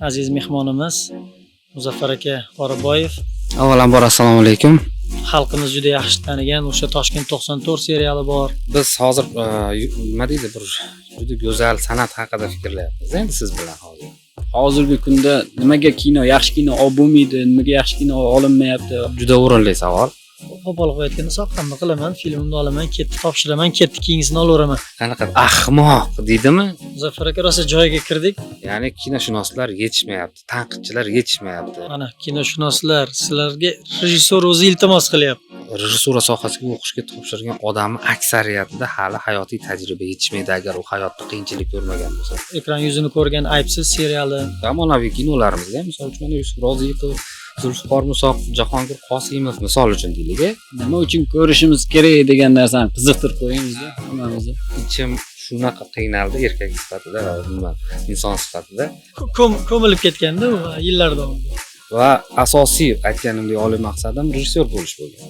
Aziz mehmonimiz Muzaffar aka Qoraboyev. Avvalambor assalomu alaykum. Xalqimiz juda yaxshi tanigan o'sha Toshkent 94 seriali bor. Biz hozir nima deydi, bir juda go'zal san'at haqida fikrlayapmiz. Endi siz bilan hozir. Hozirgi kunda nimaga yaxshi kino olib bo'lmaydi, nimaga yaxshi kino olinmayapti? Juda o'rinli savol. Qo'pol qo'yayotganda soqqamni qilaman, filmimni olaman, ketdi topshiraman, ketdi keyingisini olaveraman. Qanaqa ahmoq deydimi? Muzaffar aka rosa joyiga kirdik. Ya'ni kinoshunoslar yetishmayapti, tanqidchilar yetishmayapti. Mana kinoshunoslar sizlarga rejissyor o'zi iltimos qilyapti. Rejissura sohasiga o'qishga topshirgan odamning aksariyatida hali hayotiy tajriba yetishmaydi agar u hayotda qiyinchilik ko'rmagan bo'lsa. Ekran yuzini ko'rgan aybsiz seriali. Zamonaviy kinolarimizda, misol uchun Yusuf Roziyev, Zulfiqor Musoqov, Jahongir Qosimov misol uchun deylik. Nima uchun ko'rishimiz kerak degan narsani qiziqtirib qo'yingizda hammamizni. Ichim shunaqa qiynaldi erkak sifatida va umuman inson sifatida. Ko'milib ketganda u yillar davomida. Va asosiy aytganimdek oliy maqsadim rejissyor bo'lish bo'lgan.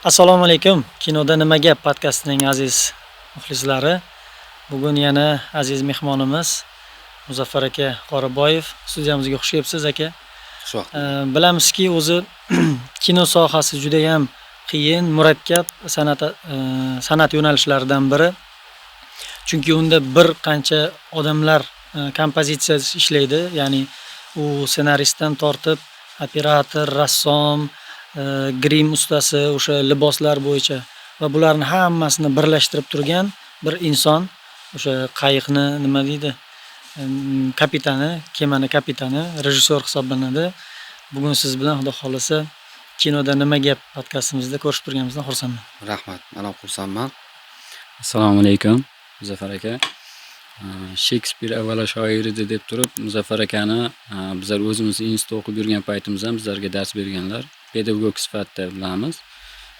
Assalomu alaykum. Kinoda nima gap podkastining aziz muxlislari. Bugun yana aziz mehmonimiz Muzaffar aka Qoraboyev studiyamizga xush kelibsiz aka. Bilamizki, o'zi kino sohasi juda ham qiyin, murakkab san'at yo'nalishlaridan biri. Chunki unda bir qancha odamlar kompozitsiya ishlaydi, ya'ni u ssenaristdan tortib operator, rassom, grim ustasi, o'sha liboslar bo'yicha va bularni hammasini birlashtirib turgan bir inson, o'sha qayiqni nima deydi, kapitani, kemani kapitani, rejissyor hisoblanadi. Bugun siz bilan Xudo xolasa kinoda nima gap podkastimizda ko'rishib turganimizdan xursandman. Rahmat, men ham xursandman. Assalomu alaykum Muzaffar aka. Shekspir avvalo shoir edi deb turib, Muzaffar akani bizlar o'zimiz institutda o'qib yurgan paytimizda ham bizlarga dars berganlar. Pedagog sifatida bilamiz.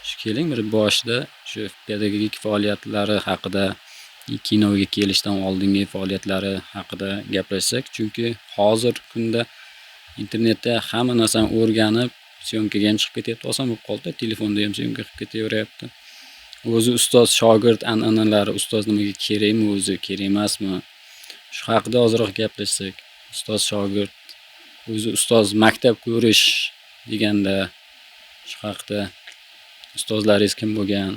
Shu keling bir boshida shu pedagogik faoliyatlari haqida, kinoga kelishdan oldingi faoliyatlari haqida gaplashsak, chunki hozir kunda internetda hamma narsani o'rganib, syomkaga ham chiqib ketyapti, oson bo'lib qoldi, telefonda ham syomka qilib ketaveryapti. O'zi ustoz shogird an'analari, ustoz nimaga kerakmi, o'zi kerak emasmi? Shu haqida ozroq gaplashsak. Ustoz shogird, o'zi ustoz maktab ko'rish deganda shu haqida ustozlaringiz kim bo'lgan?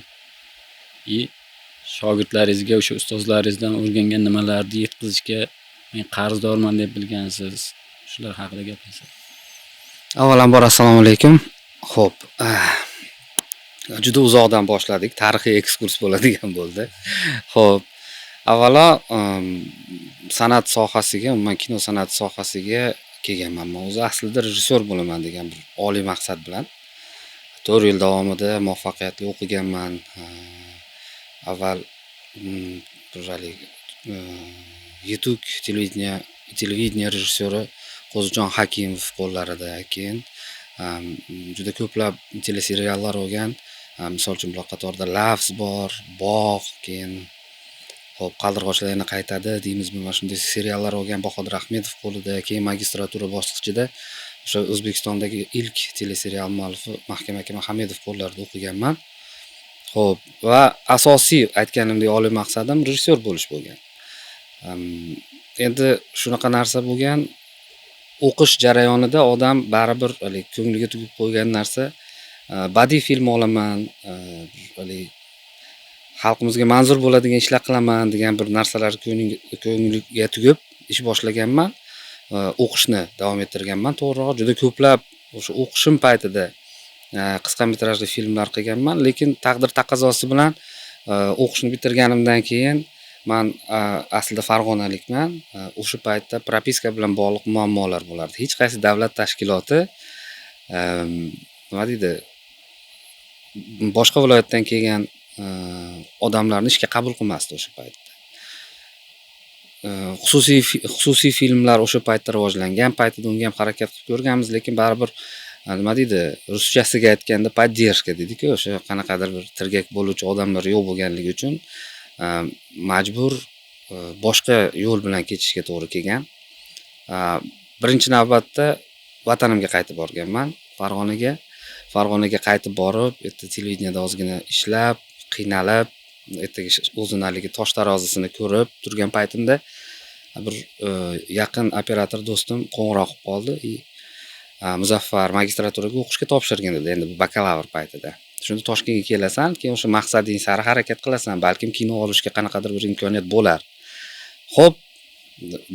Shogirdlaringizga o'sha ustozlaringizdan o'rgangan nimalarni yetkazishga men qarzdorman deb bilgansiz. Shular haqida gaplashsak. Avvalambor assalomu alaykum. Xo'p, juda uzoqdan boshladik. Tarixiy ekskurs bo'ladigan bo'ldi. Xo'p, avvalo san'at sohasiga, umuman kino san'at sohasiga kelganman. Men o'zi aslida rejissyor bo'laman degan bir oliy maqsad bilan 4 yil davomida muvaffaqiyatli o'qiganman. Avval YouTube televideniya rejissyori Qo'zijon Hakimov qo'llarida, keyin juda ko'plab teleseriallar olgan. Misol uchun bular qatorida Lafz bor, Bog', keyin xo'p, Qaldirg'ochlar yana qaytadi deymiz, mana shunday seriallar olgan Bahodir Ahmedov qo'lida, keyin magistratura bosqichida o'sha O'zbekistondagi ilk teleserial muallifi Mahkam aka Muhammedov qo'llarida o'qiganman. Xo'p, va asosiy aytganimdek oliy maqsadim rejissyor bo'lish bo'lgan. Endi shunaqa narsa bo'lgan, o'qish jarayonida odam baribir ko'ngliga tugib qo'ygan narsa badiiy film olaman, xalqimizga manzur bo'ladigan ishlar qilaman degan bir narsalar ko'ngliga tugib ish boshlaganman. O'qishni davom ettirganman. To'g'rirog'i juda ko'plab o'sha o'qishim paytida qisqa metrajli filmlar qilganman, lekin taqdir taqozosi bilan o'qishni bitirganimdan keyin men aslida farg'onalikman. O'sha paytda propiska bilan bog'liq muammolar bo'lardi. Hech qaysi davlat tashkiloti nima deydi, boshqa viloyatdan kelgan odamlarni ishga qabul qilmasdi o'sha paytda. Xususiy filmlar o'sha paytda rivojlangan paytida unga ham harakat qilib ko'rganmiz, lekin baribir nima deydi, ruschasiga aytganda podдержка deydi-ku, o'sha qanaqadir bir tirgak bo'luvchi odamlar yo'q bo'lganligi uchun majbur boshqa yo'l bilan ketishga to'g'ri kelgan. Birinchi navbatda vatanimga qaytib borganman, Farg'onaga qaytib borib, televideniyada ozgina ishlab, qiynalib, ertaga o'zini haligi tosh tarozisini ko'rib turgan paytimda bir yaqin operator do'stim qo'ng'iroq qilib qoldi. Muzaffar magistraturaga o'qishga topshirgin dedi, endi bu bakalavr paytida. Shunda Toshkentga kelasan, keyin o'sha maqsading sari harakat qilasan, balkim kino olishga qanaqadir bir imkoniyat bo'lar. Xo'p,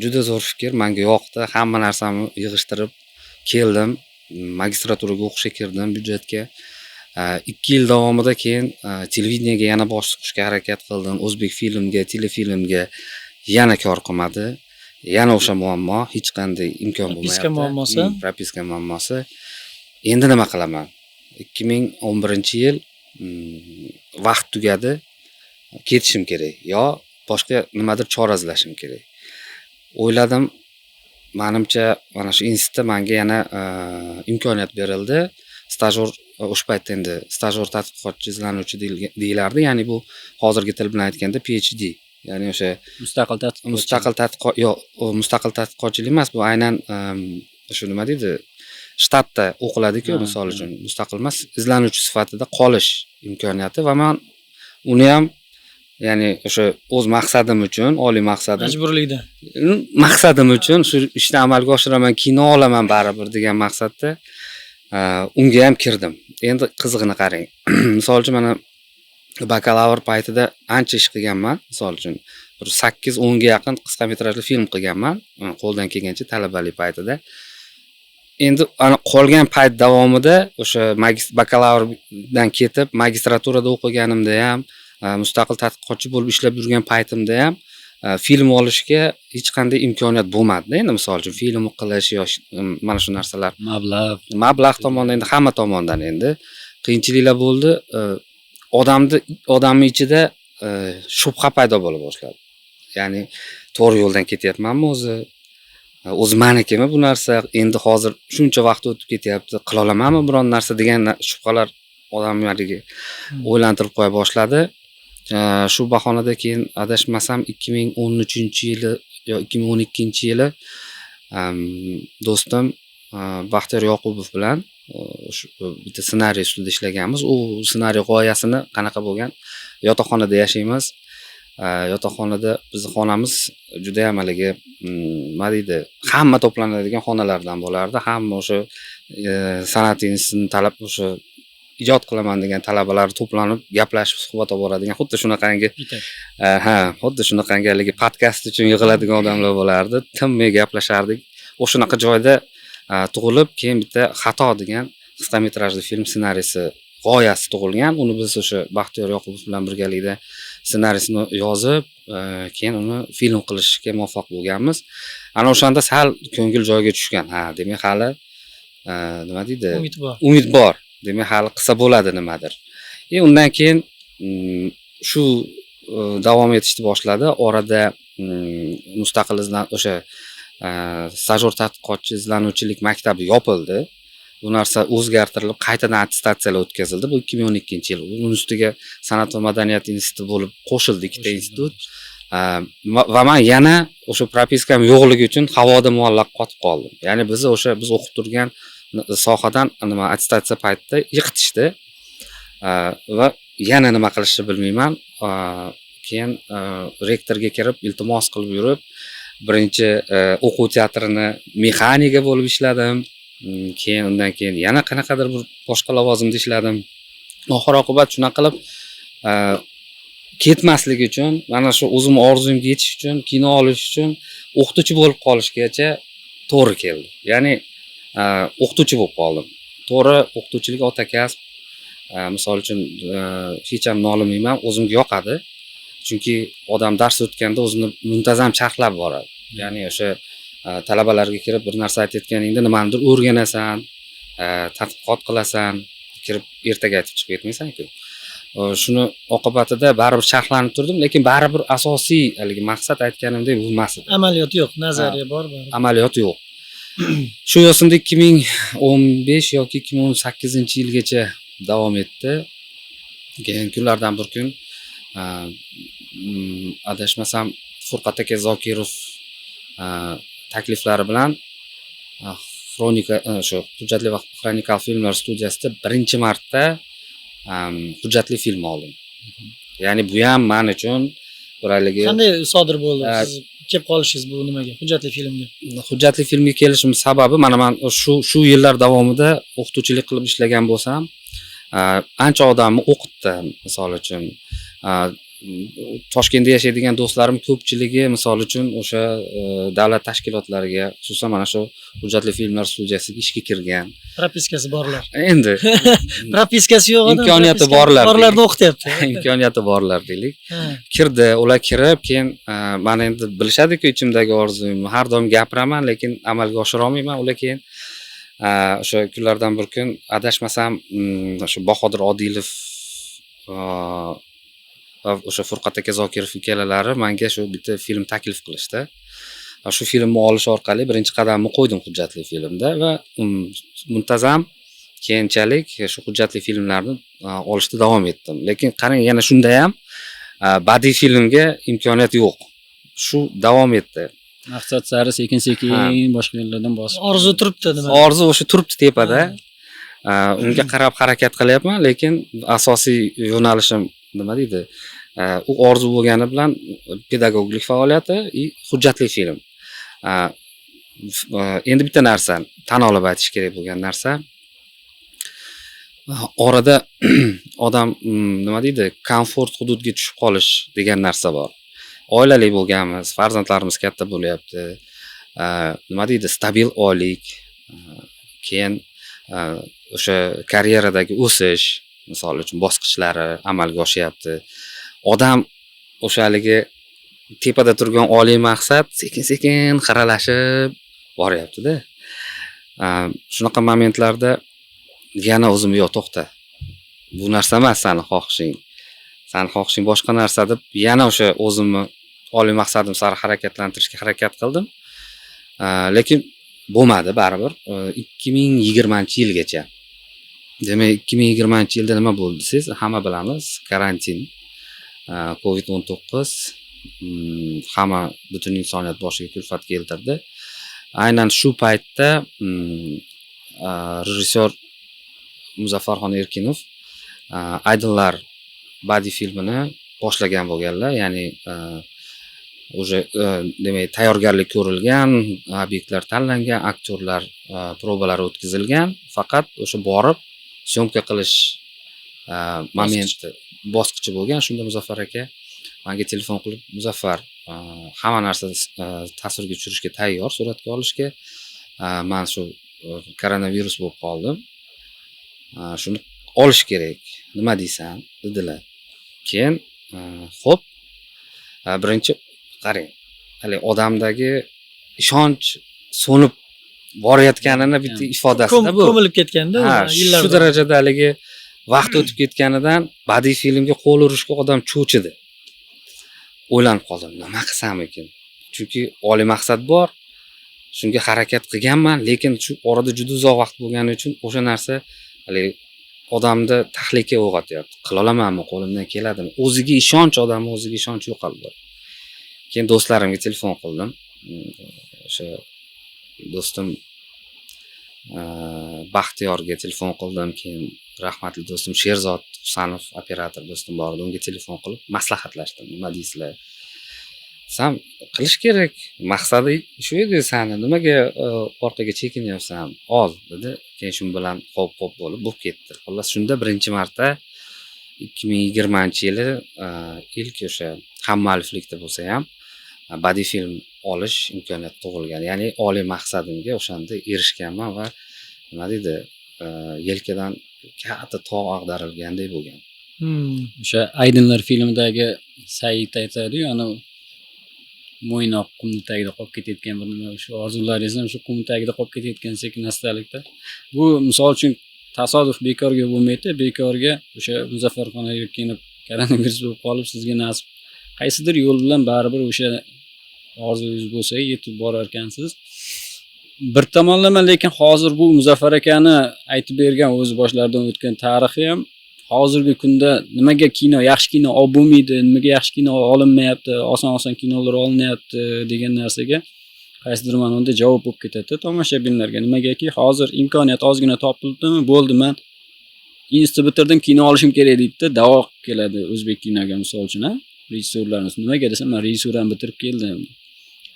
juda zo'r fikr, menga yoqdi. Hamma narsamni yig'ishtirib keldim. Magistraturaga o'qishga kirdim, byudjetga. 2 yil davomida keyin televideniyega yana bosh suqishga harakat qildim. O'zbek filmga, telefilmga yana kor qilmadi. Yana o'sha muammo, hech qanday imkon bo'lmayapti. Propiska muammosi. Propiska muammosi. Endi nima qilaman? 2011-yil vaqt tugadi. Ketishim kerak yo boshqa nimadir chora izlashim kerak. O'yladim, menimcha mana shu institutda menga yana imkoniyat berildi. Stajyor o'sha paytda endi stajyor tadqiqotchi izlanuvchi deyilardi, ya'ni bu hozirgi til bilan aytganda PhD. Ya'ni o'sha mustaqil tadqiqotchilik emas, bu aynan shu nima deydi? Shtatda o'qiladi-ku, misol uchun mustaqil emas, izlanuvchi sifatida qolish imkoniyati va men uni ham ya'ni o'sha o'z maqsadim uchun, oliy maqsadim, Majburlikda. maqsadim uchun shu ishni amalga oshiraman, kino olaman baribir degan maqsadda unga ham kirdim. Endi qizig'ini qarang. Misol uchun mana bakalavr paytida ancha ish qilganman. Misol uchun bir 8-10 ga yaqin qisqa metrajli film qilganman, qo'ldan kelgancha talabalik paytida. Endi ana qolgan payt davomida o'sha bakalavrdan ketib magistraturada o'qiganimda ham, mustaqil tadqiqotchi bo'lib ishlab yurgan paytimda ham film olishga hech qanday imkoniyat bo'lmadi. Endi misol uchun film qilish yoki mana shu narsalar mablag' tomonidan, endi hamma tomondan endi qiyinchiliklar bo'ldi. Odamning ichida shubha paydo bo'la boshladi. Ya'ni to'g'ri yo'ldan ketyapmanmi o'zi menikimi bu narsa, endi hozir shuncha vaqt o'tib ketyapti, qila olamanmi biron narsa degan shubhalar odamlarga o'ylantirib qo'ya boshladi. Shu bahonada keyin adashmasam 2013-yili yo 2012-yili do'stim Baxtiyor Yoqubov bilan bitta ssenariy ustida ishlaganmiz. U ssenariy g'oyasini qanaqa bo'lgan? Yotoqxonada yashaymiz. Yotoqxonada bizning xonamiz juda ham haligi nima deydi, hamma to'planadigan xonalardan bo'lardi. Hamma o'sha san'at institutini talab o'sha ijod qilaman degan talabalar to'planib gaplashib suhbat olib boradigan, xuddi shunaqangi xuddi shunaqangi haligi podkast uchun yig'iladigan odamlar bo'lardi. Tinmay gaplashardik. O'shanaqa joyda tug'ilib, keyin bitta Xato degan qisqa metrajli film ssenariysi g'oyasi tug'ilgan. Uni biz o'sha Baxtiyor Yoqubov bilan birgalikda ssenariysini yozib, keyin uni film qilishga muvaffaq bo'lganmiz. Ana o'shanda sal ko'ngil joyiga tushgan. Demak hali nima deydi? Umid bor. Demak hali qilsa bo'ladi nimadir. Undan keyin shu davom etishni boshladi. Orada mustaqil o'sha stajyor tadqiqotchi izlanuvchilik maktabi yopildi. Bu narsa o'zgartirilib, qaytadan attestatsiyalar o'tkazildi. Bu 2012-yil. Uning ustiga San'at va madaniyat instituti bo'lib qo'shildi, ikkita institut. Va men yana o'sha propiskam yo'qligi uchun havoda muallaq qotib qoldim. Ya'ni biz o'qib turgan sohadan nima attestatsiya paytida yiqitishdi. Va yana nima qilishni bilmayman. Keyin rektorga kirib iltimos qilib yurib, birinchi o'quv teatrini mexaniga bo'lib ishladim. Keyin undan keyin yana qanaqadir bir boshqa lavozimda ishladim. Oxir oqibat shunaqa qilib ketmaslik uchun, mana shu o'zimning orzumga yetish uchun, kino olish uchun o'qituvchi bo'lib qolishgacha to'g'ri keldi. Ya'ni o'qituvchi bo'lib qoldim. To'g'ri, o'qituvchilik ota kasb. Misol uchun hech ham nolimayman, o'zimga yoqadi. Chunki odam dars o'tganda o'zini muntazam charxlab boradi. Ya'ni o'sha talabalarga kirib bir narsa aytayotganingda nimanidir o'rganasan, tadqiqot qilasan, kirib ertaga aytib chiqib ketmaysan-ku. Shuni oqibatida baribir charxlanib turdim, lekin baribir asosiy haligi maqsad aytganimdek bo'lmas edi. Amaliyot yo'q, nazariya bor. Amaliyot yo'q. Shu yo'sinda 2015 yoki 2018-yilgacha davom etdi. Keyin kunlardan bir kun adashmasam Furqat aka Zokirov takliflari bilan Xronika shu hujjatli va xronikal filmlar studiyasida birinchi marta hujjatli film oldim. Ya'ni bu ham men uchun bir haligi Qanday sodir bo'ldi? Ha. Siz kelib qolishingiz bu nimaga? Hujjatli filmga. hujjatli filmga kelishim sababi mana men shu yillar davomida o'qituvchilik qilib ishlagan bo'lsam, ancha odamni o'qitdim. Misol uchun, Toshkentda yashaydigan do'stlarim ko'pchiligi misol uchun o'sha davlat tashkilotlariga, xususan mana shu hujjatli filmlar studiyasiga ishga kirgan. Propiskasi borlar. Endi Propiskasi yo'q odam. Imkoniyati propiskasi borlar borlarni o'qityapti. imkoniyati borlar deylik. Ha. Kirdi, ular kirib, keyin men endi bilishadi-ku ichimdagi orzuyimni. Har doim gapiraman, lekin amalga oshira olmayman. Ular keyin o'sha kunlardan bir kun adashmasam, o'sha Bahodir Odilov va o'sha Furqat aka Zokirov ikkalalari menga shu bitta film taklif qilishdi. Shu filmni olish orqali birinchi qadamni qo'ydim hujjatli filmda va muntazam keyinchalik shu hujjatli filmlarni olishda davom etdim. Lekin qarang, yana shunda ham badiiy filmga imkoniyat yo'q. Shu davom etdi. Maqsad sari sekin-sekin Ha. boshqa yo'llardan bosib. Orzu turibdi nima? Orzu o'sha turibdi tepada. Unga qarab harakat qilyapman, lekin asosiy yo'nalishim nima deydi? U orzu bo'lgani bilan pedagoglik faoliyati, hujjatli film. Endi bitta narsa tan olib aytish kerak bo'lgan narsa, orada odam nima deydi, komfort hududiga tushib qolish degan narsa bor. Oilali bo'lganmiz, farzandlarimiz katta bo'lyapti. Nima deydi, stabil oylik, keyin o'sha karyeradagi o'sish, misol uchun bosqichlari amalga oshyapti. Odam o'sha haligi tepada turgan oliy maqsad sekin-sekin xiralashib boryapti-da. Shunaqa momentlarda yana o'zim yo'q, to'xta. Bu narsa emas sani xohishing. Sani xohishing boshqa narsa deb yana o'sha o'zimni oliy maqsadim sari harakatlantirishga harakat qildim. Lekin bo'lmadi baribir. 2020-yilgacha. Demak, 2020-yilda nima bo'ldi siz hamma bilamiz, karantin, COVID-19 hamma butun insoniyat boshiga kulfat keltirdi. Aynan shu paytda rejissyor Muzaffarxon Erkinov Aydinlar badiiy filmini boshlagan bo'lganlar, ya'ni уже demak tayyorgarlik ko'rilgan, obyektlar tanlangan, aktyorlar provalar o'tkazilgan, faqat o'sha borib syomka qilish momenti bosqichi bo'lgan. Shunda Muzaffar aka menga telefon qilib, Muzaffar, hamma narsa tasvirga tushirishga tayyor, suratga olishga. Men shu koronavirus bo'lib qoldim. Shuni olish kerak. Nima deysan? dedilar. Keyin xo'p, birinchi qarang, hali odamdagi ishonch so'nib borayotganini bitta ifodasida bu. Ko'milib ketganda yillar. Shu darajada haligi vaqt o'tib ketganidan badiiy filmga qo'l urishga odam cho'chidi. O'ylanib qoldim, nima qilsam ekan? Chunki oliy maqsad bor. Shunga harakat qilganman, lekin shu orada juda uzoq vaqt bo'lgani uchun o'sha narsa haligi odamda tahlika uyg'otyapti. Qila olamanmi, qo'limdan keladimi? O'ziga ishonch, odamning o'ziga ishonch yo'qoldi. Keyin do'stlarimga telefon qildim. O'sha do'stim Baxtiyorga telefon qildim, keyin rahmatli do'stim Sherzod Husanov operator do'stim bor edi, unga telefon qilib maslahatlashdim. Nima deysizlar? Sam qilish kerak. Maqsadi shu edi, sani nimaga orqaga chekinyapsan? Ol dedi. Keyin shu bilan xo'p bo'lib ketdi. Xullas shunda birinchi marta 2020-yili ilk o'sha hammualliflikda bo'lsa ham badiiy film olish imkoniyati tug'ilgan. Ya'ni oliy maqsadimga o'shanda erishganman va nima deydi, yelkadan katta tog' ag'darilgandek bo'lgan. O'sha Aydinlar filmidagi Said aytadi-yu, ana Mo'ynoq qumni tagida qolib ketayotgan bir nima, shu orzularingiz ham shu qum tagida qolib ketayotgan sekin-astalikda. Bu misol uchun tasodif bekorga bo'lmaydi, bekorga o'sha Muzaffarxon Erkinov koronavirus bo'lib qolib, sizga nasib qaysidir yo'l bilan baribir o'sha orzungiz bo'lsa yetib borar ekansiz. Bir tomonlama lekin hozir bu Muzaffar akani aytib bergan o'zi boshlaridan o'tgan tarixi ham hozirgi kunda nimaga kino, yaxshi kino olib bo'lmaydi, nimaga yaxshi kino olinmayapti, oson kinolar olinyapti degan narsaga qaysidir ma'noda javob bo'lib ketadi tomoshabinlarga. Nimagaki hozir imkoniyat ozgina topildimi, bo'ldi, men institut bitirdim, kino olishim kerak deydi, davo qilib keladi o'zbek kinoga misol uchun, rejissyorlarimiz. Nimaga desam, men rejissyorani bitirib keldim.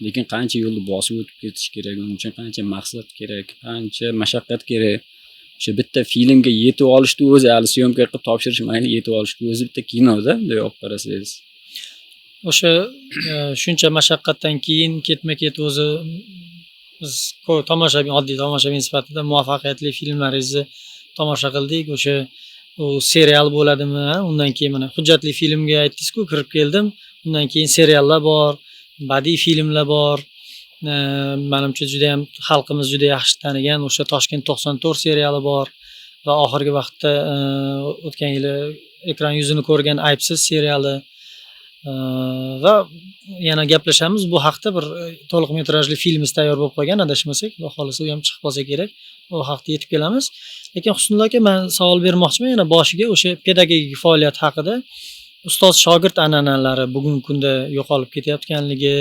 Lekin qancha yo'lni bosib o'tib ketish kerak, uning uchun qancha maqsad kerak, qancha mashaqqat kerak. O'sha bitta filmga yetib olishni o'zi, hali syomka qilib topshirish mayli, yetib olishni o'zi bitta kinoda, bunday olib qarasangiz. O'sha shuncha mashaqqatdan keyin ketma-ket o'zi biz tomoshabin, oddiy tomoshabin sifatida muvaffaqiyatli filmlaringizni tomosha qildik. O'sha u serial bo'ladimi? Undan keyin mana hujjatli filmga aytdingiz-ku, kirib keldim. Undan keyin seriallar bor, badiiy filmlar bor. Menimcha juda ham xalqimiz juda yaxshi tanigan o'sha Toshkent 94 seriali bor va oxirgi vaqtda o'tgan yili ekran yuzini ko'rgan Aybsiz seriali va yana gaplashamiz bu haqda. Bir to'liq metrajli filmingiz tayyor bo'lib qolgan, adashmasak, xudo xolisa u ham chiqib qolsa kerak. U haqda yetib kelamiz. Lekin Husnullo aka, men savol bermoqchiman yana boshiga o'sha pedagogik faoliyat haqida. Ustoz shogird an'analari bugungi kunda yo'qolib ketayotganligi,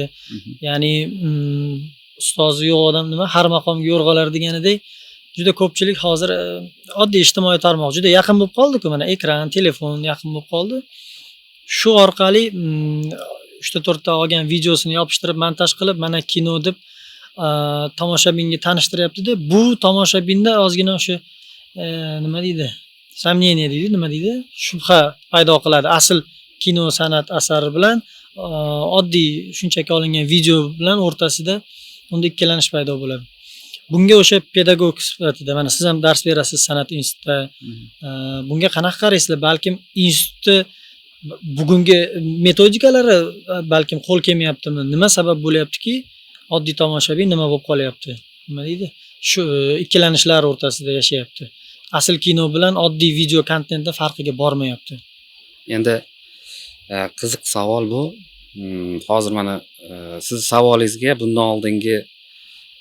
ya'ni ustozi yo'q odam nima, har maqomga yo'rg'alar deganidek, juda ko'pchilik hozir oddiy ijtimoiy tarmoq juda yaqin bo'lib qoldi-ku, mana ekran, telefon yaqin bo'lib qoldi. Shu orqali 3-4 ta olgan videosini yopishtirib montaj qilib, mana kino deb tomoshabinga tanishtiryapti-da. Bu tomoshabinda ozgina o'sha nima deydi? Samneniya deydi, nima deydi? Shubha paydo qiladi. Asl kino san'at asari bilan oddiy shunchaki olingan video bilan o'rtasida unda ikkilanish paydo bo'ladi. Bunga o'sha pedagog sifatida, mana siz ham dars berasiz san'at institutida. Bunga qanaqa qaraysizlar? Balkim institutda bugungi metodikalari balkim qo'l kelmayaptimi? Nima sabab bo'lyaptiki, oddiy tomoshabin nima bo'lib qolyapti? Nima deydi? Shu ikkilanishlar o'rtasida yashayapti. Asl kino bilan oddiy video kontentda farqiga bormayapti. Endi qiziq savol bu. Hozir mana siz savolingizga bundan oldingi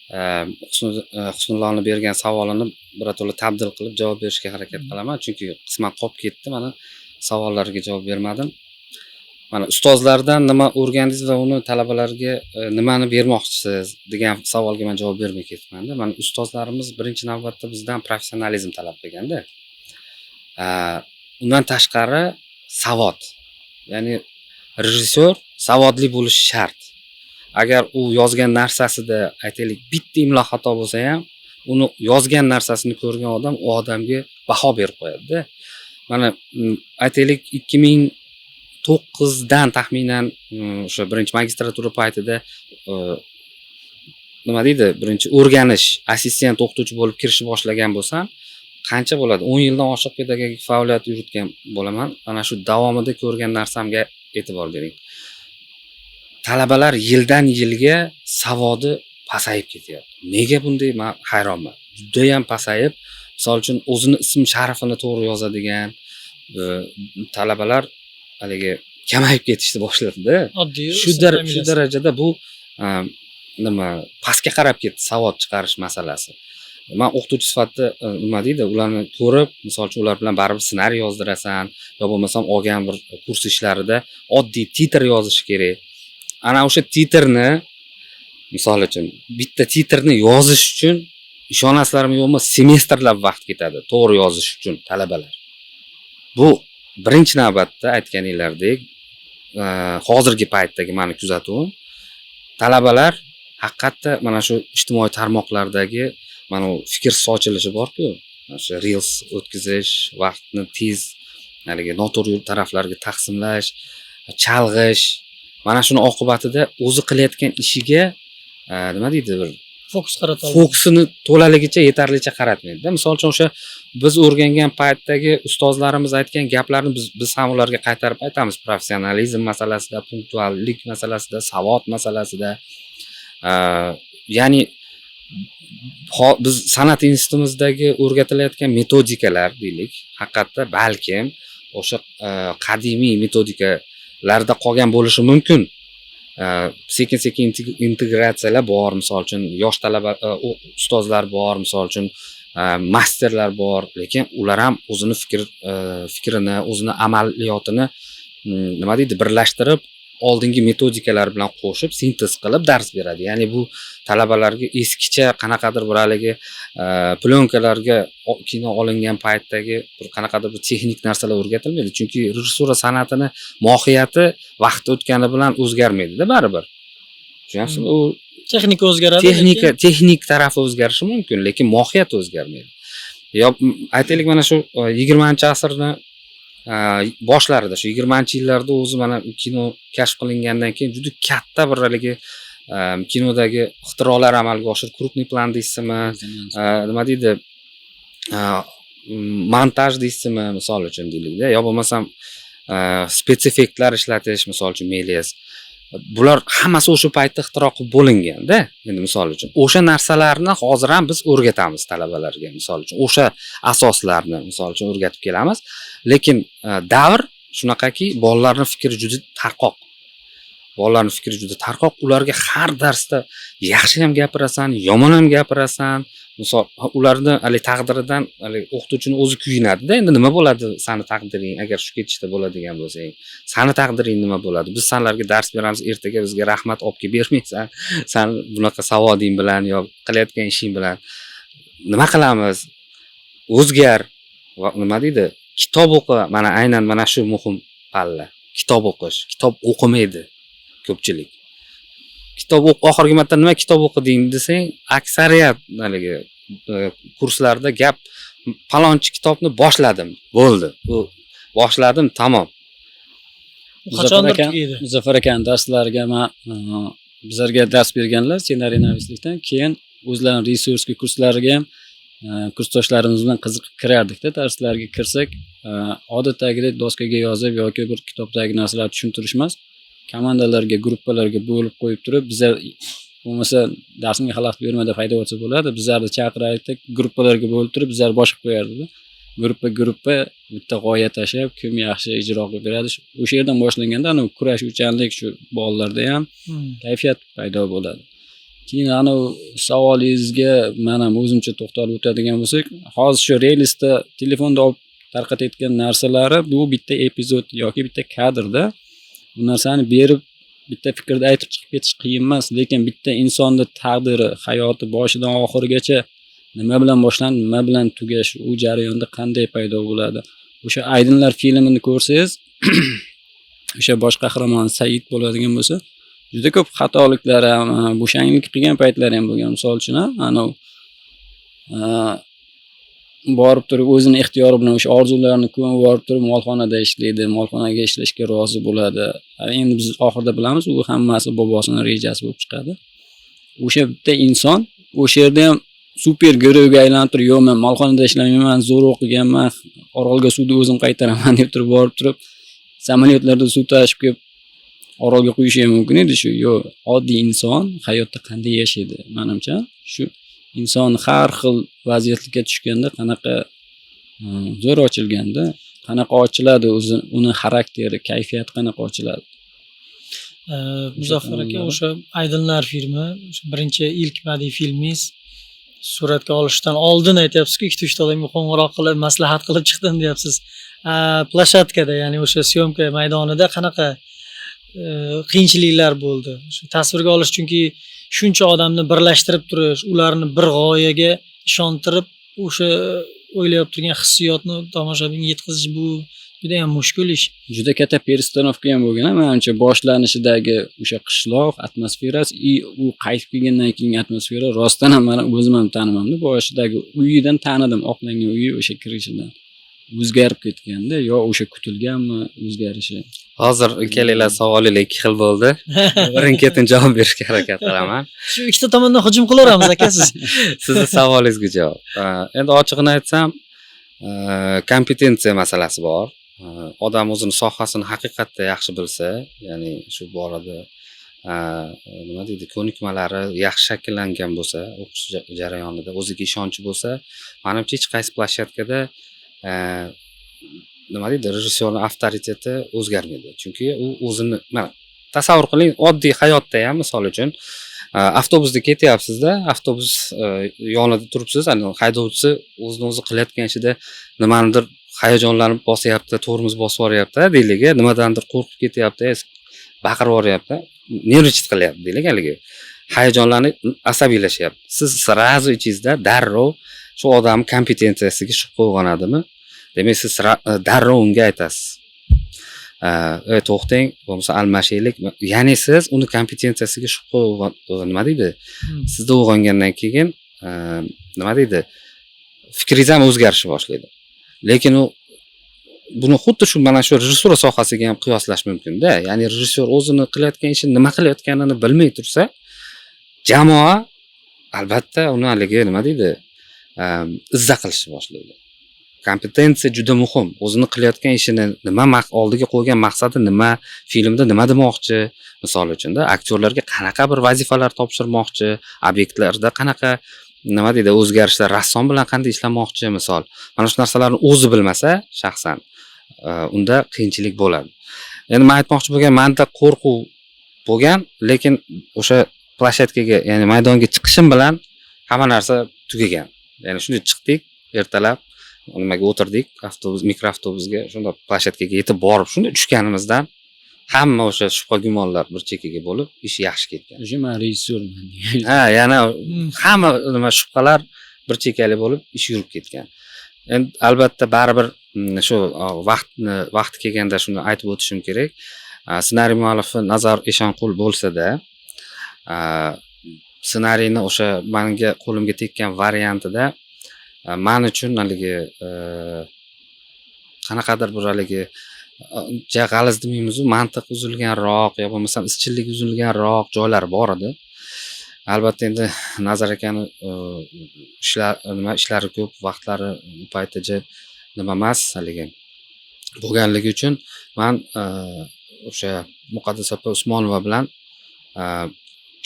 Husnullohning bergan savolini birato'la tabdil qilib javob berishga harakat qilaman, chunki qisman qolib ketdi. Mana savollarga javob bermadim. Mana ustozlardan nima o'rgandingiz va uni talabalarga nimani bermoqchisiz degan savolga men javob bermay ketmanda. Mana ustozlarimiz birinchi navbatda bizdan professionalizm talab qilganda. Undan tashqari savod. Ya'ni rejissyor savodli bo'lishi shart. Agar u yozgan narsasida aytaylik bitta imlo xato bo'lsa ham, uni yozgan narsasini ko'rgan odam u odamga baho berib qo'yadi-da. Mana aytaylik 2009dan taxminan o'sha birinchi magistratura paytida nima deydi, birinchi o'rganish, assistent o'qituvchi bo'lib kirishni boshlagan bo'lsam, qancha bo'ladi? 10 yildan oshiq pedagogik faoliyat yuritgan bo'laman. Mana shu davomida ko'rgan narsamga e'tibor bering. Talabalar yildan yilga savodi pasayib ketyapti. Nega bunday? Men hayronman. Juda ham pasayib, misol uchun o'zini ism sharifini to'g'ri yozadigan talabalar haligi kamayib ketishni boshladi-da. Oddiy Shu darajada bu nima pastga qarab ketdi savod chiqarish masalasi. Men o'qituvchi sifatida nima deydi, ularni ko'rib, misol uchun ular bilan baribir ssenariy yozdirasan, yo bo'lmasam olgan bir kurs ishlarida oddiy titr yozish kerak. Ana o'sha titrni, misol uchun bitta titrni yozish uchun ishonasizlarmi yo'qmi, semestrlab vaqt ketadi to'g'ri yozish uchun talabalar. Bu birinchi navbatda aytganinglardek, hozirgi paytdagi meni kuzatuvim, talabalar haqiqatda mana shu ijtimoiy tarmoqlardagi mana u fikr sochilishi bor-ku, o'sha reels o'tkazish, vaqtni tez haligi noto'g'ri taraflarga taqsimlash, chalg'ish, mana shuni oqibatida o'zi qilayotgan ishiga nima deydi, bir fokus qaratadi. Fokusini to'laligicha yetarlicha qaratmaydi-da. Misol uchun o'sha biz o'rgangan paytdagi ustozlarimiz aytgan gaplarni biz ham ularga qaytarib aytamiz. Professionalizm masalasida, punktuallik masalasida, savod masalasida. Ya'ni biz san'at institutimizdagi o'rgatilayotgan metodikalar deylik, haqiqatda balkim o'sha qadimiy metodikalarda qolgan bo'lishi mumkin. Sekin-sekin integratsiyalar bor, misol uchun yosh talaba ustozlar bor, misol uchun masterlar bor, lekin ular ham o'zini fikrini, o'zini amaliyotini nima deydi, birlashtirib oldingi metodikalar bilan qo'shib sintez qilib dars beradi. Ya'ni bu talabalarga eskicha qanaqadir bir haligi plyonkalarga kino olingan paytdagi bir qanaqadir bir texnik narsalar o'rgatilmaydi. Chunki rejissura san'atini mohiyati vaqt o'tgani bilan o'zgarmaydi-da baribir. Tushunasizmi? U Texnika o'zgaradi. texnik tarafi o'zgarishi mumkin, lekin mohiyati o'zgarmaydi. Yo aytaylik mana shu 20-asrni boshlarida, shu 20-yillarda o'zi mana kino kashf qilingandan keyin juda katta bir haligi kinodagi ixtirolar amalga oshirib, krupniy plan deysizmi, nima deydi, montaj deysizmi, misol uchun deylik-da, yo bo'lmasam spetsifektlar ishlatish, misol uchun Melies. Bular hammasi o'sha paytda ixtiro qilib bo'linganda, endi misol uchun o'sha narsalarni hozir ham biz o'rgatamiz talabalarga, misol uchun o'sha asoslarni misol uchun o'rgatib kelamiz, lekin davr shunaqaki, bolalarning fikri juda tarqoq. Bolalarning fikri juda tarqoq, ularga har darsda yaxshi ham gapirasan, yomon ham gapirasan. Misol, ularni hali taqdiridan hali o'qituvchini o'zi kuyinadi-da, endi nima bo'ladi sani taqdiring agar shu ketishda bo'ladigan bo'lsang, sani taqdiring nima bo'ladi? Biz senlarga dars beramiz, ertaga bizga rahmat olib kelib bermaysan, san bunaqa savoding bilan yo qilayotgan ishing bilan nima qilamiz? O'zgar va nima deydi? Kitob o'qi, mana aynan mana shu muhim palla. Kitob o'qish, kitob o'qimaydi ko'pchilik. Kitob oxirgi marta nima kitob o'qiding desang, aksariyat haligi kurslarda gap palonchi kitobni boshladim, bo'ldi. Bu boshladim, tamom. Qachondir tugaydi. Muzaffar akaning darslariga bizlarga dars berganlar ssenariy navislikdan, keyin o'zlarining resursga kurslariga ham kursdoshlarimiz bilan qiziqib kirardik-da, darslarga kirsak, odatdagidek doskaga yozib yoki bir kitobdagi narsalarni tushuntirish emas, komandalarga, gruppalarga bo'lib qo'yib turib, bizlar bo'lmasa darsga xalaqit bermada foyda bo'lsa bo'ladi, bizlarni chaqiraylik, gruppalarga bo'lib turib, bizlar boshqib qo'yardi-da. Gruppa bitta g'oya tashlab, kim yaxshi ijro qilib beradi. O'sha yerdan boshlanganda ana kurashuvchanlik shu bolalarda ham kayfiyat paydo bo'ladi. Keyin ana savolingizga men ham o'zimcha to'xtalib o'tadigan bo'lsak, hozir shu realisda telefonda olib tarqatayotgan narsalari bu bitta epizod yoki bitta kadrda bu narsani berib bitta fikrda aytib chiqib ketish qiyin emas, lekin bitta insonni taqdiri, hayoti boshidan oxirigacha nima bilan boshlandi, nima bilan tugash, u jarayonda qanday paydo bo'ladi. O'sha Aydinlar filmini ko'rsangiz, o'sha bosh qahramon Said bo'ladigan bo'lsa, juda ko'p xatoliklar ham, bo'shanlik qilgan paytlari ham bo'lgan. Misol uchun, ana borib turib o'zini ixtiyori bilan o'sha orzularini ko'mib borib turib molxonada ishlaydi, molxonaga ishlashga rozi bo'ladi. Endi biz oxirida bilamiz, u hammasi bobosining rejasi bo'lib chiqadi. O'sha bitta inson o'sha yerda ham super guruhga aylantirib, "Yo'q, men molxonada ishlamayman, zo'r o'qiganman, Orolga suvni o'zim qaytaraman" deb turib borib turib, samolyotlarda suv tashib kelib Orolga quyishi ham mumkin edi shu. Yo'q, oddiy inson hayotda qanday yashaydi, menimcha, shu inson har xil vaziyatga tushganda qanaqa zo'r ochilganda, qanaqa ochiladi o'zi, uni xarakteri, kayfiyati qanaqa ochiladi. Muzaffar aka, o'sha Aydinlar filmi, o'sha birinchi ilk badiiy filmingiz suratga olishdan oldin aytyapsiz-ku, 2-3 ta odamga qo'ng'iroq qilib, maslahat qilib chiqdim deyapsiz. Plashatkada, ya'ni o'sha syomka maydonida qanaqa qiyinchiliklar bo'ldi? Shu tasvirga olish, chunki shuncha odamni birlashtirib turish, ularni bir g'oyaga ishontirib, o'sha o'ylab turgan hissiyotni tomoshabinga yetkazish, bu juda ham mushkul ish. Juda katta perstanovka ham bo'lgan, menimcha boshlanishidagi o'sha qishloq atmosferasi, u qaytib kelgandan keyingi atmosfera rostdan ham men o'zim ham tanimamda. Boshidagi uyidan tanidim, oqlangan uyi o'sha kirishidan o'zgarib ketganda, yo o'sha kutilganmi o'zgarishi? Hozir ikkalanglar savolingiz ikki xil bo'ldi. Birin-ketin javob berishga harakat qilaman. Shu ikkita tomondan hujum qilaveramiz aka siz. Sizni savolingizga javob. Endi ochig'ini aytsam, kompetensiya masalasi bor. Odam o'zini sohasini haqiqatda yaxshi bilsa, ya'ni shu borada nima deydi, ko'nikmalari yaxshi shakllangan bo'lsa, o'qish jarayonida o'ziga ishonchi bo'lsa, menimcha hech qaysi plashatkada nima deydi, rejissyorning avtoriteti o'zgarmaydi. Chunki u o'zini, mana tasavvur qiling, oddiy hayotda ham misol uchun avtobusda ketyapsiz-da, avtobus yonida turibsiz, haydovchisi o'zini o'zi qilayotgan ishida nimanidir hayajonlanib bosyapti, tormoz bosib yuboryapti, deylik, nimadandir qo'rqib ketyapti, baqirib yuboryapti, nervchit qilyapti deylik haligi. Hayajonlanib, asabiylashyapti. Siz srazu ichingizda darrov shu odam kompetensiyasiga shubha uyg'onadimi? Demak, siz darrov unga aytasiz. To'xtang, bo'lmasa almashaylik. Ya'ni siz uni kompetensiyasiga shubha nima deydi? Sizda uyg'ongandan keyin nima deydi? Fikringiz ham o'zgarishni boshlaydi. Lekin u buni xuddi shu mana shu rejissura sohasiga ham qiyoslash mumkin-da. Ya'ni rejissyor o'zini qilayotgan ishini nima qilayotganini bilmay tursa, jamoa albatta uni haligi nima deydi? Izza qilishni boshlaydi. Kompetensiya juda muhim. O'zini qilayotgan ishini oldiga qo'ygan maqsadi nima, filmda nima demoqchi, misol uchun-da, aktyorlarga qanaqa bir vazifalar topshirmoqchi, obyektlarda qanaqa nima deydi, o'zgarishlar, rassom bilan qanday ishlamoqchi, misol. Mana shu narsalarni o'zi bilmasa, shaxsan unda qiyinchilik bo'ladi. Endi men aytmoqchi bo'lgan, menda qo'rquv bo'lgan, lekin o'sha plashatkaga, ya'ni maydonga chiqishim bilan hamma narsa tugagan. Ya'ni shunday chiqdik, ertalab nimaga o'tirdik, mikroavtobusga, shunda plashatkaga yetib borib, shunday tushganimizdan hamma o'sha shubha gumonlar bir chekkaga bo'lib, ish yaxshi ketgan. O'sha men rejissyorman. Ha, yana hamma nima shubhalar bir chekkali bo'lib, ish yurib ketgan. Endi albatta baribir shu vaqti kelganda shuni aytib o'tishim kerak. Ssenariy muallifi Nazar Eshonqul bo'lsa-da, ssenariyni o'sha menga qo'limga tekkan variantida men uchun haligi qanaqadir bir haligi g'aliz demaymiz-ku, mantiq uzilganroq yo bo'lmasam izchillik uzilganroq joylar bor edi. Albatta endi Nazar akani ishlari ko'p, vaqtlari payticha nima emas haligi bo'lganligi uchun men o'sha Muqaddas opa Usmonova bilan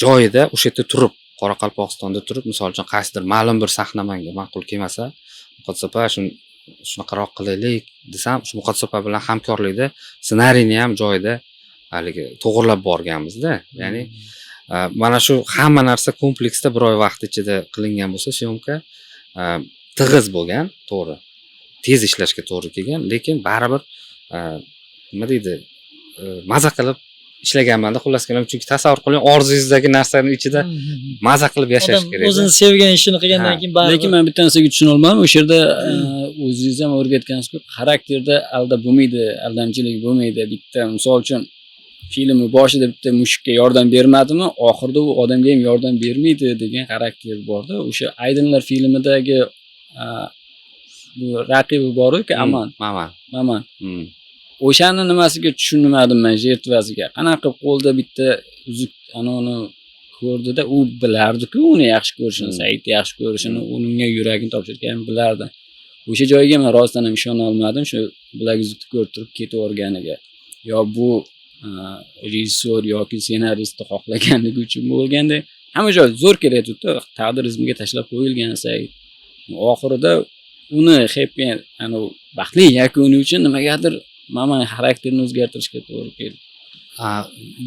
joyida o'sha yerda turib, Qoraqalpog'istonda turib, misol uchun qaysidir ma'lum bir sahna menga ma'qul kelmasa, Muqaddas opa shunaqaroq qilaylik desam, shu Muqaddas opa bilan hamkorlikda ssenariyni ham joyida haligi to'g'irlab borganmiz-da. Ya'ni mana shu hamma narsa kompleksda bir oy vaqt ichida qilingan bo'lsa, syomka tig'iz bo'lgan, to'g'ri. Tez ishlashga to'g'ri kelgan, lekin baribir nima deydi? Maza qilib ishlaganman-da, xullas kalom, chunki tasavvur qiling, orzungizdagi narsaning ichida maza qilib yashash kerak. O'zini sevgan ishini qilgandan keyin baribir. Lekin men bitta narsaga tushuna olmadim. O'sha yerda o'zingiz ham o'rgatgansiz-ku, xarakterda aldab bo'lmaydi, aldamchilik bo'lmaydi. Bitta misol uchun filmni boshida bitta mushukka yordam bermadimi, oxirida u odamga ham yordam bermaydi degan xarakter bor-da. O'sha Aydinlar filmidagi bu raqibi bor-ku, Maman. O'shani nimasiga tushunmadim men, jertvasiga. Qanaqa qo'lda bitta uzuk anoni ko'rdi-da, u bilardi-ku uni yaxshi ko'rishini, Saidni yaxshi ko'rishini, unga yuragini topshirganini bilardi. O'sha joyiga men rostdan ham ishona olmadim, shu bilak uzukni ko'rib turib ketaverganiga. Yo bu rejissyor yoki ssenaristni xohlaganligi uchun bo'lganda, hamma joy zo'r kelayotdi, taqdir izmiga tashlab qo'yilgan Said. Oxirida uni happy end, baxtli yakuni uchun nimagadir Maman xarakterini o'zgartirishga to'g'ri keldi.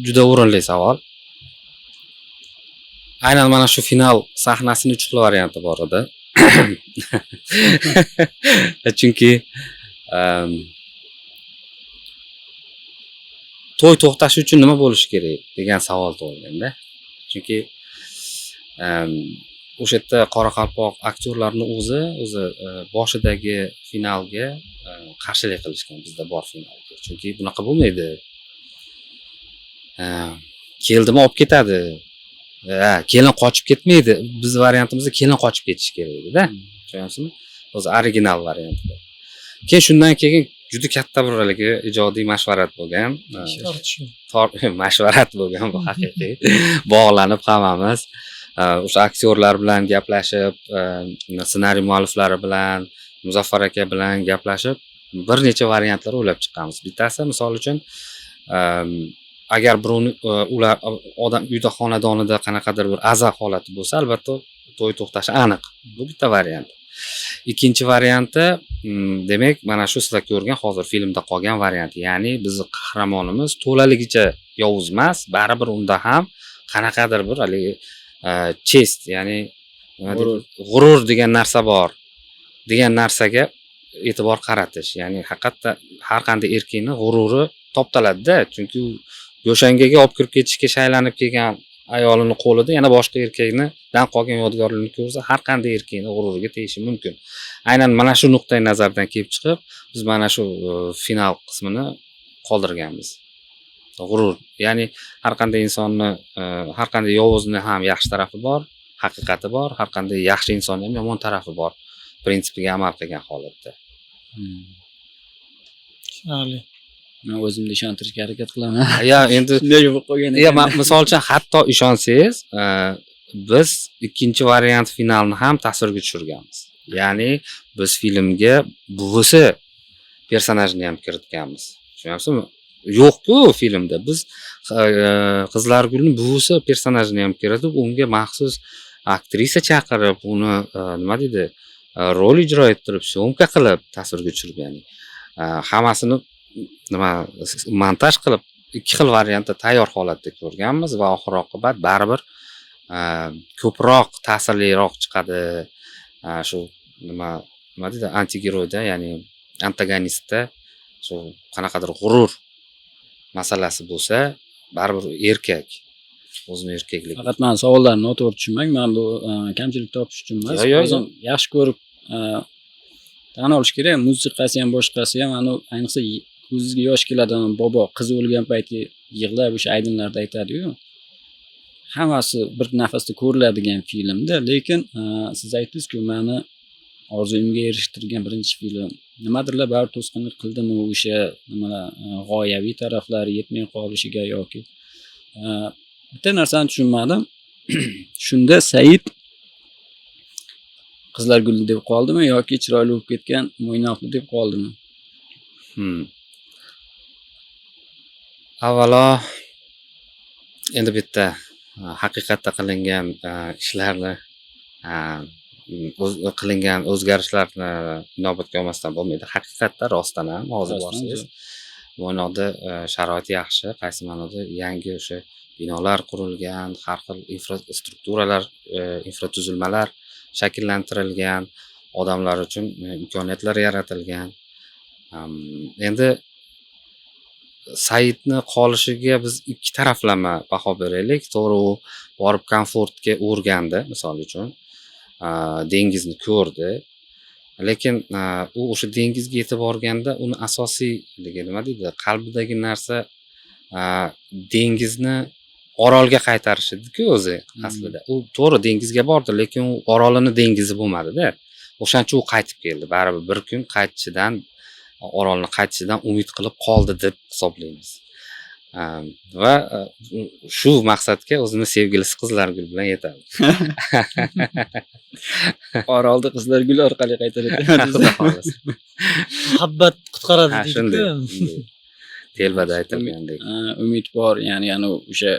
Juda o'rinli savol. Aynan mana shu final sahnasini uchiqli varianti bor edi. Chunki to'y to'xtashi uchun nima bo'lishi kerak degan savol tug'ilganda. Chunki o'sha yerda Qoraqalpoq aktyorlarning o'zi boshidagi finalga qarshilik qilishgan, bizda bor finalga. Chunki bunaqa bo'lmaydi. Keldimi olib ketadi. Kelin qochib ketmaydi. Biz variantimizda kelin qochib ketishi kerak edi-da. Tushunyapsizmi? O'zi original variantda. Keyin shundan keyin juda katta bir haligi ijodiy mashvarat bo'lgan. Mashvarat bo'lgan bu haqiqiy. Bog'lanib hammamiz o'sha aktyorlar bilan gaplashib, ssenariy mualliflari bilan, Muzaffar aka bilan gaplashib, bir necha variantlar o'ylab chiqqanmiz. Bittasi, misol uchun, agar birovni ular odam uyda xonadonida qanaqadir bir aza holati bo'lsa, albatta to'y to'xtashi aniq. Bu bitta variant. Ikkinchi varianti, demak, mana shu sizlar ko'rgan hozir filmda qolgan variant. Ya'ni bizning qahramonimiz to'laligicha yovuz emas, baribir unda ham qanaqadir bir haligi chest, ya'ni g'urur degan narsa bor. Degan narsaga e'tibor qaratish. Ya'ni haqiqatda har qanday erkakning g'ururi toptaladi-da, chunki u go'shangaga olib kirib ketishga shaylanib kelgan ayolini qo'lida yana boshqa erkakdan qolgan yodgorlikni ko'rsa, har qanday erkakning g'ururiga tegishi mumkin. Aynan mana shu nuqtai nazardan kelib chiqib, biz mana shu final qismini qoldirganmiz. G'urur, ya'ni har qanday insonni, har qanday yovuzni ham yaxshi tarafi bor, haqiqati bor, har qanday yaxshi insonni ham yomon tarafi bor, prinsipiga amal qilgan holatda. Tushunarli. Men o'zimni ishontirishga harakat qilaman. Ya endi Shunday bo'lib qolgan ekan. Ya, misol uchun hatto ishonsangiz, biz ikkinchi variant finalni ham tasvirga tushirganmiz. Ya'ni biz filmga buvisi personajini ham kiritganmiz. Tushunyapsizmi? Yo'q-ku filmda. Biz Qizlar gulning buvisi personajini ham kiritib, unga maxsus aktrisa chaqirib, uni nima deydi, rol ijro ettirib, syomka qilib tasvirga tushirgan. Hammasini montaj qilib ikki xil variantda tayyor holatda ko'rganmiz va oxir oqibat baribir ko'proq ta'sirliroq chiqadi. Shu nima deydi, antigiroyda, ya'ni antagonistda shu qanaqadir g'urur masalasi bo'lsa, baribir erkak o'zini erkakligi. Faqat men savollarni noto'g'ri tushunmang. Men bu kamchilik topish uchun emas. O'zim yaxshi ko'rib tan olish kerak. Musiqasi ham boshqasi ham, ayniqsa ko'zingizga yosh keladi, bobo qizi o'lgan payti yig'lab o'sha aydinlarda aytadi-yu. Hammasi bir nafasda ko'riladigan filmda, lekin siz aytdingiz-ku, meni orzuyimga erishtirgan birinchi film. Nimadirlar baribir to'sqinlik qildimi o'sha nimalar g'oyaviy taraflari yetmay qolishiga yoki bitta narsani tushunmadim. Shunda Said Qizlar guli deb qoldimi yoki chiroyli bo'lib ketgan Mo'ynoqli deb qoldimi? Avvalo endi bitta haqiqatda qilingan ishlarni qilingan o'zgarishlarni inobatga olmasdan bo'lmaydi. Haqiqatda rostdan ham hozir borsangiz Mo'ynoqda sharoit yaxshi, qaysi ma'noda yangi o'sha binolar qurilgan, har xil infrastrukturalar, infratuzilmalar shakllantirilgan, odamlar uchun imkoniyatlar yaratilgan. Endi Saidni qolishiga biz ikki taraflama baho beraylik. To'g'ri, u borib komfortga o'rgandi, misol uchun. Dengizni ko'rdi. Lekin u o'sha dengizga yetib borganda uni asosiyligi nima deydi? Qalbidagi narsa dengizni orolga qaytarish edi-ku o'zi aslida. U to'g'ri dengizga bordi, lekin u orolini dengizi bo'lmadi-da. O'shancha u qaytib keldi. Baribir bir kun qaytishidan, orolni qaytishidan umid qilib qoldi deb hisoblaymiz. Va shu maqsadga o'zini sevgilisi Qizlar gul bilan yetadi. Orolda Qizlar guli orqali qaytaradi. Muhabbat qutqaradi Shunday. deydi-ku. Telbada aytilgandek. Umid bor, ya'ni o'sha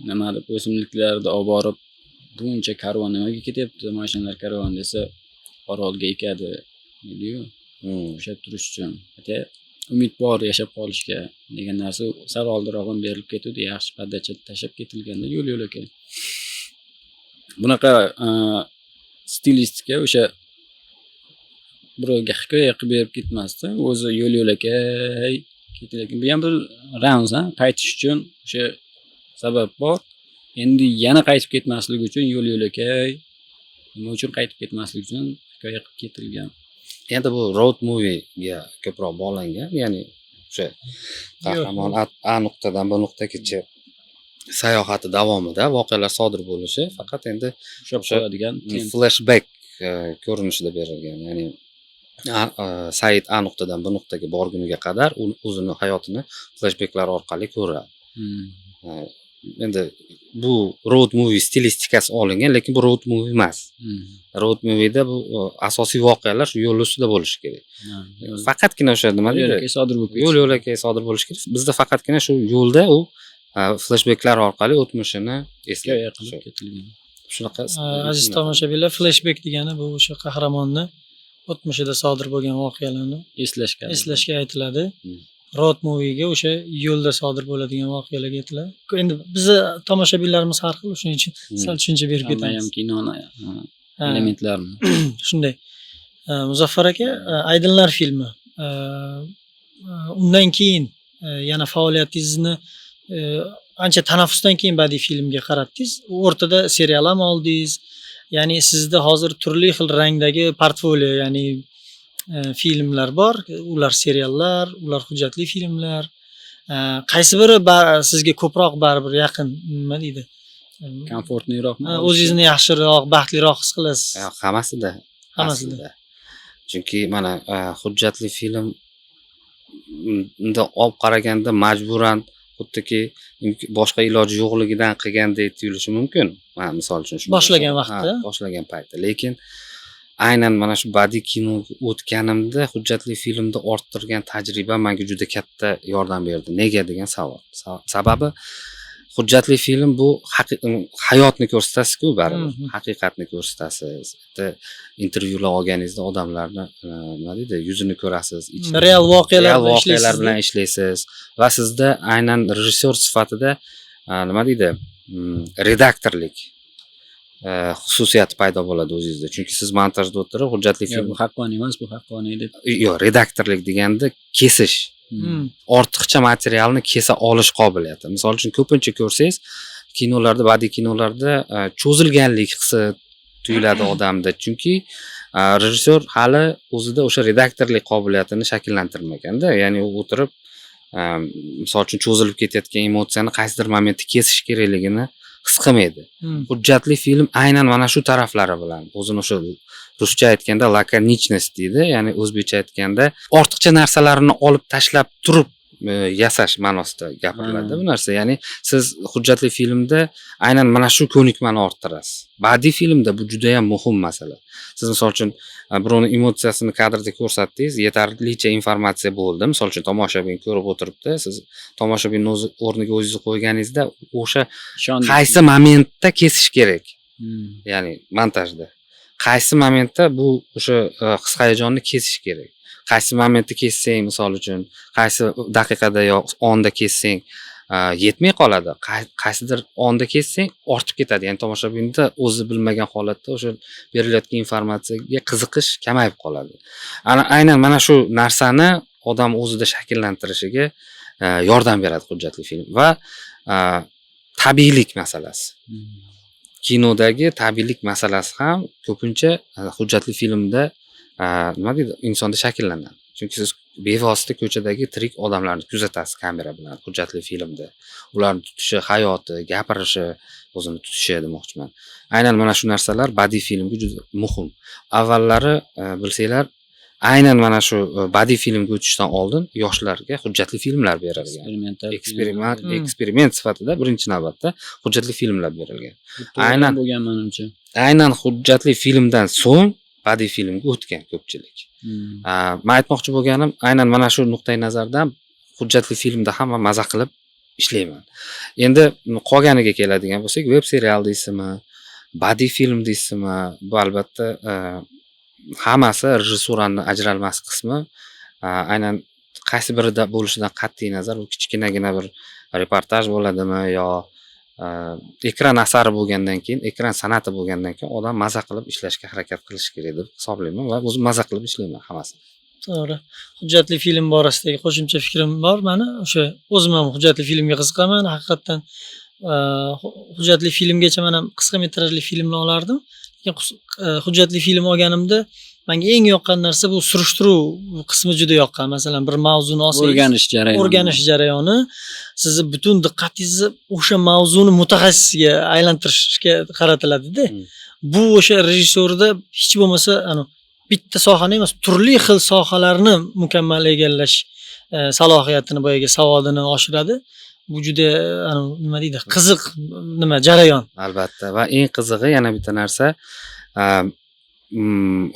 nima deb o'simliklarni olib borib buncha karvon nimaga ketyapti, mashinalar karvon desa orolga ekadi deydi-yu. O'sha turish uchun. Umid bor yashab qolishga degan narsa sal oldinroqdan berilib ketdi, yaxshi paddacha tashab ketilganda yo'l-yo'lakay. Bunaqa stilistika o'sha birovga hikoya qilib berib ketmasdi, o'zi yo'l-yo'lakay ketilayotgan. Bu ham bir ramz, qaytish uchun o'sha sabab bor. Endi yana qaytib ketmaslik uchun yo'l-yo'lakay, nima uchun qaytib ketmaslik uchun hikoya qilib ketilgan. Endi bu road movie-ga ko'proq bog'langan, ya'ni o'sha qahramon A nuqtadan B nuqtagacha sayohati davomida voqealar sodir bo'lishi faqat endi Ushlab qoladigan flashback ko'rinishida berilgan. Ya'ni Said A nuqtadan B nuqtaga borguniga qadar o'zini hayotini flashbacklar orqali ko'radi. Endi bu road movie stilistikasi olingan, lekin bu road movie emas. Road movie-da bu asosiy voqealar shu yo'l ustida bo'lishi kerak. Faqatgina o'sha nima deydi? Yo'l-yo'lakay sodir bo'lishi kerak. Bizda faqatgina shu yo'lda u flashbacklar orqali o'tmishini hikoya qilib ketilgan. Shunaqa. Aziz tomoshabinlar, flashback degani bu o'sha qahramonni o'tmishida sodir bo'lgan voqealarni eslashga aytiladi. Road movie-ga o'sha yo'lda sodir bo'ladigan voqealarga aytiladi. Endi bizni tomoshabinlarimiz har xil, shuning uchun sal tushuncha berib ketamiz. Ham kinoni elementlarni. Shunday. Muzaffar aka, Aydinlar filmi. Undan keyin yana faoliyatingizni ancha tanaffusdan keyin badiiy filmga qaratdingiz. O'rtada serial ham oldingiz. Ya'ni sizda hozir turli xil rangdagi portfolio, ya'ni filmlar bor. Ular seriallar, ular hujjatli filmlar. Qaysi biri sizga ko'proq baribir yaqin, nima deydi? Komfortliroqmi? O'zingizni yaxshiroq, baxtliroq his qilasiz. Hammasida. Hammasida. Chunki mana hujjatli film olib qaraganda majburan xuddiki boshqa iloji yo'qligidan qilgandek tuyulishi mumkin. Mana misol uchun shu Boshlagan vaqtda. Boshlagan paytda. Lekin aynan mana shu badiiy kinoga o'tganimda hujjatli filmda orttirgan tajriba menga juda katta yordam berdi. Nega degan savol. Sababi hujjatli film bu hayotni ko'rsatasiz-ku baribir. Haqiqatni ko'rsatasiz. Bitta intervyular olganingizda odamlarni nima deydi, yuzini ko'rasiz, real voqealar bilan ishlaysiz va sizda aynan rejissyor sifatida nima deydi, redaktorlik xususiyati paydo bo'ladi o'zingizda. Chunki siz montajda o'tirib hujjatli film bu haqqoniy emas, bu haqqoniy deb. Yo'q, redaktorlik deganda kesish. Ortiqcha materialni kesa olish qobiliyati. Misol uchun ko'pincha ko'rsangiz, kinolarda, badiiy kinolarda cho'zilganlik hissi tuyuladi odamda. Chunki rejissyor hali o'zida o'sha redaktorlik qobiliyatini shakllantirmaganda, ya'ni u o'tirib misol uchun cho'zilib ketayotgan emotsiyani qaysidir momentda kesish kerakligini his qilmaydi. Hujjatli film aynan mana shu taraflari bilan o'zini o'sha ruscha aytganda lakonichность deydi, ya'ni o'zbekcha aytganda ortiqcha narsalarni olib tashlab turib yasash ma'nosida gapiriladi bu narsa. Ya'ni siz hujjatli filmda aynan mana shu ko'nikmani orttirasiz. Badiiy filmda bu juda ham muhim masala. Siz misol uchun birovning emotsiyasini kadrda ko'rsatdingiz, yetarlicha informatsiya bo'ldi. Misol uchun tomoshabin ko'rib o'tiribdi, siz tomoshabinni o'rniga o'zingizni qo'yganingizda o'sha qaysi momentda kesish kerak? Ya'ni montajda qaysi momentda bu o'sha his-hayajonni kesish kerak? Qaysi momentda kessang, misol uchun, qaysi daqiqada yo onda kessang yetmay qoladi. Qaysidir onda kessang ortib ketadi. Ya'ni tomoshabinda o'zi bilmagan holatda o'sha berilayotgan informatsiyaga qiziqish kamayib qoladi. Aynan mana shu narsani odam o'zida shakllantirishiga yordam beradi hujjatli film va tabiiylik masalasi. Kinodagi tabiiylik masalasi ham ko'pincha hujjatli filmda nima deydi, insonda shakllanadi. Chunki siz bevosita ko'chadagi tirik odamlarni kuzatasiz kamera bilan hujjatli filmda. Ularning tutishi, hayoti, gapirishi, o'zini tutishi demoqchiman. Aynan mana shu narsalar badiiy filmga juda muhim. Avvallari bilsanglar, aynan mana shu badiiy filmga o'tishdan oldin yoshlarga hujjatli filmlar berilgan. Eksperiment sifatida birinchi navbatda hujjatli filmlar berilgan. Aynan bo'lgan menimcha. Aynan hujjatli filmdan so'ng badiiy filmga o'tgan ko'pchilik. Men aytmoqchi bo'lganim, aynan mana shu nuqtai nazardan hujjatli filmda hamma maza qilib ishlayman. Endi qolganiga keladigan bo'lsak, veb serial deysizmi, badiiy film deysizmi, bu albatta hammasi rejissuraning ajralmas qismi. Aynan qaysi birida bo'lishidan qat'iy nazar, u kichkinagina bir reportaj bo'ladimi yo ekran asari bo'lgandan keyin, ekran san'ati bo'lgandan keyin odam maza qilib ishlashga harakat qilish kerak deb hisoblayman va o'zim maza qilib ishlayman hammasini. To'g'ri. Hujjatli film borasidagi qo'shimcha fikrim bor mani. O'sha o'zim ham hujjatli filmga qiziqaman. Haqiqatan hujjatli filmgacha men ham qisqa metrajli filmlar olardim. Lekin hujjatli film olganimda menga eng yoqqan narsa bu surishtiruv qismi juda yoqqan. Masalan, bir mavzuni olsangiz, o'rganish jarayoni sizni butun diqqatingizni o'sha mavzuni mutaxassisga aylantirishga qaratiladi-da. Bu o'sha rejissyorda hech bo'lmasa bitta sohani emas, turli xil sohalarni mukammal egallash salohiyatini, boyaga savodini oshiradi. Bu juda nima deydi, qiziq jarayon. Albatta, va eng qizig'i yana bitta narsa,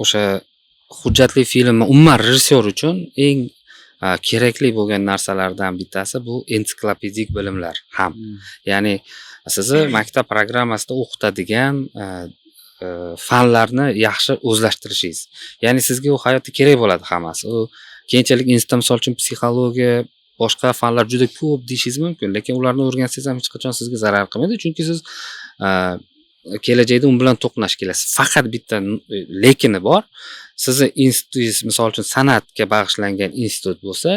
o'sha hujjatli filmni umuman rejissyor uchun eng kerakli bo'lgan narsalardan bittasi bu ensiklopedik bilimlar ham. Ya'ni sizni maktab programmasida o'qitadigan fanlarni yaxshi o'zlashtirishingiz. Ya'ni sizga u hayotda kerak bo'ladi hammasi. U keyinchalik institutda misol uchun psixologiya, boshqa fanlar juda ko'p deyishingiz mumkin, lekin ularni o'rgansangiz ham hech qachon sizga zarar qilmaydi, chunki siz kelajakda u bilan to'qnash kelasiz. Faqat bitta lekini bor. sizni institutingiz misol uchun san'atga bag'ishlangan institut bo'lsa,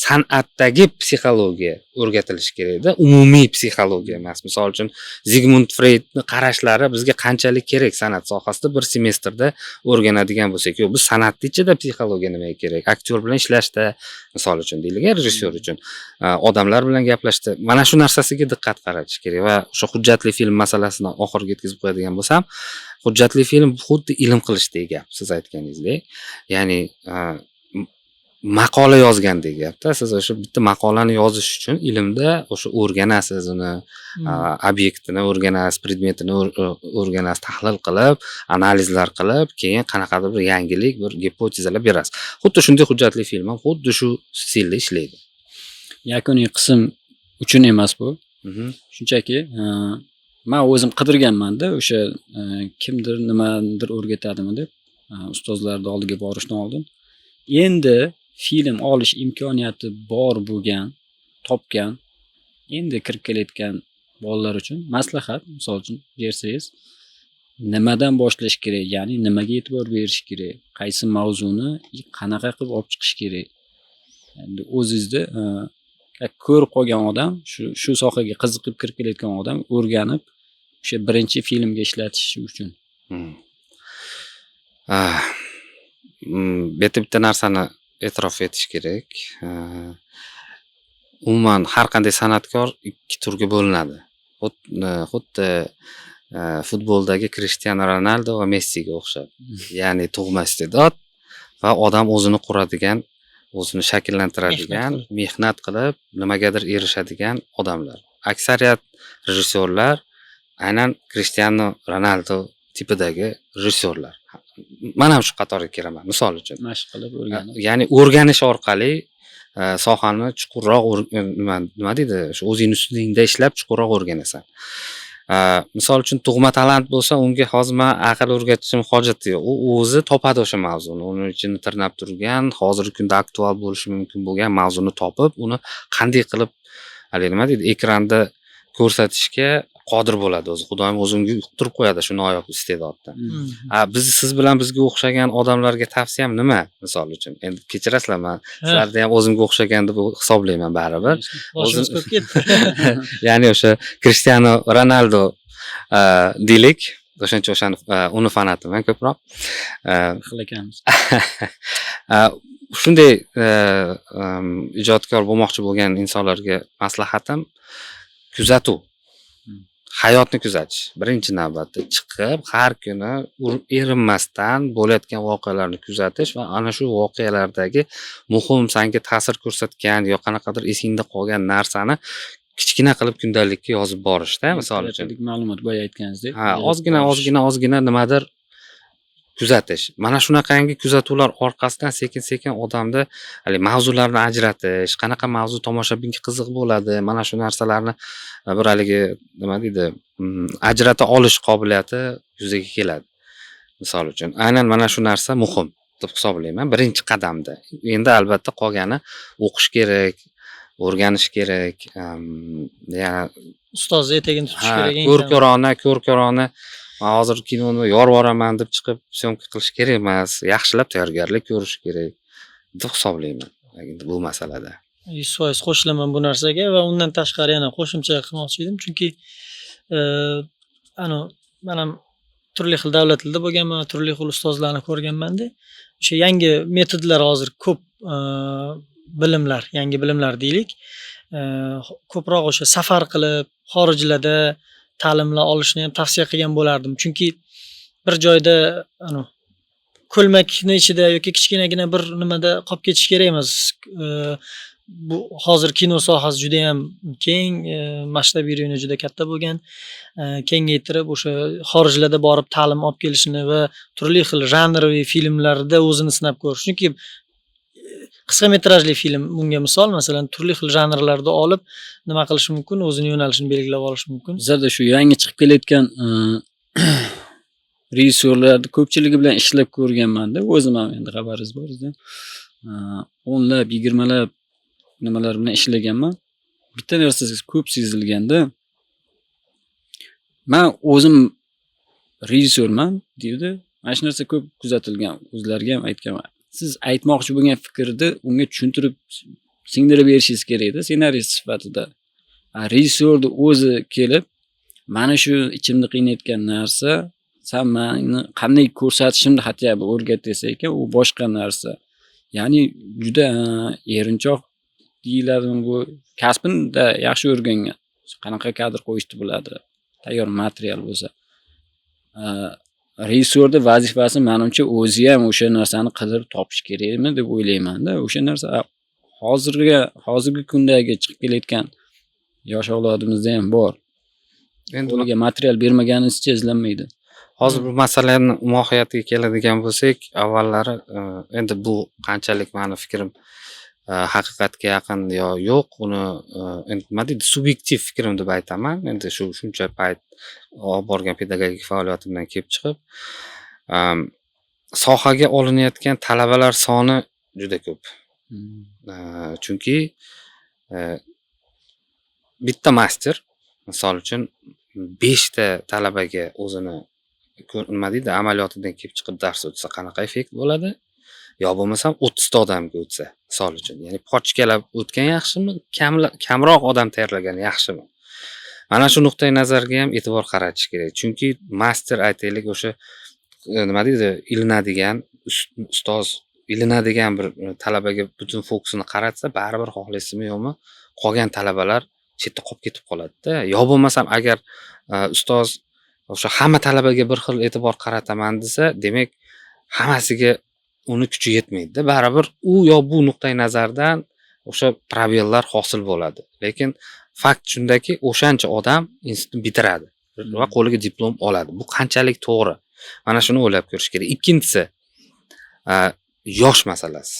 san'atdagi psixologiya o'rgatilishi kerakda, umumiy psixologiya emas. Misol uchun Zigmund Freydni qarashlari bizga qanchalik kerak san'at sohasida bir semestrda o'rganadigan bo'lsak, yo'q, biz san'atni ichida psixologiya nimaga kerak? Aktyor bilan ishlashda, misol uchun deyilgan, rejissyor uchun, odamlar bilan gaplashishda, mana shu narsasiga diqqat qaratish kerak. Va o'sha hujjatli film masalasini oxiriga yetkazib qo'yadigan bo'lsam, hujjatli film xuddi ilm qilishdek gap, siz aytganingizdek. Ya'ni maqola yozgandek gapda. Siz o'sha bitta maqolani yozish uchun ilmda o'sha o'rganasiz, uni obyektini o'rganasiz, predmetini o'rganasiz, tahlil qilib, analizlar qilib, keyin qanaqadir bir yangilik, bir gipotezalar berasiz. Xuddi shunday hujjatli film ham xuddi shu stilda ishlaydi. Yakuniy qism uchun emas bu. Shunchaki men o'zim qidirganman-da, o'sha kimdir nimadir o'rgatadimi deb, ustozlarning oldiga borishdan oldin. Endi film olish imkoniyati bor bo'lgan, topgan, endi kirib kelayotgan bolalar uchun maslahat, misol uchun bersangiz, nimadan boshlash kerak, ya'ni nimaga e'tibor berish kerak, qaysi mavzuni qanaqa qilib olib chiqish kerak. Endi o'zingizda ko'rib qolgan odam, shu sohaga qiziqib kirib kelayotgan odam o'rganib, o'sha birinchi filmga ishlatish uchun. Bu yerda bitta narsani e'tirof etish kerak. Umuman har qanday san'atkor ikki turga bo'linadi. Xuddi futboldagi Cristiano Ronaldo va Messiga o'xshab. Ya'ni tug'ma iste'dod va odam o'zini quradigan, o'zini shakllantiradigan, mehnat qilib nimagadir erishadigan odamlar. Aksariyat rejissyorlar aynan Cristiano Ronaldo tipidagi rejissyorlar. Men ham shu qatorga kiraman, misol uchun. Mashq qilib o'rganib. Ya'ni o'rganish orqali sohani chuqurroq nima deydi, o'sha o'zing ustingda ishlab chuqurroq o'rganasan. Misol uchun tug'ma talant bo'lsa, unga hozir men aql o'rgatishim hojati yo'q. U o'zi topadi o'sha mavzuni. Uni ichini tirnab turgan, hozirgi kunda aktual bo'lishi mumkin bo'lgan mavzuni topib, uni qanday qilib, nima deydi, ekranda ko'rsatishga qodir bo'ladi o'zi. Xudoyim o'zimga uqtirib qo'yadi shu noyob iste'dodni. Siz bilan bizga o'xshagan odamlarga tavsiyam nima? Misol uchun, endi kechirasizlar, men sizlarni ham o'zimga o'xshagan deb hisoblayman baribir. Boshimiz ko'p ketdi. Ya'ni o'sha Cristiano Ronaldo deylik, o'shancha uni fanatiman ko'proq. Xilakamiz. Shunday ijodkor bo'lmoqchi bo'lgan insonlarga maslahatim kuzatuv. Hayotni kuzatish. Birinchi navbatda chiqib, har kuni erinmasdan bo'layotgan voqealarni kuzatish va ana shu voqealardagi muhim senga ta'sir ko'rsatgan yo qanaqadir esingda qolgan narsani kichkina qilib kundalikka yozib borishda, misol uchun. Ma'lumot boya aytganingizdek. Ozgina nimadir kuzatish. Mana shunaqangi kuzatuvlar orqasidan sekin-sekin odamda mavzularni ajratish, qanaqa mavzu tomoshabinga qiziq bo'ladi, mana shu narsalarni bir haligi nima deydi, ajrata olish qobiliyati yuzaga keladi. Misol uchun, aynan mana shu narsa muhim deb hisoblayman, birinchi qadamda. Endi albatta qolgani o'qish kerak, o'rganish kerak, yana Ustozni etagini tutish kerak. Ko'r-ko'rona men hozir kinoni yorvoraman deb chiqib syomka qilish kerak emas. Yaxshilab tayyorgarlik ko'rish kerak deb hisoblayman bu masalada. 100% qo'shilaman bu narsaga va undan tashqari yana qo'shimcha qilmoqchi edim, chunki men ham turli xil davlatlarda bo'lganman, turli xil ustozlarni ko'rganman-da. O'sha yangi metodlar hozir ko'p, bilimlar, yangi bilimlar deylik. Ko'proq o'sha safar qilib, xorijlarda ta'limlar olishni ham tavsiya qilgan bo'lardim. Chunki bir joyda ko'lmakni ichida yoki kichkinagina bir nimada qolib ketish kerak emas. Bu hozir kino sohasi juda ham keng, masshtabiy rayoni juda katta bo'lgan. Kengaytirib o'sha xorijlarda borib ta'lim olib kelishni va turli xil janrli filmlarda o'zini sinab ko'rish. Chunki qisqa metrajli film bunga misol, masalan, turli xil janrlarda olib nima qilish mumkin, o'zini yo'nalishini belgilab olish mumkin. Bizlarda shu yangi chiqib kelayotgan rejissyorlarni ko'pchiligi bilan ishlab ko'rganman-da, o'zim ham endi xabaringiz bor sizdan. O'nlab, 20lab nimalar bilan ishlaganman. Bitta narsasi ko'p sezilganda, men o'zim rejissyorman deydi, Mana shu narsa ko'p kuzatilgan, o'zlariga ham aytganman. Siz aytmoqchi bo'lgan fikrni unga tushuntirib singdirib berishingiz kerak-da, ssenarist sifatida. Rejissyorni o'zi kelib, mana shu ichimni qiynayotgan narsa, sen meni qanday ko'rsatishimni hatto o'rgat desa ekan, u boshqa narsa. Ya'ni juda erinchoq deyiladimi bu kasbini yaxshi o'rgangan. Qanaqa kadr qo'yishni biladi. Tayyor material bo'lsa. Rejissyorning vazifasi menimcha o'zi ham o'sha narsani qidirib topish kerakmi deb o'ylayman-da. O'sha narsa hozirgi kundagi chiqib kelayotgan yosh avlodimizda ham bor. Endi Qo'liga material bermaganingizcha izlanmaydi. hozir bu masalaning mohiyatiga keladigan bo'lsak, avvallari endi bu qanchalik meni fikrim haqiqatga yaqin yo yo'q, uni endi nima deydi, subyektiv fikrim deb aytaman. Endi shuncha payt olib borgan pedagogik faoliyatimdan kelib chiqib, sohaga olinayotgan talabalar soni juda ko'p. Chunki bitta master, misol uchun 5 ta talabaga o'zini nima deydi, amaliyotidan kelib chiqib dars o'tsa qanaqa effekt bo'ladi? Yo bo'lmasam 30 ta odamga o'tsa, misol uchun. Ya'ni pochkalab o'tgan yaxshimi, kamroq odam tayyorlagan yaxshimi? Mana shu nuqtai nazarga ham e'tibor qaratish kerak. Chunki master aytaylik o'sha nima deydi, ilinadigan ustoz ilinadigan bir talabaga butun fokusini qaratsa, baribir xohlaysizmi yo'qmi, qolgan talabalar chetda qolib ketib qoladi-da. Yo bo'lmasam agar ustoz o'sha hamma talabaga bir xil e'tibor qarataman desa, demak hammasiga uni kuchi yetmaydi-da. Baribir u yo bu nuqtai nazardan o'sha probellar hosil bo'ladi. Lekin fakt shundaki, o'shancha odam institutni bitiradi va qo'liga diplom oladi. Bu qanchalik to'g'ri? Mana shuni o'ylab ko'rish kerak. Ikkinchisi, yosh masalasi.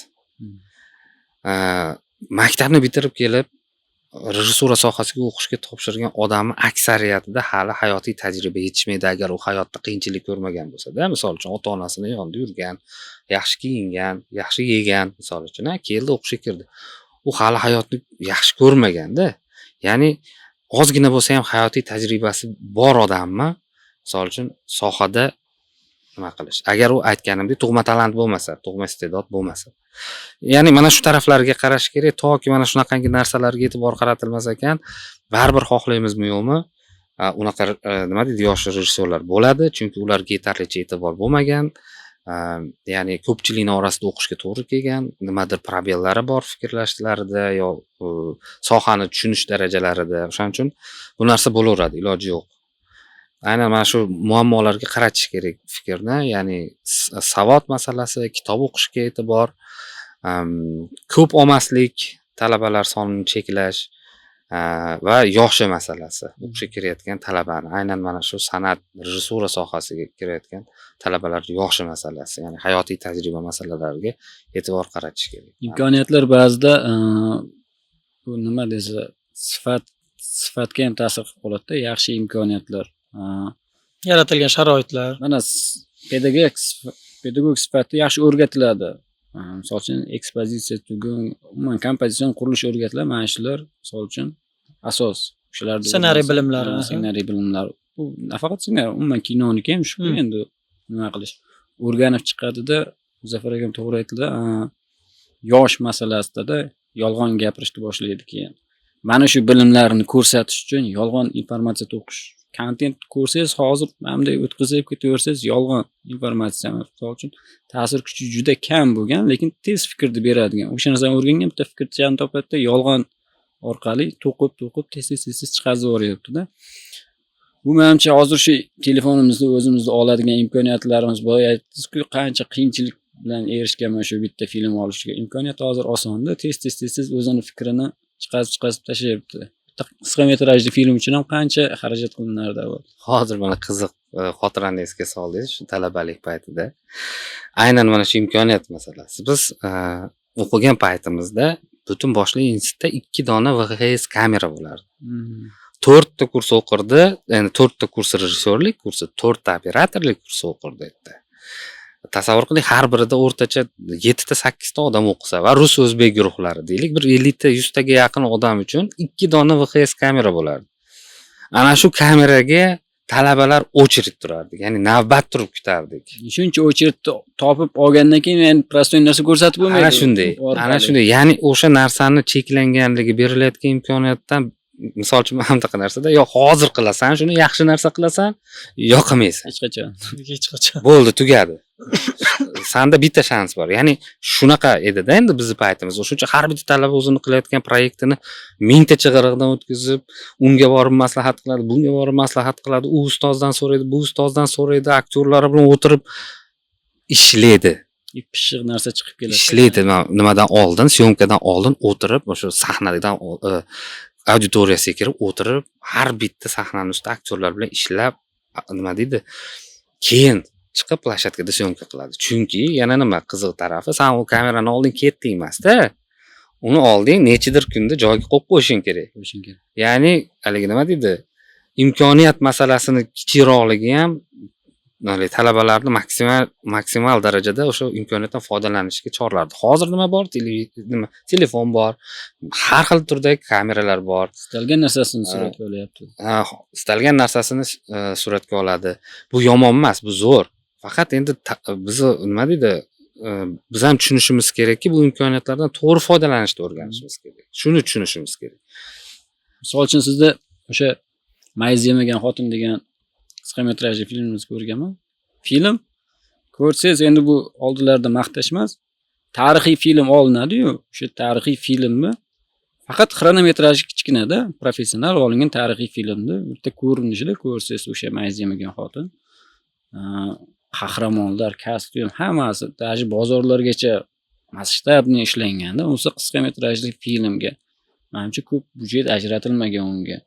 Maktabni bitirib kelib rejissura sohasiga o'qishga topshirgan odamning aksariyatida hali hayotiy tajriba yetishmaydi, agar u hayotda qiyinchilik ko'rmagan bo'lsa-da. Misol uchun ota-onasini yonida yurgan, yaxshi kiyingan, yaxshi yegan, misol uchun, keldi o'qishga kirdi. U hali hayotni yaxshi ko'rmagan-da. Ya'ni ozgina bo'lsa ham hayotiy tajribasi bor odammi, misol uchun sohada nima qilish. Agar u aytganimdek tug'ma talant bo'lmasa, tug'ma iste'dod bo'lmasa. Ya'ni mana shu taraflarga qarash kerak, toki mana shunaqangi narsalarga e'tibor qaratilmas ekan, baribir xohlaymizmi yo'qmi, unaqa nima deydi, yosh rejissyorlar bo'ladi, chunki ularga yetarlicha e'tibor bo'lmagan. Ya'ni ko'pchilikning orasida o'qishga to'g'ri kelgan, nimadir probellari bor fikrlashlarida yo sohani tushunish darajalarida. O'shaning uchun bu narsa bo'laveradi, iloji yo'q. Aynan mana shu muammolarga qaratish kerak fikrni, ya'ni savod masalasi, kitob o'qishga e'tibor, ko'p olmaslik, talabalar sonini cheklash va yoshi masalasi. O'qishga kirayotgan talabani, aynan mana shu san'at, rejissura sohasiga kirayotgan talabalar yoshi masalasi, ya'ni hayotiy tajriba masalalariga e'tibor qaratish kerak. Imkoniyatlar ba'zida bu nima desa, sifatga ham ta'sir qilib qoladi-da, yaxshi imkoniyatlar. Yaratilgan sharoitlar. Mana pedagog sifatida yaxshi o'rgatiladi. Misol uchun ekspozitsiya tugun, umuman kompozitsion qurilish o'rgatiladi. Mana shular misol uchun asos. Shularni Ssenariy bilimlari. Ssenariy bilimlari. Bu nafaqat ssenariy, umuman kinoniki ham shu endi nima qilish. O'rganib chiqadida, Muzaffar akam to'g'ri aytdi, yosh masalasida yolg'on gapirishni boshlaydi keyin. Mana shu bilimlarni ko'rsatish uchun yolg'on informatsiya to'qish. Kontent ko'rsangiz, hozir bunday o'tkazib ketaversangiz, yolg'on informatsiya, misol uchun ta'sir kuchi juda kam bo'lgan, lekin tez fikrni beradigan. O'sha narsani o'rgangan bitta fikrchani topadi-da, yolg'on orqali to'qib tez chiqarib yuboryapti-da. Bu menimcha hozir shu telefonimizda o'zimizda oladigan imkoniyatlarimiz bor. Aytdingiz-ku, qancha qiyinchilik bilan erishganman shu bitta film olishga. Imkoniyat hozir osonda, tez o'zini fikrini chiqarib tashlayapti. Qisqa metrajli film uchun ham qancha xarajat qilinardi avval. Hozir mana qiziq xotirani esga soldingiz shu talabalik paytida. Aynan mana shu imkoniyat masalasi. Biz o'qigan paytimizda butun boshli institutda 2 dona VHS kamera bo'lardi. 4 ta kurs o'qirdi, ya'ni 4 ta kurs rejissyorlik kursi, 4 ta operatorlik kursi o'qirdi endi. Tasavvur qiling, har birida o'rtacha 7 ta 8 ta odam o'qisa va rus o'zbek guruhlari deylik, bir 50 ta 100 taga yaqin odam uchun 2 dona VHS kamera bo'lardi. Ana shu kameraga talabalar очередь turardik. Ya'ni navbat turib kutardik. Shuncha o'chiritni topib olgandan keyin endi prostoy narsa ko'rsatib bo'lmaydi. Ana shunday. Ana shunday. Ya'ni o'sha narsani cheklanganligi berilayotgan imkoniyatdan misol uchun mana bunaqa narsada yo hozir qilasan, shuni yaxshi narsa qilasan, yo qilmaysan. Hech qachon. Hech qachon. Bo'ldi, tugadi. Sanda bitta shans bor. Ya'ni shunaqa edi-da endi bizning paytimiz. O'shuncha har bitta talaba o'zini qilayotgan proyektini mingta chig'iriqdan o'tkazib, unga borib maslahat qiladi, bunga borib maslahat qiladi, u ustozdan so'raydi, bu ustozdan so'raydi, aktyorlar bilan o'tirib ishlaydi. Pishiq narsa chiqib keladi. Ishlaydi. Nimadan oldin, syomkadan oldin o'tirib, o'sha sahnadan auditoriyasiga kirib o'tirib, har bitta sahnaning ustida aktyorlar bilan ishlab, nima deydi? Keyin chiqib plashatkada syomka qiladi. Chunki yana nima qiziq tarafi, sen u kamerani oldin ketding emas-da. Uni olding nechidir kunda joyiga qo'yib qo'yishing kerak. Ya'ni, haligi nima deydi? Imkoniyat masalasini kichikroqligi ham talabalarni maksimal darajada o'sha imkoniyatdan foydalanishga chorlardi. Hozir nima bor? Telefon bor, har xil turdagi kameralar bor. Istalgan narsasini suratga olyapti. Istalgan narsasini suratga oladi. Bu yomon emas, bu zo'r. Faqat endi biz nima deydi? Biz ham tushunishimiz kerakki, bu imkoniyatlardan to'g'ri foydalanishni o'rganishimiz kerak. Shuni tushunishimiz kerak. Misol uchun sizda o'sha mayz yemagan xotin degan qisqa metrajli filmingizni ko'rganman. Film ko'rsangiz, endi bu oldilarda maqtash emas, tarixiy film olinadi-yu, o'sha tarixiy filmni faqat xronometrajli kichkinada professional olingan tarixiy filmni bitta ko'rinishida ko'rsangiz, o'sha mayz yemagan xotin, qahramonlar, kostyum, hammasi даже bozorlargacha masshtabni ishlanganda, o'sha qisqa metrajli filmga menimcha ko'p byudjet ajratilmagan unga.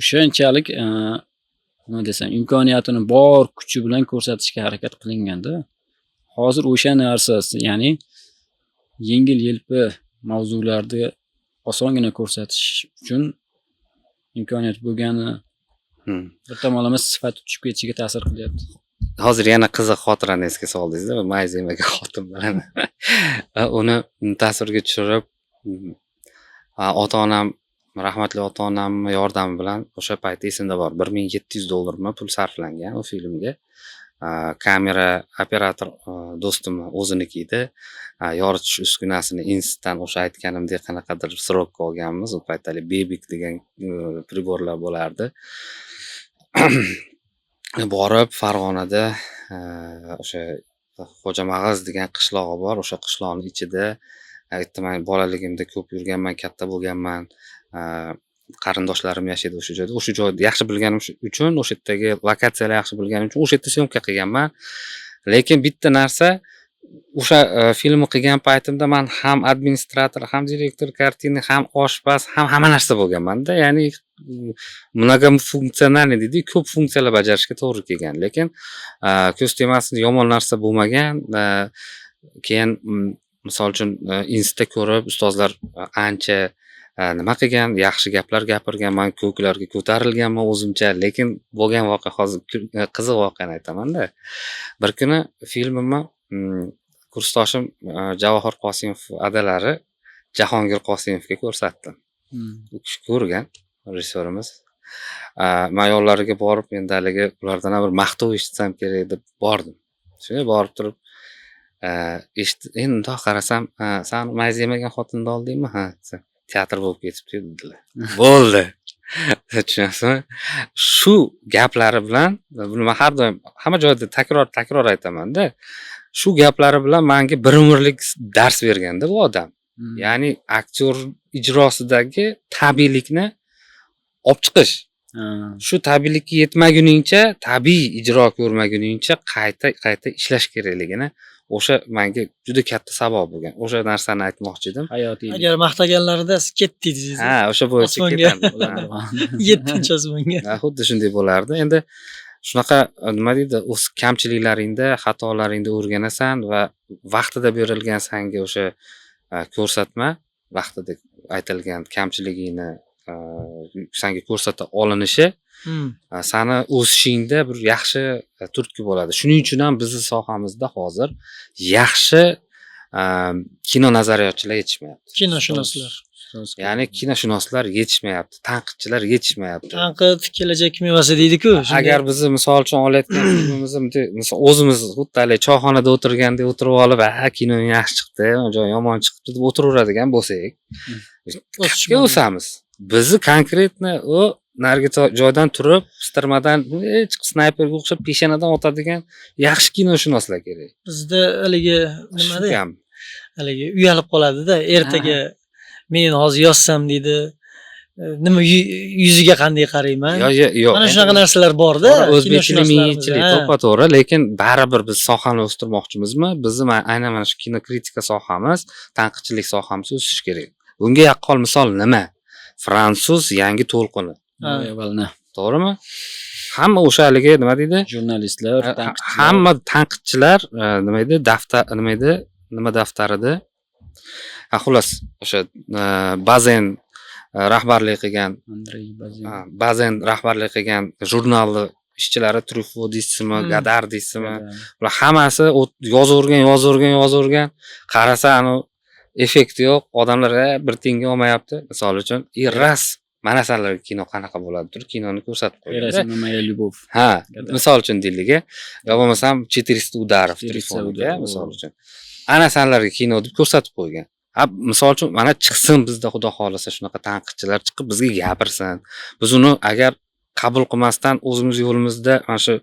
O'shanchalik nima desam, imkoniyatini bor kuchi bilan ko'rsatishga harakat qilinganda, hozir o'sha narsasi, ya'ni yengil-yelpi mavzularni osongina ko'rsatish uchun imkoniyat bo'lgani bir tomonlama sifat tushib ketishiga ta'sir qilyapti. Hozir yana qiziq xotirani esga soldingiz-da, mayz yemagan xotin bilan. Uni tasvirga tushirib, ota-onam, rahmatli ota-onamning yordami bilan o'sha payt esimda bor. $1700 pul sarflangan u filmga. Kamera operator do'stim o'ziniki edi. Yoritish uskunasini Instadan o'sha aytganimdek qanaqadir srokka olganmiz. U paytda Bebik degan priborlar bo'lardi. Borib Farg'onada o'sha Xo'jamag'iz degan qishlog'i bor. O'sha qishloqning ichida aytdim, bolaligimda ko'p yurganman, katta bo'lganman. Qarindoshlarim yashaydi o'sha joyda. O'sha joyni yaxshi bilganim uchun, o'sha yerdagi lokatsiyalarni yaxshi bilganim uchun o'sha yerda syomka qilganman. Lekin bitta narsa, o'sha filmni qilgan paytimda men ham administrator, ham direktor kartina, ham oshpaz, ham hamma narsa bo'lganman-da. Ya'ni mnogofunktsionalniy deydi, ko'p funksiyalar bajarishga to'g'ri kelgan. Lekin ko'z temasida yomon narsa bo'lmagan. Keyin misol uchun Insta ko'rib ustozlar ancha nima qilgan, yaxshi gaplar gapirgan, men ko'klarga ko'tarilganman o'zimcha, lekin bo'lgan voqea hozir qiziq voqeani aytaman-da. Bir kuni filmimni kursdoshim Javohir Qosimov adalari Jahongir Qosimovga ko'rsatdim. U kishi ko'rgan, rejissyorimiz. Men yo'llariga borib, endi haligi ulardan bir maqtov eshitsam kerak deb bordim. Shunday borib turib, endi undoq qarasam, "Sen mayz yemagan xotinni oldingmi?" "Ha." Teatr bo'lib ketibdi dedilar. Bo'ldi. Tushunasizmi? Shu gaplari bilan, buni men har doim hamma joyda takror aytaman-da. Shu gaplari bilan menga bir umrlik dars berganda bu odam. Ya'ni aktyor ijrosidagi tabiiylikni olib chiqish. Shu tabiiylikka yetmaguningcha, tabiiy ijro ko'rmaguningcha qayta ishlash kerakligini o'sha menga juda katta sabab bo'lgan. O'sha narsani aytmoqchi edim. Hayotiy. Agar maqtaganlarida siz ketdingiz. Ha, o'sha bo'yicha ketadi. 7-osmonga. Xuddi shunday bo'lardi. Endi shunaqa nima deydi, o'z kamchiliklaringda, xatolaringda o'rganasan va vaqtida berilgan senga o'sha ko'rsatma, vaqtida aytilgan kamchiligingni senga ko'rsata olinishi sani o'sishingda bir yaxshi turtki bo'ladi. Shuning uchun ham bizning sohamizda hozir yaxshi kino nazariyotchilar yetishmayapti. Kinoshunoslar. Ya'ni kinoshunoslar yetishmayapti, tanqidchilar yetishmayapti. Tanqid kelajak mevasi deydi-ku. shunday. Agar bizni misol uchun olayotgan filmimizni misol o'zimiz xuddi haligi choyxonada o'tirgandek o'tirib olib, ha kino yaxshi chiqdi, joy yomon chiqdi deb o'tiraveradigan bo'lsak, qayerga o'samiz? Bizni konkretno u narigi joydan turib, pistirmadan snayperga o'xshab peshanadan otadigan yaxshi kinoshunoslar kerak. Bizda haligi nimada? Shukam. Haligi uyalib qoladi-da, ertaga men hozir yozsam deydi, nima yuziga qanday qarayman? Yo'q. Mana shunaqa narsalar bor-da. O'zbek filmichilik to'g'ri, lekin baribir biz sohani o'stirmoqchimizmi? Bizni aynan mana shu kino kritika sohamiz, tanqidchilik sohamiz o'sishi kerak. Bunga yaqqol misol nima? Fransuz yangi to'lqini. Avvalni To'g'rimi? Hamma o'sha haligi nima deydi? jurnalistlar, tanqidchilar, Hamma tanqidchilar nima edi? Nima daftarida? Xullas, o'sha Bazen rahbarlik qilgan, Andrey Bazin. Bazen rahbarlik qilgan jurnalni ishchilari Truffaut deysizmi, Gadar deysizmi? Ular hammasi yozavergan. Qarasa, effekt yo'q, odamlar bir tiyinga olmayapti. Misol uchun, mana sanlarga kino qanaqa bo'ladi tur, kinoni ko'rsatib qo'yadi. Moya Lyubov. Ha, misol uchun diliga, yo bo'lmasam 400 udarov telefoniga, misol uchun. Ana sanlarga kino deb ko'rsatib qo'ygan. Misol uchun mana chiqsin bizda xudo xolasa shunaqa tanqidchilar chiqib bizga gapirsin. Biz uni agar qabul qilmasdan o'zimiz yo'limizda mana shu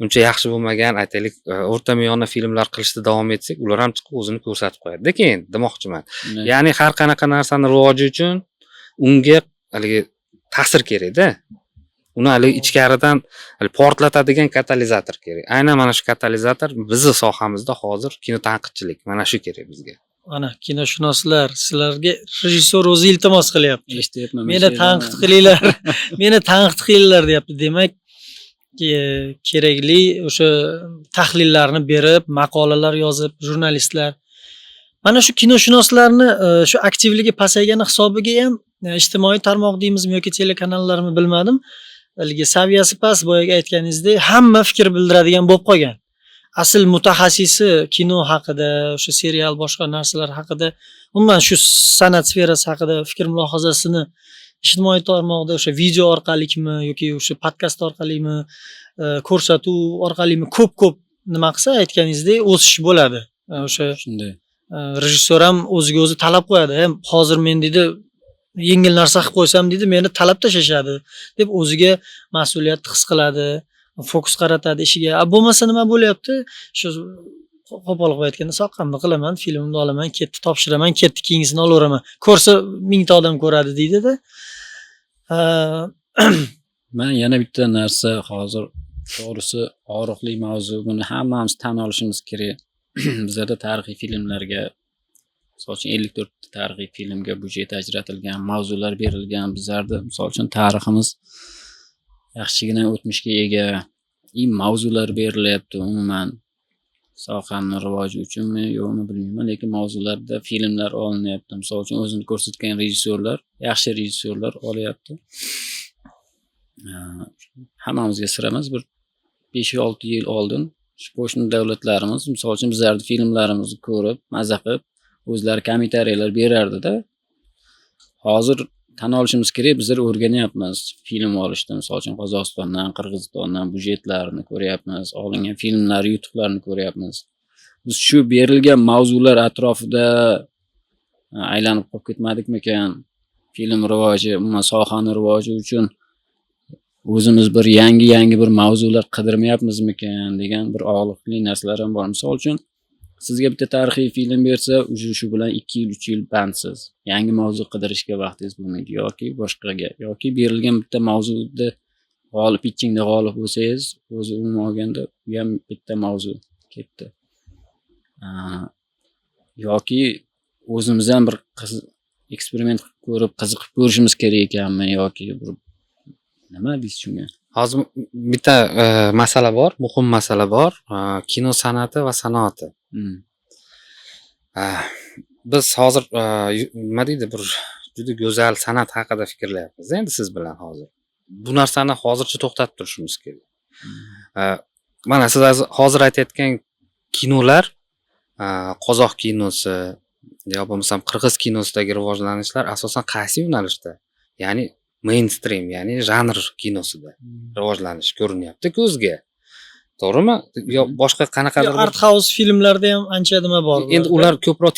uncha yaxshi bo'lmagan, aytaylik, o'rta me'yorli filmlar qilishda davom etsak, ular ham chiqib o'zini ko'rsatib qo'yadi. Keyin demoqchiman. Ya'ni har qanaqa narsani rivoji uchun unga haligi ta'sir kerak-da. Uni haligi ichkaridan portlatadigan katalizator kerak. Aynan mana shu katalizator bizning sohamizda hozir kino tanqidchilik. Mana shu kerak bizga. Mana kinoshunoslar sizlarga rejissyor o'zi iltimos qilyapti. Eshityapman. Meni tanqid qilinglar. Meni tanqid qilinglar deyapti. Demak, kerakli o'sha tahlillarni berib, maqolalar yozib, jurnalistlar. Mana shu kinoshunoslarni shu aktivligi pasaygani hisobiga ham ijtimoiy tarmoq deymizmi yoki telekanallarmi bilmadim. Haligi saviyasi past, boyaga aytganingizdek, hamma fikr bildiradigan bo'lib qolgan. Asl mutaxassisi kino haqida, o'sha serial, boshqa narsalar haqida, umuman shu san'at sferasi haqida fikr mulohazasini ijtimoiy tarmoqda o'sha video orqalikmi yoki o'sha podkast orqalimi, ko'rsatuv orqalimi ko'p nima qilsa, aytganingizdek, o'sish bo'ladi. O'sha shunday. Rejissyor ham o'ziga o'zi talab qo'yadi. Hozir men deydi yengil narsa qilib qo'ysam deydi, meni talab tashashadi deb o'ziga mas'uliyat his qiladi, fokus qaratadi ishiga. Bo'lmasa nima bo'lyapti? Shu qo'pol qilib aytganda, soqqamni qilaman, filmimni olaman, ketdi topshiraman, ketdi keyingisini olaveraman. Ko'rsa 1000 ta odam ko'radi deydi-da. Men yana bitta narsa hozir to'g'risi og'riqli mavzu, buni hammamiz tan olishimiz kerak. Bizlarda tarixiy filmlarga, misol uchun 54 ta tarixiy filmga budjet ajratilgan, mavzular berilgan. Bizlarda misol uchun tariximiz yaxshigina o'tmishga ega, mavzular berilyapti. Umuman sohaning rivoji uchunmi yo'qmi bilmayman, lekin mavzularda filmlar olinyapti. Misol uchun o'zini ko'rsatgan rejissyorlar, yaxshi rejissyorlar olyapti. Hammamizga sir emas, bir 5-6 yil oldin qo'shni davlatlarimiz misol uchun bizlarning filmlarimizni ko'rib, maza qilib, o'zlari kommentariyalar berardi-da. Hozir tan olishimiz kerak, bizlar o'rganyapmiz film olishda. Misol uchun Qozog'istondan, Qirg'izistondan budjetlarini ko'ryapmiz, olingan filmlar, yutuqlarni ko'ryapmiz. Biz shu berilgan mavzular atrofida aylanib qolib ketmadikmikan? Film rivoji, umuman sohaning rivoji uchun o'zimiz bir yangi bir mavzular qidirmayapmizmikan degan bir og'riqli narsalar ham bor. Misol uchun sizga bitta tarixiy film bersa, shu bilan 2 yil, 3 yil bandsiz. Yangi mavzu qidirishga vaqtingiz bo'lmaydi yoki boshqaga, yoki berilgan bitta mavzuda ichingda g'olib bo'lsangiz, o'zi umuman olganda bu ham bitta mavzu ketdi. Yoki o'zimiz ham bir eksperiment ko'rib, qiziqib ko'rishimiz kerak ekanmi yoki bir nima deysiz shunga? Hozir bitta masala bor, muhim masala bor, kino san'ati va sanoati. Biz hozir nima deydi, bir juda go'zal san'at haqida fikrlayapmiz. Endi siz bilan hozir bu narsani hozircha to'xtatib turishimiz kerak. Mana siz hozir aytayotgan kinolar, qozoq kinosi yo bo'lmasam qirg'iz kinosidagi rivojlanishlar asosan qaysi yo'nalishda? Ya'ni mainstream, ya'ni janr kinosida rivojlanish ko'rinyapti ko'zga. To'g'rimi? Yo boshqa qanaqadir art house filmlarda ham ancha nima bor. endi ular ko'proq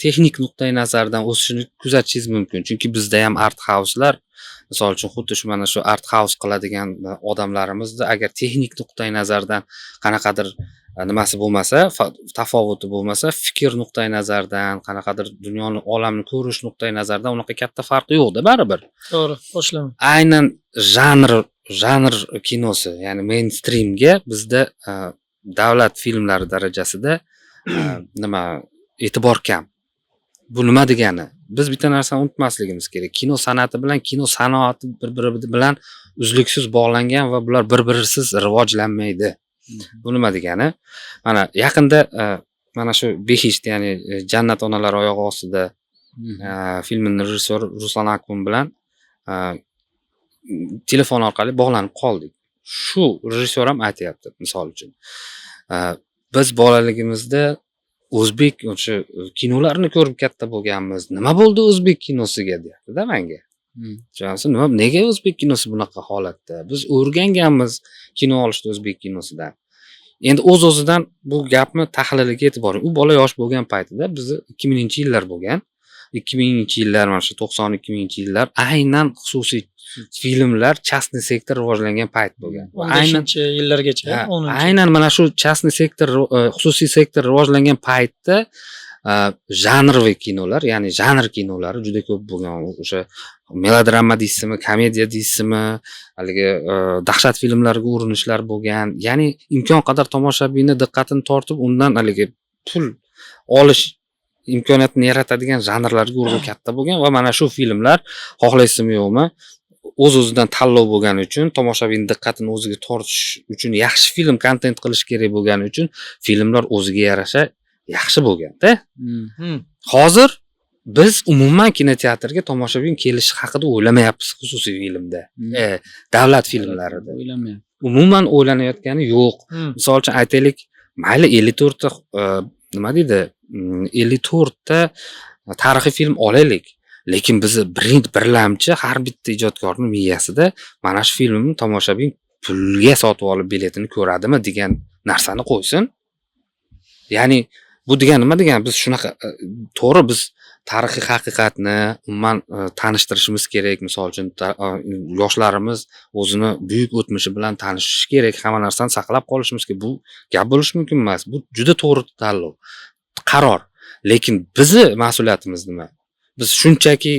texnik nuqtai nazardan o'sishini kuzatishingiz mumkin. Chunki bizda ham art house'lar, misol uchun xuddi shu mana shu art house qiladigan odamlarimizni agar texnik nuqtai nazardan qanaqadir nimasi bo'lmasa, tafovuti bo'lmasa, fikr nuqtai nazardan, qanaqadir dunyoni, olamni ko'rish nuqtai nazardan unaqa katta farqi yo'q-da baribir. To'g'ri, qo'shilaman. Aynan janr kinosi, ya'ni mainstreamga bizda davlat filmlari darajasida nima e'tibor kam. Bu nima degani? Biz bitta narsani unutmasligimiz kerak. Kino san'ati bilan kino sanoati bir-biri bilan uzluksiz bog'langan va bular bir-birisiz rivojlanmaydi. Bu nima degani? Mana yaqinda mana shu Behisht, ya'ni Jannat onalar oyog'i ostida filmining rejissyori Ruslan Akun bilan telefon orqali bog'lanib qoldik. Shu rejissyor ham aytayapti, misol uchun. Biz bolaligimizda o'zbek o'sha kinolarni ko'rib katta bo'lganmiz. Nima bo'ldi o'zbek kinosiga deyapti-da menga. Tushunasiz? Nega o'zbek kinosi bunaqa holatda? Biz o'rganganmiz kino olishni o'zbek kinosidan. Endi o'z-o'zidan bu gapni tahliliga e'tibor bering. U bola yosh bo'lgan paytida bizni 2000-yillar bo'lgan. 2000-yillar, mana shu 90-2000-yillar aynan xususiy filmlar частный sektor rivojlangan payt bo'lgan. Aynan yillargacha. Aynan mana shu частный sektor, xususiy sektor rivojlangan paytda janrviy kinolar, ya'ni janr kinolari juda ko'p bo'lgan. O'sha melodrama deysizmi, komediya deysizmi, haligi dahshat filmlariga urinishlar bo'lgan. Ya'ni imkon qadar tomoshabinni diqqatini tortib, undan haligi pul olish imkoniyatini yaratadigan janrlarga urg'u katta bo'lgan va mana shu filmlar xohlaysizmi yo'qmi, o'z-o'zidan tanlov bo'lgani uchun, tomoshabin diqqatini o'ziga tortish uchun yaxshi film kontent qilish kerak bo'lgani uchun filmlar o'ziga yarasha yaxshi bo'lgan-da. Hozir biz umuman kinoteatrga tomoshabin kelishi haqida o'ylamayapmiz xususiy filmda. Davlat filmlarida o'ylamayapmiz. Umuman o'ylanayotgani yo'q. Misol uchun aytaylik, mayli 54 ta nima deydi? 54 ta tarixiy film olaylik. Lekin bizni birlamchi har bitta ijodkorning miyasida mana shu filmni tomoshabin pulga sotib olib biletini ko'radimi degan narsani qo'ysin. Ya'ni bu degani nima degani? Biz shunaqa to'g'ri, biz tarixiy haqiqatni umuman tanishtirishimiz kerak. Misol uchun yoshlarimiz o'zini buyuk o'tmishi bilan tanishishi kerak. Hamma narsani saqlab qolishimiz kerak. Bu gap bo'lishi mumkin emas. Bu juda to'g'ri tanlov, qaror. Lekin bizni mas'uliyatimiz nima? Biz shunchaki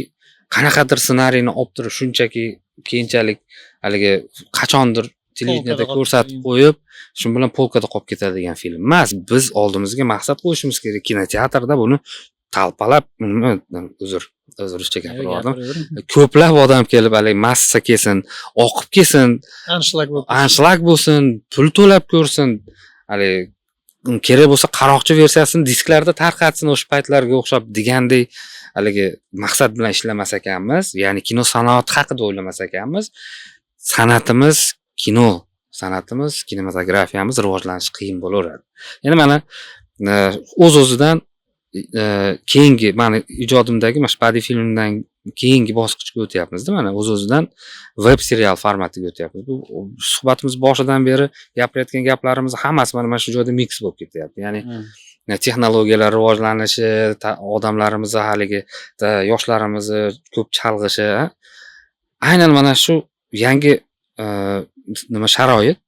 qanaqadir ssenariyni olib turib, shunchaki keyinchalik haligi qachondir televideniyada ko'rsatib qo'yib, shu bilan polkada qolib ketadigan film emas. Biz oldimizga maqsad qo'yishimiz kerak. Kinoteatrda buni talpalab, uzrcha gapirdim. Ko'plab odam kelib, haligi massa kelsin, oqib kelsin, anshlag bo'lsin, pul to'lab ko'rsin, haligi kerak bo'lsa qaroqchi versiyasini disklarda tarqatsin o'sha paytlarga o'xshab degandek haligi maqsad bilan ishlamas ekanmiz. Ya'ni kino sanoati haqida o'ylamas ekanmiz. San'atimiz, kinematografiyamiz rivojlanishi qiyin bo'laveradi. Endi mana o'z-o'zidan keyingi mani ijodimdagi mana shu badiiy filmdan keyingi bosqichga o'tyapmiz-da, mana o'z-o'zidan web serial formatiga o'tyapmiz. Bu suhbatimiz boshidan beri gapirayotgan gaplarimiz hammasi mana shu joyda mix bo'lib ketyapti. Ya'ni texnologiyalar rivojlanishi, odamlarimiz haligi yoshlarimiz ko'p chalg'ishi, aynan mana shu yangi nima sharoit,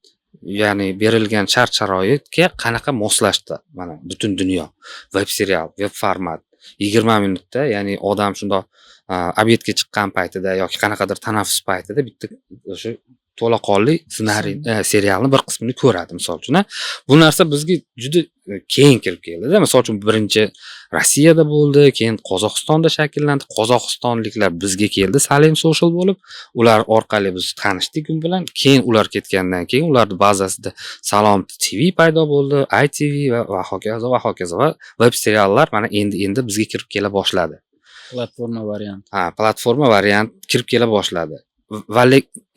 ya'ni berilgan shart-sharoitga qanaqa moslashdi mana butun dunyo. Web serial, web format 20 minutda, ya'ni odam shundoq obedga chiqqan paytida yoki qanaqadir tanaffus paytida bitta o'sha to'laqonli ssenariy serialni bir qismini ko'radi, misol uchun. Bu narsa bizga juda keyin kirib keldi-da. Misol uchun birinchi Rossiyada bo'ldi, keyin Qozog'istonda shakllandi. Qozog'istonliklar bizga keldi, Salim Social bo'lib, ular orqali biz tanishdik u bilan. Keyin ular ketgandan keyin ularning bazasida Salom TV paydo bo'ldi, ITV va hokazo va hokazo va web seriallar mana endi bizga kirib kela boshladi. Platforma variant kirib kela boshladi. Va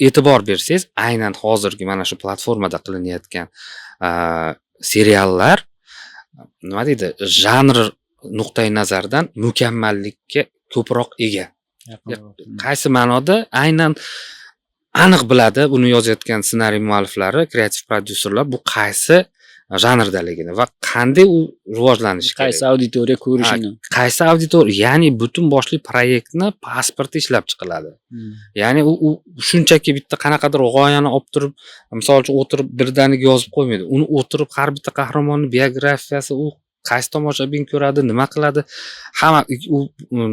e'tibor bersangiz, aynan hozirgi mana shu platformada qilinayotgan seriallar nima deydi, nuqtai nazardan mukammallikka ko'proq ega. Yaqinroq. Qaysi ma'noda aynan aniq biladi buni yozayotgan ssenariy mualliflari, kreativ prodyuserlar bu qaysi janrdaligini va qanday u rivojlanishi kerak. Qaysi auditoriya ko'rishini. Qaysi auditoriya, ya'ni butun boshli proyektni pasporti ishlab chiqiladi. Ya'ni u shunchaki bitta qanaqadir g'oyani olib turib, misol uchun o'tirib birdaniga yozib qo'ymaydi. Uni o'tirib har bitta qahramonning biografiyasi, u qaysi tomoshabin ko'radi, nima qiladi, hamma u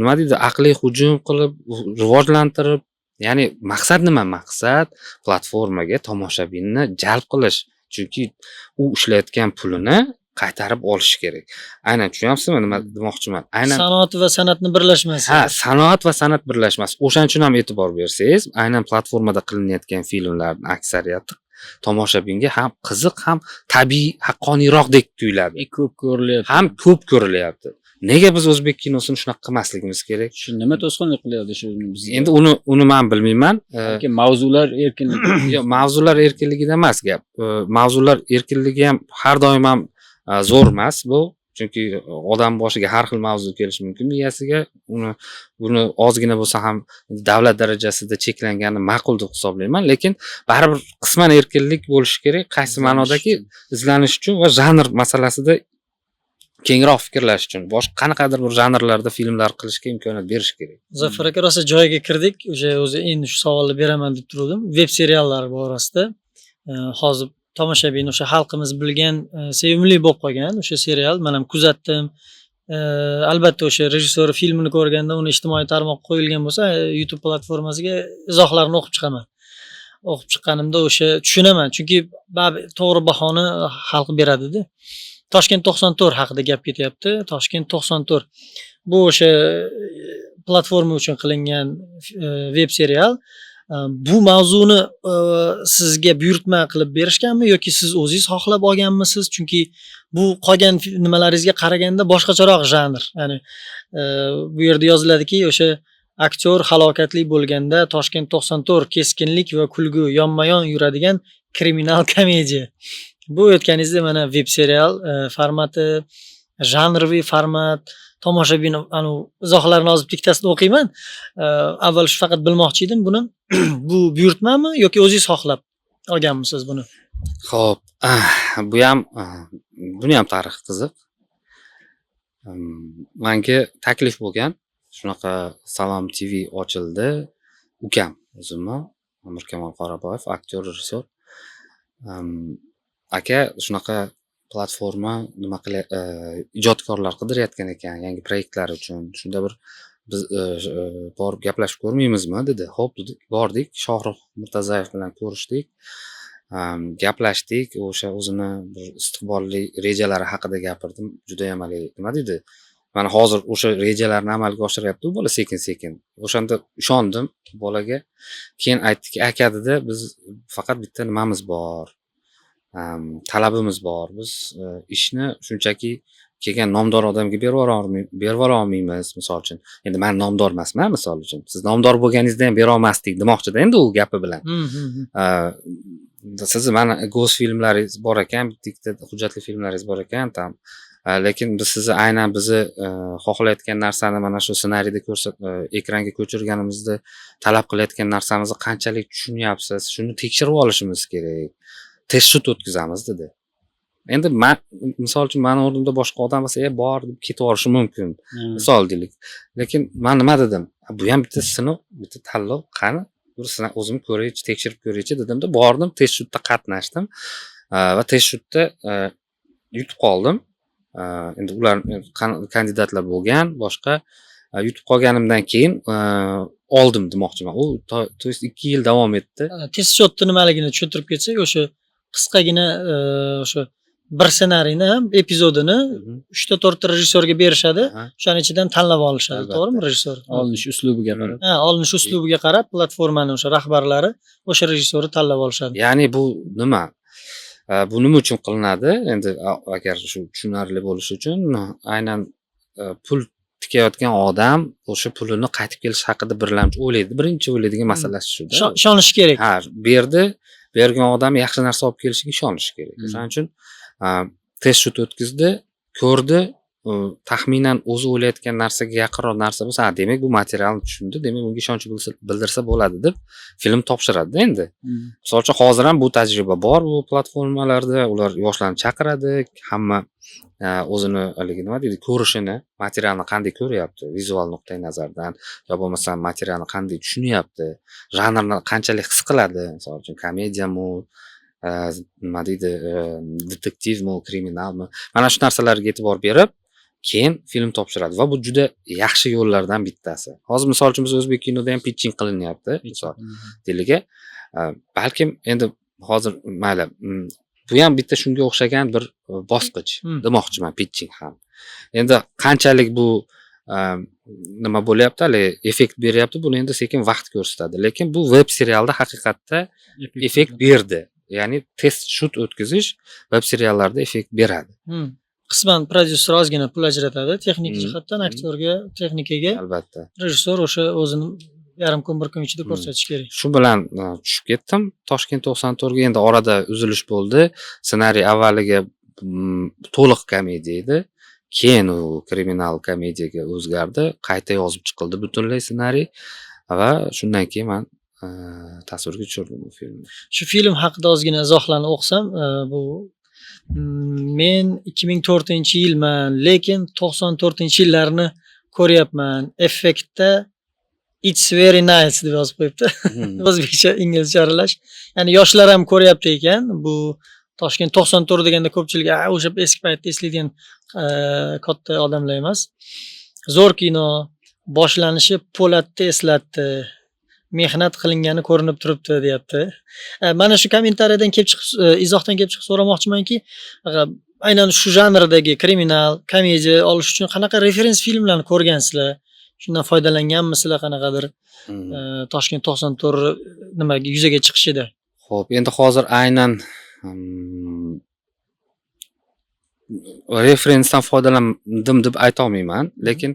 nima deydi, aqliy hujum qilib, rivojlantirib, ya'ni maqsad nima? Maqsad platformaga tomoshabinni jalb qilish. Chunki u ishlayotgan pulini qaytarib olish kerak. Aynan tushunyapsizmi nima demoqchiman? Aynan sanoat va san'atni birlashmasi. ha, sanoat va san'at birlashmasi. O'shaning uchun ham e'tibor bersangiz, aynan platformada qilinayotgan filmlarning aksariyati tomoshabinga ham qiziq, ham tabiiy, haqqoniyroqdek tuyuladi. Ko'p ko'rilyapti. Ham ko'p ko'rilyapti. Nega biz o'zbek kinosini shunaqa qilmasligimiz kerak? Shu nima to'sqinlik qilyapti shu bizga? Endi uni men bilmayman. Balki mavzular erkinligi. Yo'q, mavzular erkinligida emas gap. Mavzular erkinligi ham har doim ham zo'r emas bu. Chunki odam boshiga har xil mavzu kelishi mumkin miyasiga. Buni ozgina bo'lsa ham davlat darajasida cheklangani ma'qul deb hisoblayman, lekin baribir qisman erkinlik bo'lishi kerak. Qaysi ma'nodaki izlanish uchun va janr masalasida kengroq fikrlash uchun boshqa qanaqadir bir janrlarda filmlar qilishga imkoniyat berish kerak. Muzaffar aka rosa joyiga kirdik. O'sha o'zi endi shu savolni beraman deb turdim. Veb seriallar borasida hozir tomoshabin o'sha xalqimiz bilgan sevimli bo'lib qolgan o'sha serial men ham kuzatdim. Albatta o'sha rejissyor filmini ko'rganda uni ijtimoiy tarmoqqa qo'yilgan bo'lsa, YouTube platformasiga izohlarni o'qib chiqaman. O'qib chiqqanimda o'sha tushunaman, chunki to'g'ri bahoni xalq beradi-da. Toshkent 94 haqida gap ketyapti. Toshkent 94 bu o'sha platforma uchun qilingan veb serial. Bu mavzuni sizga buyurtma qilib berishganmi yoki siz o'zingiz xohlab olganmisiz? Chunki bu qolgan nimalaringizga qaraganda boshqacharoq janr. Ya'ni bu yerda yoziladiki, o'sha aktyor halokatli bo'lganda Toshkent 94 keskinlik va kulgu yonma-yon yuradigan kriminal komediya. Bu aytganingizda mana veb serial formati, janrviy format, tomoshabin izohlarni hozir ikkitasidan o'qiyman. Avval shu faqat bilmoqchi edim buni. Bu buyurtmami yoki o'zingiz xohlab olganmisiz buni? Xo'p, buni ham tarixi qiziq. Menga taklif bo'lgan, shunaqa Salom TV ochildi. Ukam o'zimni Mirkamol Qoraboyev, aktyor, rejissyor. Aka shunaqa platforma nima ijodkorlar qidirayotgan ekan yangi proyektlar uchun. Shunda bir biz borib gaplashib ko'rmaymizmi dedi. Xo'p dedik, bordik. Shohrux Murtazayev bilan ko'rishdik. Gaplashdik. O'sha o'zini bir istiqbolli rejalari haqida gapirdim. Juda ham nima deydi? Mana hozir o'sha rejalarni amalga oshiryapti u bola sekin-sekin. O'shanda ishondim bolaga. Keyin aytdiki, aka dedi, biz faqat bitta nimamiz bor. Talabimiz bor. Biz ishni shunchaki kelgan nomdor odamga berib olmaymiz, misol uchun. Endi men nomdor emasman, misol uchun. Siz nomdor bo'lganingizda ham bera olmasdik demoqchida endi u gapi bilan. Siz mana ghost filmlaringiz bor ekan, bitta hujjatli filmlaringiz bor ekan, tam. Lekin biz sizni aynan bizni xohlayotgan narsani mana shu ssenariyda ekranga ko'chirganimizda talab qilayotgan narsamizni qanchalik tushunyapsiz, shuni tekshirib olishimiz kerak. Test shut o'tkazamiz dedi. Endi men misol uchun meni o'rnimda boshqa odam bo'lsa, bor deb ketib yuborishi mumkin. Misol deylik. Lekin men nima dedim? Bu ham bitta sinov, bitta tanlov, qani bir o'zim ko'raychi, tekshirib ko'raychi dedimda, bordim, test shutda qatnashdim va test shutda yutib qoldim. Endi ular kandidatlar bo'lgan, boshqa yutib qolganimdan keyin oldim demoqchiman. U to есть 2 yil davom etdi. Test shotni nimaligini tushuntirib ketsak, o'sha qisqagina o'sha bir ssenariyni ham epizodini 3 ta 4 ta rejissyorga berishadi. O'shaning ichidan tanlab olishadi, to'g'rimi rejissyor? Olinish uslubiga qarab. Olinish uslubiga qarab platformani o'sha rahbarlari o'sha rejissyorni tanlab olishadi. Ya'ni bu nima? Bu nima uchun qilinadi? Endi agar shu tushunarli bo'lishi uchun aynan pul tikayotgan odam o'sha pulini qaytib kelish haqida birlamchi o'ylaydi. Birinchi o'ylaydigan masalasi shuda. Ishonish kerak. Ha, bergan odam yaxshi narsa olib kelishiga ishonish kerak. O'shaning uchun test shut o'tkazdi, ko'rdi, taxminan o'zi o'ylayotgan narsaga yaqinroq narsa bo'lsa, demak bu materialni tushundi, demak bunga ishonch bildirsa bo'ladi deb film topshiradi endi. Misol uchun hozir ham bu tajriba bor bu platformalarda, ular yoshlarni chaqiradi, hamma o'zini haligi nima deydi, ko'rishini, materialni qanday ko'ryapti, vizual nuqtai nazardan, yo bo'lmasam materialni qanday tushunyapti, janrni qanchalik his qiladi, misol uchun komediyami, nima deydi, detektivmi, kriminalmi, mana shu narsalarga e'tibor berib, keyin film topshiradi va bu juda yaxshi yo'llardan bittasi. Hozir misol uchun biz o'zbek kinoda ham pitching qilinyapti, misol diliga. Balkim endi hozir mayli, bu ham bitta shunga o'xshagan bir bosqich demoqchiman, pitching ham. Endi qanchalik bu nima bo'lyapti, hali effekt beryapti, buni endi sekin vaqt ko'rsatadi. Lekin bu web serialda haqiqatda effekt berdi. Ya'ni test shoot o'tkazish web seriallarda effekt beradi. Qisman prodyuser ozgina pul ajratadi, texnik jihatdan aktyorga, texnikaga. Albatta. Rejissor o'sha o'zini yarim kun, bir kun ichida ko'rsatish kerak. Shu bilan tushib ketdim Toshkent 94 ga. Endi orada uzilish bo'ldi. Ssenariy avvaliga to'liq komediya edi. Keyin u kriminal komediyaga o'zgardi, qayta yozib chiqildi butunlay ssenariy va shundan keyin men tasvirga tushirdim bu filmni. Shu film haqida ozgina izohlarni o'qsam, bu men 2004-yilman, lekin 94-yillarni ko'ryapman. Effektda it's very nice deb yozib qo'yibdi. O'zbekcha, inglizcha aralash. Ya'ni yoshlar ham ko'ryapti ekan. Bu Toshkent 94 deganda ko'pchilik o'sha eski paytda eslaydigan katta odamlar emas. Zo'r kino, boshlanishi Po'latni eslatdi. Mehnat qilingani ko'rinib turibdi, deyapti. Mana shu kommentariyadan kelib chiqib, izohdan kelib chiqib so'ramoqchimanki, aynan shu janrdagi kriminal, komediya olish uchun qanaqa referens filmlarni ko'rgansizlar? Shundan foydalanganmisizlar qanaqadir Toshkent 94 nimaga yuzaga chiqishida? Xo'p, endi hozir aynan referensdan foydalandim deb ayta olmayman, lekin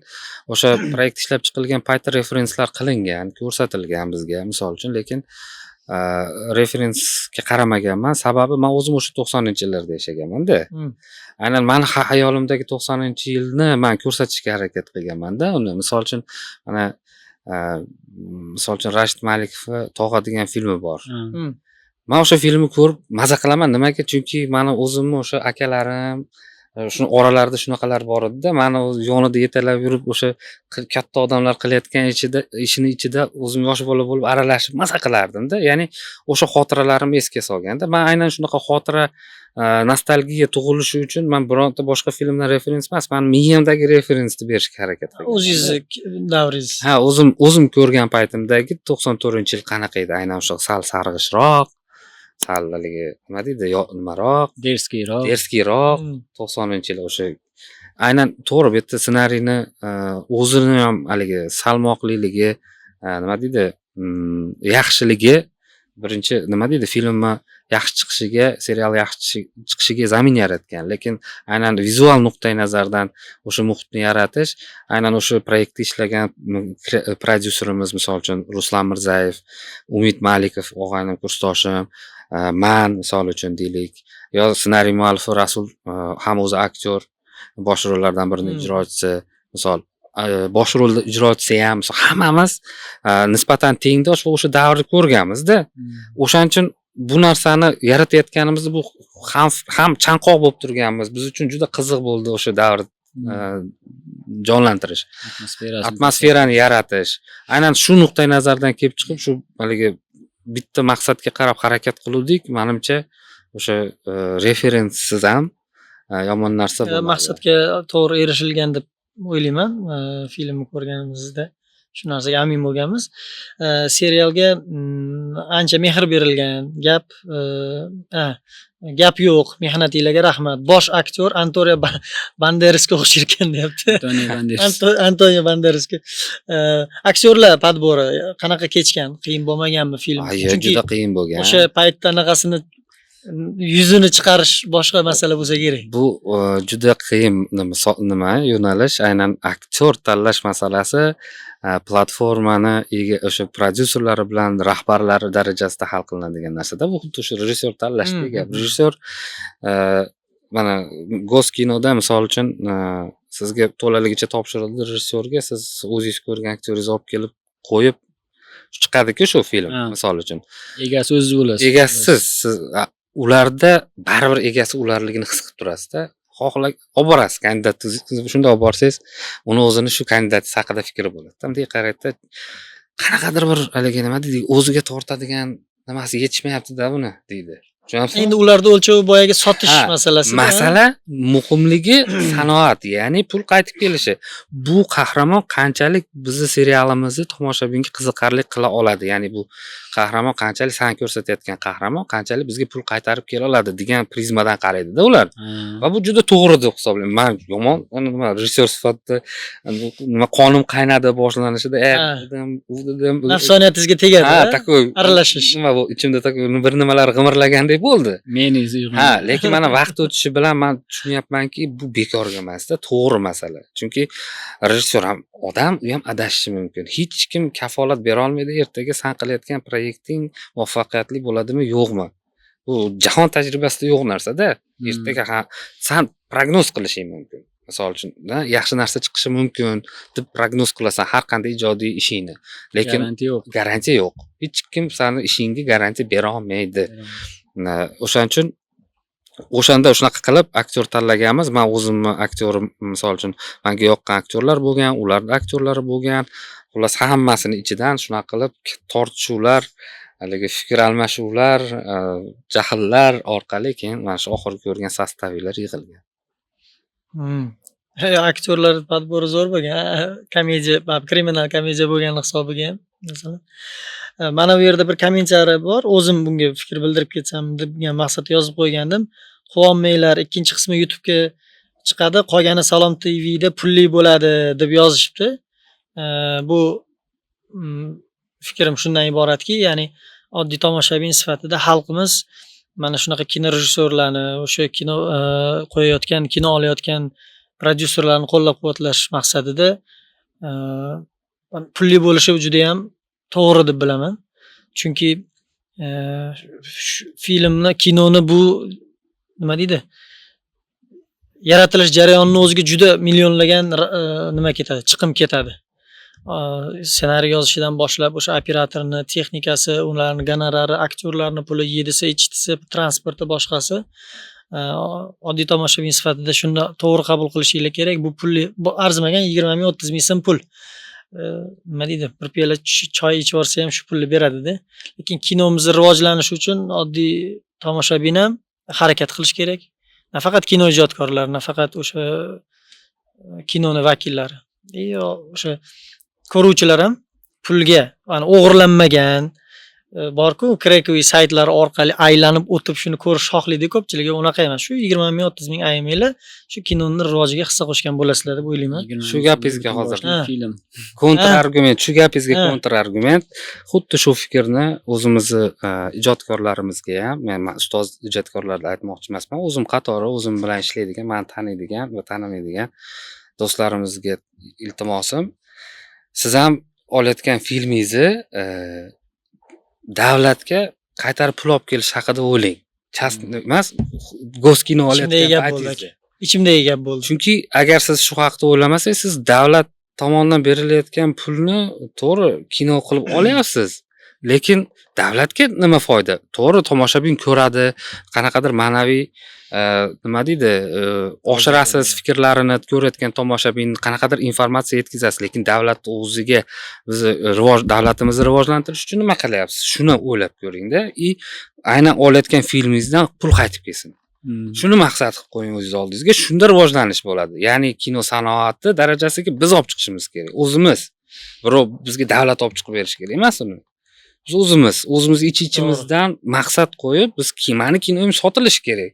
o'sha proyekt ishlab chiqilgan paytda referenslar qilingan, ko'rsatilgan bizga, misol uchun, lekin referensga qaramaganman. Sababi men o'zim o'sha 90-yillarda yashaganman-da. Aynan meni hayolimdagi 90-yilni men ko'rsatishga harakat qilganman-da. Uni misol uchun mana Rashid Malikov Tog'a degan filmi bor. Men o'sha filmni ko'rib maza qilaman. Nimaga? Chunki meni o'zimni o'sha akalarim shuni oralarida shunaqalar bor edi-da, meni yonida yetalab yurib o'sha katta odamlar qilayotgan ishini ichida o'zim yosh bola bo'lib aralashib maza qilardim-da. Ya'ni o'sha xotiralarimni esga solganda, men aynan shunaqa xotira nostalgiya tug'ilishi uchun men bironta boshqa filmdan referens emas, men miyamdagi referansni berishga harakat qildim. O'zingiz davringiz. Ha, o'zim ko'rgan paytimdagi 94-yil qanaqa edi? Aynan o'sha sal sarg'ishroq, sal haligi nima deydi, nimaroq, derskiyroq 90-yil o'sha aynan to'g'ri, bu yerda ssenariyni o'zini ham haligi salmoqliligi, nima deydi, yaxshiligi, birinchi nima deydi, filmni yaxshi chiqishiga, serial yaxshi chiqishiga zamin yaratgan. Lekin aynan vizual nuqtai nazardan o'sha muhitni yaratish, aynan o'sha proyektda ishlagan prodyuserimiz, misol uchun Ruslan Mirzayev, Umid Malikov og'aynim kursdoshim, man misol uchun deylik, yo ssenariy muallifi Rasul ham o'zi aktyor, bosh rollardan birining ijrochisi, misol bosh rol ijrochisi ham, hammamiz nisbatan tengdosh va o'sha davrni ko'rganmiz-da. O'shaning uchun bu narsani yaratayotganimizda bu ham chanqoq bo'lib turganmiz. Biz uchun juda qiziq bo'ldi o'sha davr jonlantirish, atmosferani yaratish. Aynan shu nuqtai nazardan kelib chiqib, shu haligi bitta maqsadga qarab harakat qiluvdik. Menimcha o'sha referenssiz ham yomon narsa bo'lmadi. Maqsadga to'g'ri erishilgan deb o'ylayman. Filmni ko'rganimizda shu narsaga amin bo'lganmiz. Serialga ancha mehr berilgan, gap yo'q, mehnatinglarga rahmat. Bosh aktyor Antonio Banderasga o'xshayotgan deyapti. Antonio Banderasga. Aktyorlar podbori qanaqa kechgan? Qiyin bo'lmaganmi film? Chunki juda qiyin bo'lgan. O'sha paytda anaqasini yuzini chiqarish boshqa masala bo'lsa kerak. Bu juda qiyin nima yo'nalish, aynan aktyor tanlash masalasi platformani o'sha prodyuserlari bilan rahbarlari darajasida hal qilinadigan narsada. Bu xuddi o'sha rejissyor tanlashdek gap. Rejissyor mana Goskinoda misol uchun Sizga to'laligicha topshirildi rejissyorga, siz o'zingiz ko'rgan aktyoringizni olib kelib qo'yib chiqadi-ku shu film, Ha. misol uchun. Egasi o'zingiz bo'lasiz. Egasiz, siz ularda baribir egasi ularligini his qilib turasiz-da. Olib borasiz kandidatingizni, shunda olib borsangiz, uni o'zini shu kandidatingiz haqida fikri bo'ladi. Bunday qaraydi, qanaqadir bir haligi nima deydi, o'ziga tortadigan nimasi yetishmayapti-da buni deydi. Tushunamsizmi? Endi ularda o'lchovi boyagi sotish Ha, masalasi. Masala muhimligi sanoat, ya'ni pul qaytib kelishi. Bu qahramon qanchalik bizni serialimizni tomoshabinga qiziqarli qila oladi, ya'ni bu qahramon qanchalik san ko'rsatayotgan qahramon qanchalik bizga pul qaytarib kela oladi degan prizmadan qaraydi-da ular. Va bu juda to'g'ri deb hisoblayman. Men yomon nima rejissyor sifatida nima qonim qaynadi boshlanishida, dedim, u dedim, Nafsoniyatingizga tegadi. ha, takoy aralashish. Nima bu ichimda takoy bir nimalar g'imirlagandek bo'ldi. Meningiz Ha, lekin mana vaqt o'tishi bilan men tushunyapmanki, bu bekorga emasda, to'g'ri masala. Chunki rejissyor ham odam, u ham adashishi mumkin. Hech kim kafolat bera olmaydi, ertaga san qilayotgan proyekting muvaffaqiyatli bo'ladimi, yo'qmi? Bu jahon tajribasida yo'q narsa-da. Ertaga san prognoz qilishing mumkin. Misol uchun, yaxshi narsa chiqishi mumkin deb prognoz qilasan har qanday ijodiy ishingni. Lekin garantiya yo'q. Hech kim seni ishingga garantiya bera olmaydi. O'shaning uchun o'shanda shunaqa qilib aktyor tanlaganmiz. Men o'zimni aktyorim, misol uchun, menga yoqqan aktyorlar bo'lgan, ularda aktyorlari bo'lgan. Xullas hammasini ichidan shunaqa qilib tortishuvlar, haligi fikr almashuvlar, jahllar orqali keyin mana shu oxirgi ko'rgan sostavlar yig'ilgan. Aktyorlar podbori zo'r bo'lgan. Komediya, kriminal komediya bo'lganlik hisobiga ham, masalan. Mana bu yerda bir kommentariy bor. O'zim bunga fikr bildirib ketsam degan maqsadda yozib qo'ygandim. Quvonmanglar, ikkinchi qismi YouTube'ga chiqadi, qolgani Salom TV'da pulli bo'ladi deb yozishibdi. Bu fikrim shundan iboratki, ya'ni oddiy tomoshabin sifatida xalqimiz mana shunaqa kino rejissyorlarni, o'sha kino qo'yayotgan, kino olayotgan prodyuserlarni qo'llab-quvvatlash maqsadida pulli bo'lishi juda ham to'g'ri deb bilaman. Chunki filmni, kinoni bu nima deydi? Yaratilish jarayonining o'ziga juda millionlagan nima ketadi, chiqim ketadi. Ssenariy yozishidan boshlab o'sha operatorni, texnikasi, ularning gonorari, aktyorlarning puli, yedisi, ichtisi, transporti, boshqasi. Oddiy tomoshabin sifatida shuni to'g'ri qabul qilishingiz kerak. Bu pulli, bu arzimagan 20 ming, 30 ming so'm pul. Nima deydi? Bir piyola choy ichib olsa ham shu pulni beradi-da. Lekin kinomizning rivojlanishi uchun oddiy tomoshabin ham harakat qilish kerak. Nafaqat kino ijodkorlari, nafaqat o'sha kinoni vakillari. O'sha ko'ruvchilar ham pulga, ya'ni o'g'irlanmagan bor-ku, krekoviy saytlar orqali aylanib o'tib shuni ko'rish xohlaydi ko'pchiligi. Unaqa emas. Shu 20 ming, 30 ming ayamanglar shu kinoning rivojiga hissa qo'shgan bo'lasizlar deb o'ylayman. Shu gapingizga hozir film. Kontra argument, shu gapingizga kontra argument. Xuddi shu fikrni o'zimizni ijodkorlarimizga ham, men ustoz ijodkorlarga aytmoqchi emasman. O'zim qatori, o'zim bilan ishlaydigan, meni taniydigan va tanimaydigan do'stlarimizga iltimosim, siz ham olayotgan filmingizni davlatga qaytarib pul olib kelish haqida o'ylang. Emas, goskino olayotgan paytingizda. Ichimdagi gap bo'ldi. Chunki agar siz shu haqda o'ylamasangiz, siz davlat tomonidan berilayotgan pulni to'g'ri kino qilib olyapsiz. Lekin davlatga nima foyda? To'g'ri tomoshabin ko'radi, qanaqadir ma'naviy nima deydi, oshirasiz fikrlarini ko'rayotgan tomoshabin qanaqadir informatsiya yetkazasiz, lekin davlat o'ziga bizni davlatimizni rivojlantirish uchun nima qilyapsiz? Shuni o'ylab ko'ring-da. Aynan olayotgan filmingizdan pul qaytib kelsin. Shuni maqsad qilib qo'ying o'zingiz oldingizga, shunda rivojlanish bo'ladi. Ya'ni kino sanoati darajasiga biz olib chiqishimiz kerak. O'zimiz. Birov bizga davlat olib chiqib berish kerak emas uni. Biz o'zimiz ichimizdan maqsad qo'yib, biz mani kinoim sotilishi kerak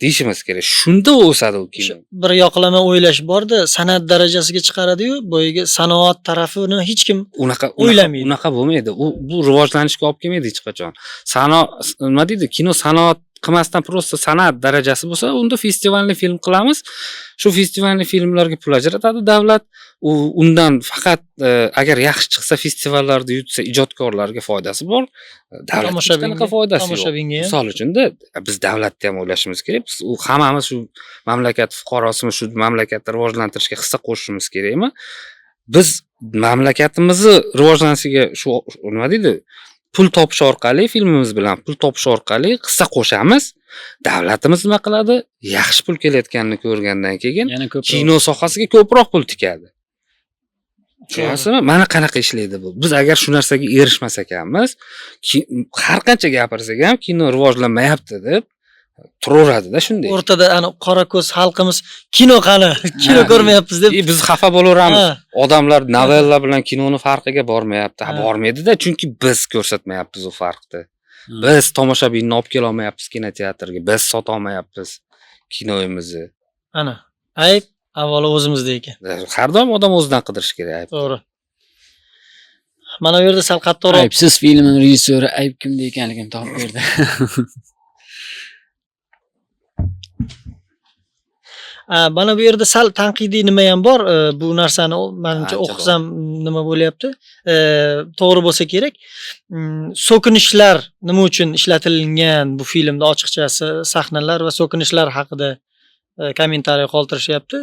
deyishimiz kerak. Shunda o'sadi u kino. Bir yoqlama o'ylash borda, san'at darajasiga chiqaradi-yu, boyagi sanoat tarafini hech kim o'ylamaydi. Unaqa bo'lmaydi. Bu rivojlanishga olib kelmaydi hech qachon. Nima deydi? Kino sanoat qilmasdan просто san'at darajasi bo'lsa, unda festivalni film qilamiz. Shu festivalni filmlarga pul ajratadi davlat. Undan faqat agar yaxshi chiqsa, festivallarda yutsa, ijodkorlarga foydasi bor. Davlatga hech qanaqa foydasi yo'q. Tomoshabinga ham. Misol uchun-da, biz davlatni ham o'ylashimiz kerak. Biz hammamiz shu mamlakat fuqarosimiz, shu mamlakatni rivojlantirishga hissa qo'shishimiz kerakmi? Biz mamlakatimizni rivojlanishiga shu nima deydi? Pul topish orqali, filmimiz bilan pul topish orqali hissa qo'shamiz. Davlatimiz nima qiladi? Yaxshi pul kelayotganini ko'rgandan keyin Yana ko'proq kino sohasiga ko'proq pul tikadi. Tushunasizmi? Mana qanaqa ishlaydi bu. Biz agar shu narsaga erishmas ekanmiz, har qancha gapirsak ham kino rivojlanmayapti deb turaveradi-da shunday. O'rtada ana qora ko'z xalqimiz kino qani, kino ko'rmayapmiz deb. Biz xafa bo'laveramiz. Ha. Odamlar novella bilan kinoni farqiga bormayapti. Bormaydi-da, chunki biz ko'rsatmayapmiz u farqni. Biz tomoshabinni olib kela olmayapmiz kinoteatrga. Biz sota olmayapmiz kinoyimizni. Ana, ayb avvalo o'zimizda ekan. Har doim odam o'zidan qidirish kerak. To'g'ri. Mana bu yerda sal qattiqroq Aybsiz filmning rejissyori ayb kimda ekanligini topib berdi. mana bu yerda sal tanqidiy nima ham bor. Bu narsani menimcha Ancha o'qisam nima bo'lyapti? To'g'ri bo'lsa kerak. So'kinishlar nima uchun ishlatilgan bu filmda ochiqchasi sahnalar va so'kinishlar haqida kommentariy qoldirishyapti.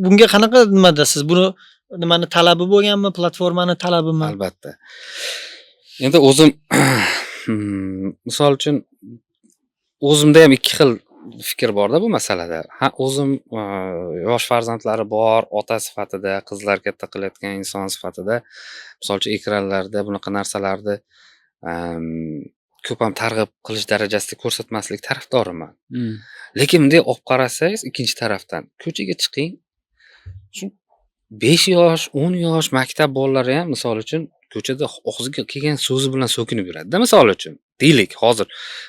Bunga qanaqa nimada siz buni nimani talabi bo'lganmi, platformani talabimi? Albatta. Endi o'zim misol uchun o'zimda ham ikki xil fikr borda bu masalada. O'zim yosh farzandlari bor, ota sifatida, qizlar katta qilayotgan inson sifatida, misol uchun ekranlarda bunaqa narsalarni ko'p ham targ'ib qilish darajasida ko'rsatmaslik tarafdoriman. Lekin bunday olib qarasangiz, ikkinchi tarafdan ko'chaga chiqing. Shu 5 yosh, 10 yosh maktab bolalari ham misol uchun ko'chada og'ziga kelgan so'zi bilan so'kinib yuradi-da, misol uchun. Deylik, hozir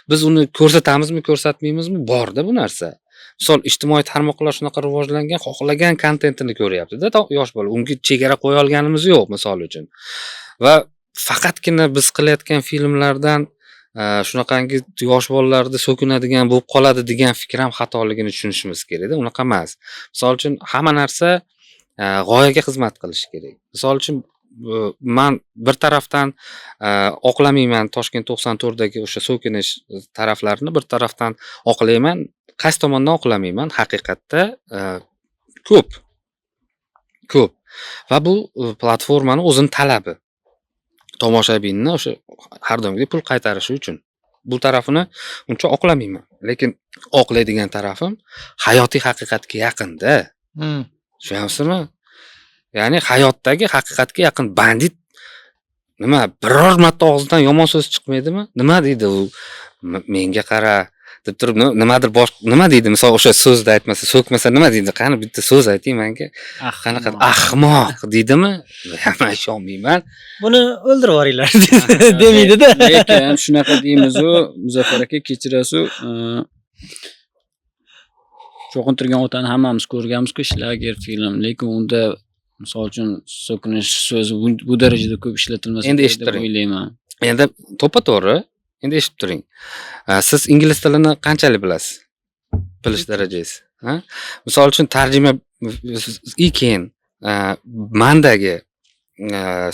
biz uni ko'rsatamizmi, ko'rsatmaymizmi, bor-da bu narsa. Misol ijtimoiy tarmoqlar shunaqa rivojlangan, xohlagan kontentini ko'ryapti-da yosh bola. Unga chegara qo'ya olganimiz yo'q, misol uchun. Va faqatgina biz qilayotgan filmlardan shunaqangi yosh bolalarda so'kinadigan bo'lib qoladi degan fikr ham xatoligini tushunishimiz kerak-da, unaqa emas. Misol uchun hamma narsa g'oyaga xizmat qilishi kerak. Misol uchun men bir tarafdan oqlamayman Toshkent 94 dagi o'sha so'kinish taraflarini, bir tarafdan oqlayman. Qaysi tomondan oqlamayman? Haqiqatda ko'p. Va bu platformani o'zining talabi. Tomoshabinni o'sha har doimgidek pul qaytarishi uchun. Bu tarafini uncha oqlamayman. Lekin oqlaydigan tarafim hayotiy haqiqatga yaqin-da. Tushunasizmi? Ya'ni hayotdagi haqiqatga yaqin bandit nima biror marta og'zidan yomon so'z chiqmaydimi? Nima deydi u? Menga qara deb turib nimadir nima deydi? Misol o'sha so'zni aytmasa, so'kmasa nima deydi? Qani bitta so'z ayting menga. Qanaqa ahmoq deydimi? Men ishonmayman. Buni o'ldirib yuboringlar demaydi-da. Lekin shunaqa deymiz-u, Muzaffar aka kechirasiz. Cho'qintirgan otani hammamiz ko'rganmiz-ku, Shlager film, lekin unda misol uchun so'kinish so'zi bu darajada ko'p ishlatilmasa Endi eshitib deb turing. o'ylayman. Endi to'ppa-to'g'ri. Endi eshitib turing. Siz ingliz tilini qanchalik bilasiz? Bilish darajangiz, ha? Misol uchun tarjima keyin mandagi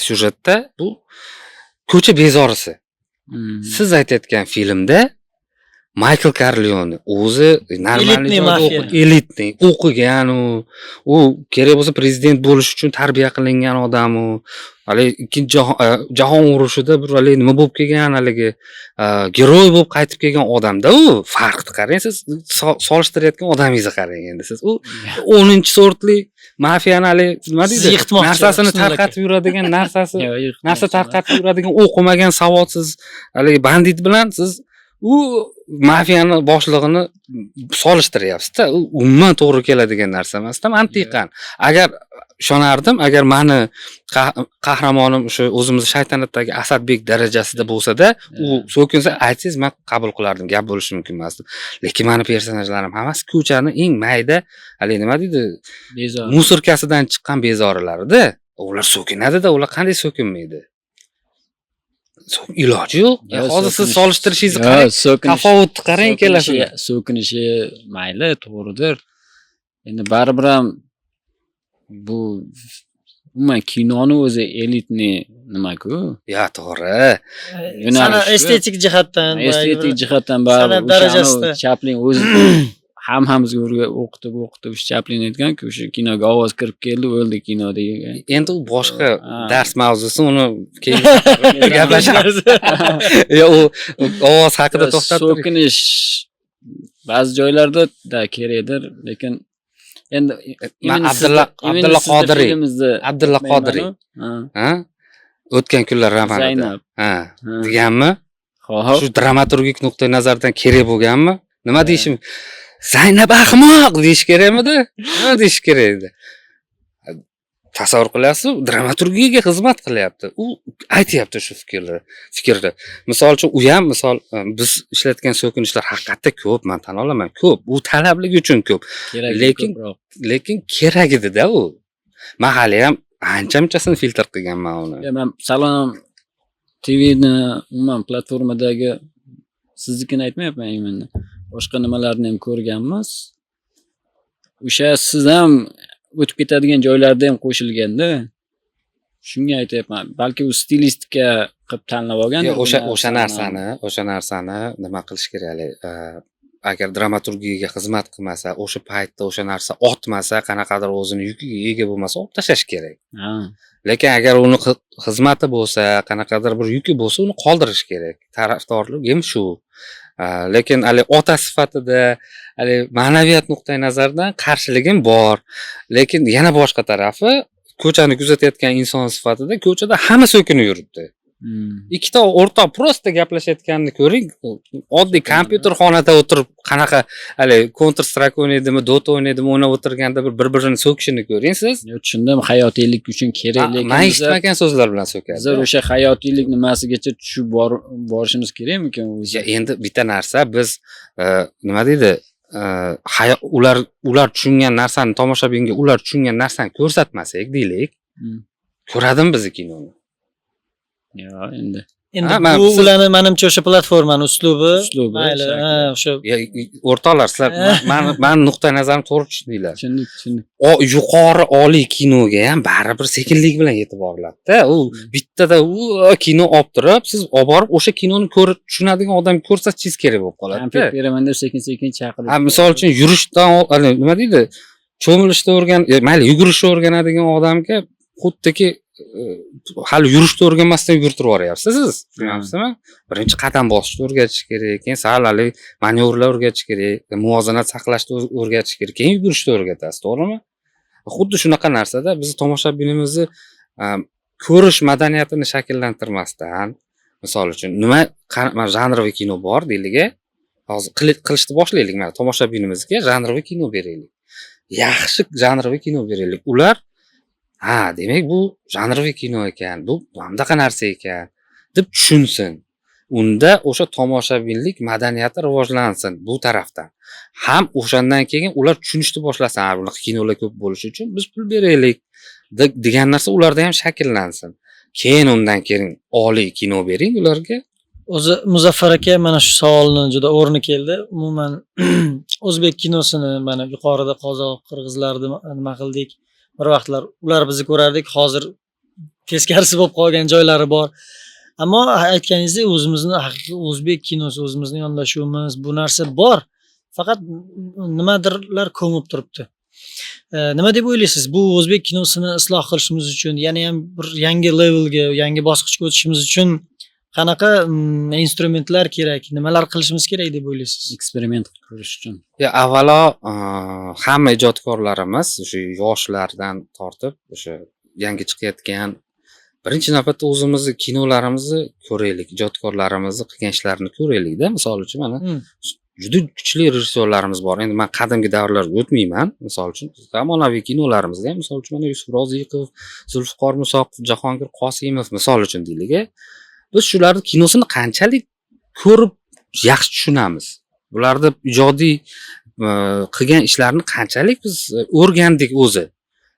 syujetda bu ko'cha bezorisi. Siz aytayotgan filmda Michael Corleone o'zi elitni o'qigan u kerak bo'lsa prezident bo'lish uchun tarbiya qilingan odam u. Hali ikkinchi jahon urushida bir nima bo'lib kelgan, haligi giroy bo'lib qaytib kelgan odamda u. Farqni qarang, siz solishtirayotgan odamingizni qarang endi siz. U 10-sortli mafiyani nima deydi? Narsasini tarqatib yuradigan narsa tarqatib yuradigan o'qimagan savodsiz haligi bandit bilan siz u mafiyani boshlig'ini solishtiryapsiz-da. U umuman to'g'ri keladigan narsa emas-da, mantiqan. Agar ishonardim, agar meni qahramonim o'sha o'zimiz shaytanatdagi Asadbek darajasida bo'lsa-da, u so'kinsa aytsangiz men qabul qilardim, gap bo'lishi mumkin emasdi. Lekin meni personajlarim hammasi ko'chani eng mayda, hali nima deydi? Bezor. Musorkasidan chiqqan bezorilar-da. Ular so'kinadi-da, ular qanday so'kinmaydi? iloji yo'q. Hozir siz solishtirishingizni Yo, qarang. so'kinish- Tafovutni qarang ikkalasini. so'kinishi mayli, to'g'ridir. Endi baribir ham bu umuman kinoni o'zi elitni nima-ku? Ya, to'g'ri. Yo'nalishi. Sana estetik jihatdan, Estetik jihatdan baribir san'at darajasida. Chaplin o'zi hammamizga o'qitib Chaplin aytgan-ku, o'sha kinoga ovoz kirib keldi, o'ldi kino degan. Endi u boshqa Ha. dars mavzusi, uni keyin gaplashamiz. Yo, u ovoz haqida to'xtatib turing. So'kinish ba'zi joylarda kerakdir, lekin endi Man Abdulla Qodiriy. Qodiriy. Abdulla Qodiriy. Ha? O'tgan kunlar romanida. Zaynab. Ha, Ha. deganmi? Xo'p. Shu dramaturgik nuqtai nazardan kerak bo'lganmi? Nima deyishim? Zaynab ahmoq deyish kerakmidi? Nima deyish kerak edi? Tasavvur qilyapsiz, dramaturgiyaga xizmat qilyapti. U aytyapti shu fikrni. Misol uchun u ham biz ishlatgan so'kinishlar haqiqatda ko'p, men tan olaman, ko'p. U talabligi uchun ko'p. Lekin kerak edi-da u. Men hali ham ancha-munchasini filtr qilganman uni. Men Salom TVni umuman platformadagi siznikini aytmayapman endi. Boshqa nimalarni ham ko'rganmiz. O'sha siz ham o'tib ketadigan joylarda ham qo'shilganda, shunga aytyapman. Balki u stilistika qilib tanlab olgan. O'sha narsani nima qilish kerak? Agar dramaturgiyaga xizmat qilmasa, o'sha paytda o'sha narsa otmasa, qanaqadir o'zini yukiga ega bo'lmasa, olib tashlash kerak. Ha. Lekin agar uni xizmati bo'lsa, qanaqadir bir yuki bo'lsa, uni qoldirish kerak. Tarafdorligim shu. Lekin hali ota sifatida, hali ma'naviyat nuqtai nazaridan qarshiligim bor. Lekin yana boshqa tarafi, ko'chani kuzatayotgan inson sifatida ko'chada hamma so'kinib yuribdi. Ikkita o'rtoq prosta gaplashayotganini ko'ring. Oddiy kompyuter xonada o'tirib qanaqa hali Counter Strike o'ynaydimi, Dota o'ynaydimi, o'ynab o'tirganda bir-birini so'kishini ko'ring siz. Tushundim, hayotiylik uchun kerak, lekin men eshitmagan so'zlar bilan so'kadi. Bizlar o'sha hayotiylik nimasigacha tushib borishimiz kerakmi-kan o'zi? Endi bitta narsa biz nima deydi? Ular tushungan narsani tomoshabinga ular tushungan narsani ko'rsatmasak deylik. Ko'radimi bizni kinoni? Yo, endi bu ularni menimcha o'sha platformani uslubi, mayli, o'sha o'rtoqlar, sizlar men nuqtai nazarimni to'g'ri tushundinglar. Tushundik. Yuqori oliy kinoga ham baribir sekinlik bilan yetib boriladi-da. U bittada kino olib turib, siz olib borib o'sha kinoni ko'rib tushunadigan odamga ko'rsatishingiz kerak bo'lib qoladi. Kompyuter beraman deb sekin-sekin chaqirib. Misol uchun yurishdan nima deydi? Cho'milishda mayli, yugurishni o'rganadigan odamga xuddiki hali yurishni o'rganmasdan yugurtirib yuboryapsiz siz. Tushunasizmi? Birinchi qadam bosishni o'rgatish kerak, keyin sal manyovrlar o'rgatish kerak, muvozanat saqlashni o'rgatish kerak, keyin yugurishni o'rgatasiz, to'g'rimi? Xuddi shunaqa narsada biz tomoshabinimizni ko'rish madaniyatini shakllantirmasdan, misol uchun nima janrli kino bor deylik, hozir qilishni boshlaylik. Mana tomoshabinimizga janrli kino beraylik. Yaxshi janrli kino beraylik. Ular demak bu janrli kino ekan, bu bunaqa narsa ekan deb tushunsin. Unda o'sha tomoshabinlik madaniyati rivojlansin bu tarafdan. Ham o'shandan keyin ular tushunishni boshlasin. Bunaqa kinolar ko'p bo'lishi uchun biz pul beraylik degan narsa ularda ham shakllansin. Keyin undan keyin oliy kino bering ularga. O'zi Muzaffar aka mana shu savolni juda o'rni keldi. Umuman o'zbek kinosini mana yuqorida qozoq, qirg'izlarni nima qildik. Bir vaqtlar ular bizni ko'rardik, hozir teskarisi bo'lib qolgan joylari bor. Ammo aytganingizdek, o'zimizni haqiqiy o'zbek kinosi, o'zimizning yondashuvimiz, bu narsa bor. Faqat nimadirlar ko'mib turibdi. Nima deb o'ylaysiz? Bu o'zbek kinosini isloh qilishimiz uchun, yana ham bir yangi levelga, yangi bosqichga o'tishimiz uchun qanaqa instrumentlar kerak, nimalar qilishimiz kerak deb o'ylaysiz? Eksperiment qilish uchun. Avvalo hamma ijodkorlarimiz o'sha yoshlardan tortib o'sha yangi chiqayotgan birinchi navbatda o'zimizni kinolarimizni ko'raylik, ijodkorlarimizni qilgan ishlarini ko'raylik-da. Misol uchun mana juda kuchli rejissyorlarimiz bor. Endi men qadimgi davrlarga o'tmayman. Misol uchun zamonaviy kinolarimizda ham misol uchun mana Yusuf Roziqov, Zulfiqor Musoqov, Jahongir Qosimov misol uchun deylik. Biz shularni kinosini qanchalik ko'rib yaxshi tushunamiz. Bularni ijodiy qilgan ishlarini qanchalik biz o'rgandik o'zi.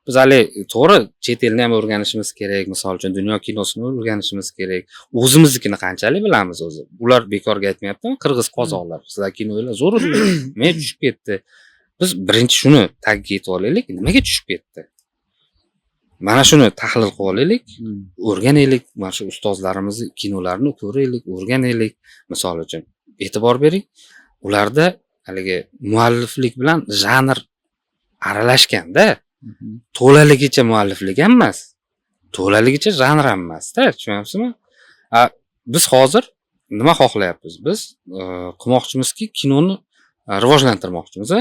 biz hali to'g'ri chet elni ham o'rganishimiz kerak, misol uchun dunyo kinosini o'rganishimiz kerak. O'zimiznikini qanchalik bilamiz o'zi? Ular bekorga aytmayaptimi? Qirg'iz qozoqlar, sizlar kinolar zo'r men tushib ketdi. Biz birinchi shuni tagga yetib olaylik, nimaga tushib ketdi? Mana shuni tahlil qilib olaylik, o'rganaylik, mana shu ustozlarimizni kinolarini ko'raylik, o'rganaylik. Misol uchun e'tibor bering, ularda haligi mualliflik bilan janr aralashganda to'laligicha mualliflik ham emas, to'laligicha janr ham emas-da, tushunyapsizmi? Biz hozir nima xohlayapmiz? Biz qilmoqchimizki, kinoni rivojlantirmoqchimiz.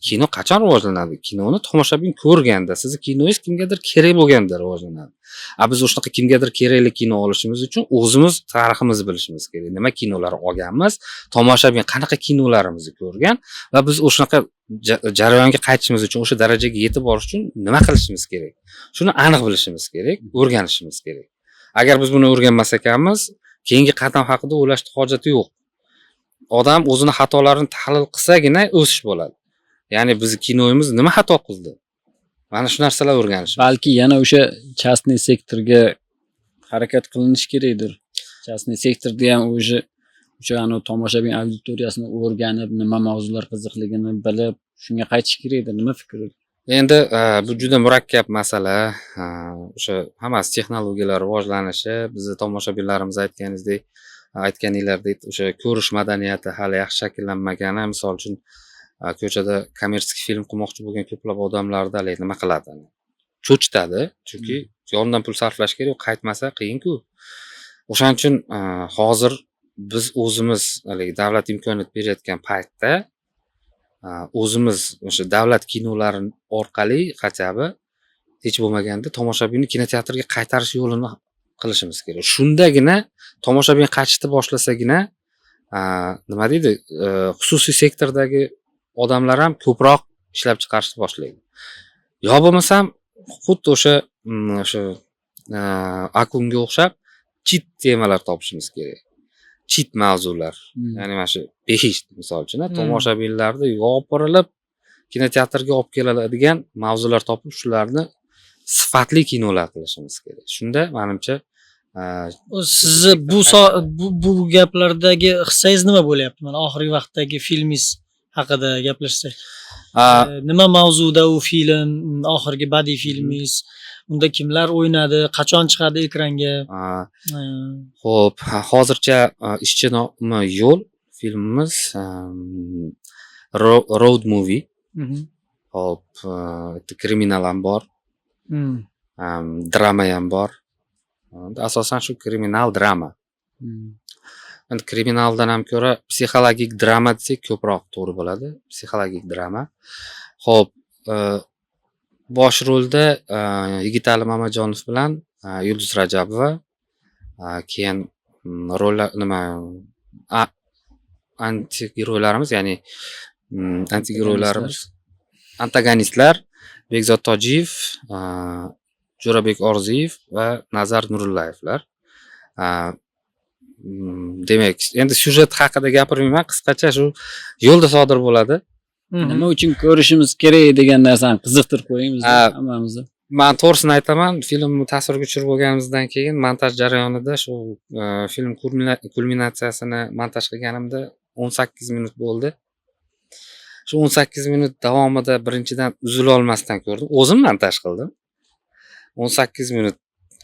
Kino qachon rivojlanadi? Kinoni tomoshabin ko'rganda, sizni kinoyingiz kimgadir kerak bo'lganda rivojlanadi. Biz o'shanaqa kimgadir kerakli kino olishimiz uchun o'zimiz tariximizni bilishimiz kerak. Nima kinolar olganmiz, tomoshabin qanaqa kinolarimizni ko'rgan va biz o'shanaqa jarayonga qaytishimiz uchun, o'sha darajaga yetib borish uchun nima qilishimiz kerak? Shuni aniq bilishimiz kerak, o'rganishimiz kerak. Agar biz buni o'rganmas ekanmiz, keyingi qadam haqida o'ylashning hojati yo'q. Odam o'zini xatolarini tahlil qilsagina o'sish bo'ladi. Ya'ni bizni kinoyimiz nima xato qildi? Mana shu narsalar o'rganish. Balki yana o'sha частный sektorga harakat qilinishi kerakdir. Частный sektorda ham o'sha tomoshabin auditoriyasini o'rganib, nima mavzular qiziqligini bilib, shunga qaytish kerakdir. Nima fikr? Endi bu juda murakkab masala. O'sha hammasi texnologiyalar rivojlanishi, bizni tomoshabinlarimiz aytganinglardek o'sha ko'rish madaniyati hali yaxshi shakllanmagani, misol uchun ko'chada kommersik film qilmoqchi bo'lgan ko'plab odamlarda nima qiladi? Cho'chitadi, chunki yonidan pul sarflash kerak, qaytmasa qiyin-ku. O'shaning uchun hozir biz o'zimiz davlat imkoniyat berayotgan paytda o'zimiz o'sha davlat kinolari orqali qachab hech bo'lmaganda tomoshabinni kinoteatrga qaytarish yo'lini qilishimiz kerak. Shundagina tomoshabin qaytishni boshlasagina nima deydi, xususiy sektordagi odamlar ham ko'proq ishlab chiqarishni boshlaydi. Yo bo'lmasam xuddi o'sha akunga o'xshab chit temalar topishimiz kerak. Chit mavzular. Ya'ni mana shu behish misol uchun tomoshabinlarni yopirilib kinoteatrga olib keladigan mavzular topib, shularni sifatli kinolar qilishimiz kerak. Shunda menimcha sizni bu gaplardagi hissangiz nima bo'lyapti? Mana oxirgi vaqtdagi filmingiz haqida gaplashsak. Nima mavzuda u film, oxirgi badiiy filmingiz? Unda kimlar o'ynadi, qachon chiqadi ekranga? Xo'p, hozircha ishchi nomi Yo'l filmimiz road movie. Xo'p, kriminal ham bor. Drama ham bor. Asosan shu kriminal drama. Endi kriminaldan ham ko'ra psixologik drama desak ko'proq to'g'ri bo'ladi. Psixologik drama. Xo'p, bosh rolda Yigitali Mamajonov bilan Yulduz Rajabova, keyin rollar antigiroylarimiz, ya'ni antagonistlar Bekzod Tojiyev, Jo'rabek Orziyev va Nazar Nurullayevlar. Demak, endi syujet haqida gapirmayman, qisqacha shu yo'lda sodir bo'ladi. Nima uchun ko'rishimiz kerak degan narsani qiziqtirib qo'ying biz hammamizni. Men to'g'risini aytaman, filmni tasvirga tushirib olganimizdan keyin montaj jarayonida shu film kulminatsiyasini montaj qilganimda 18 minut bo'ldi. Shu 18 minut davomida birinchidan uzila olmasdan ko'rdim. O'zim montaj qildim. 18 minut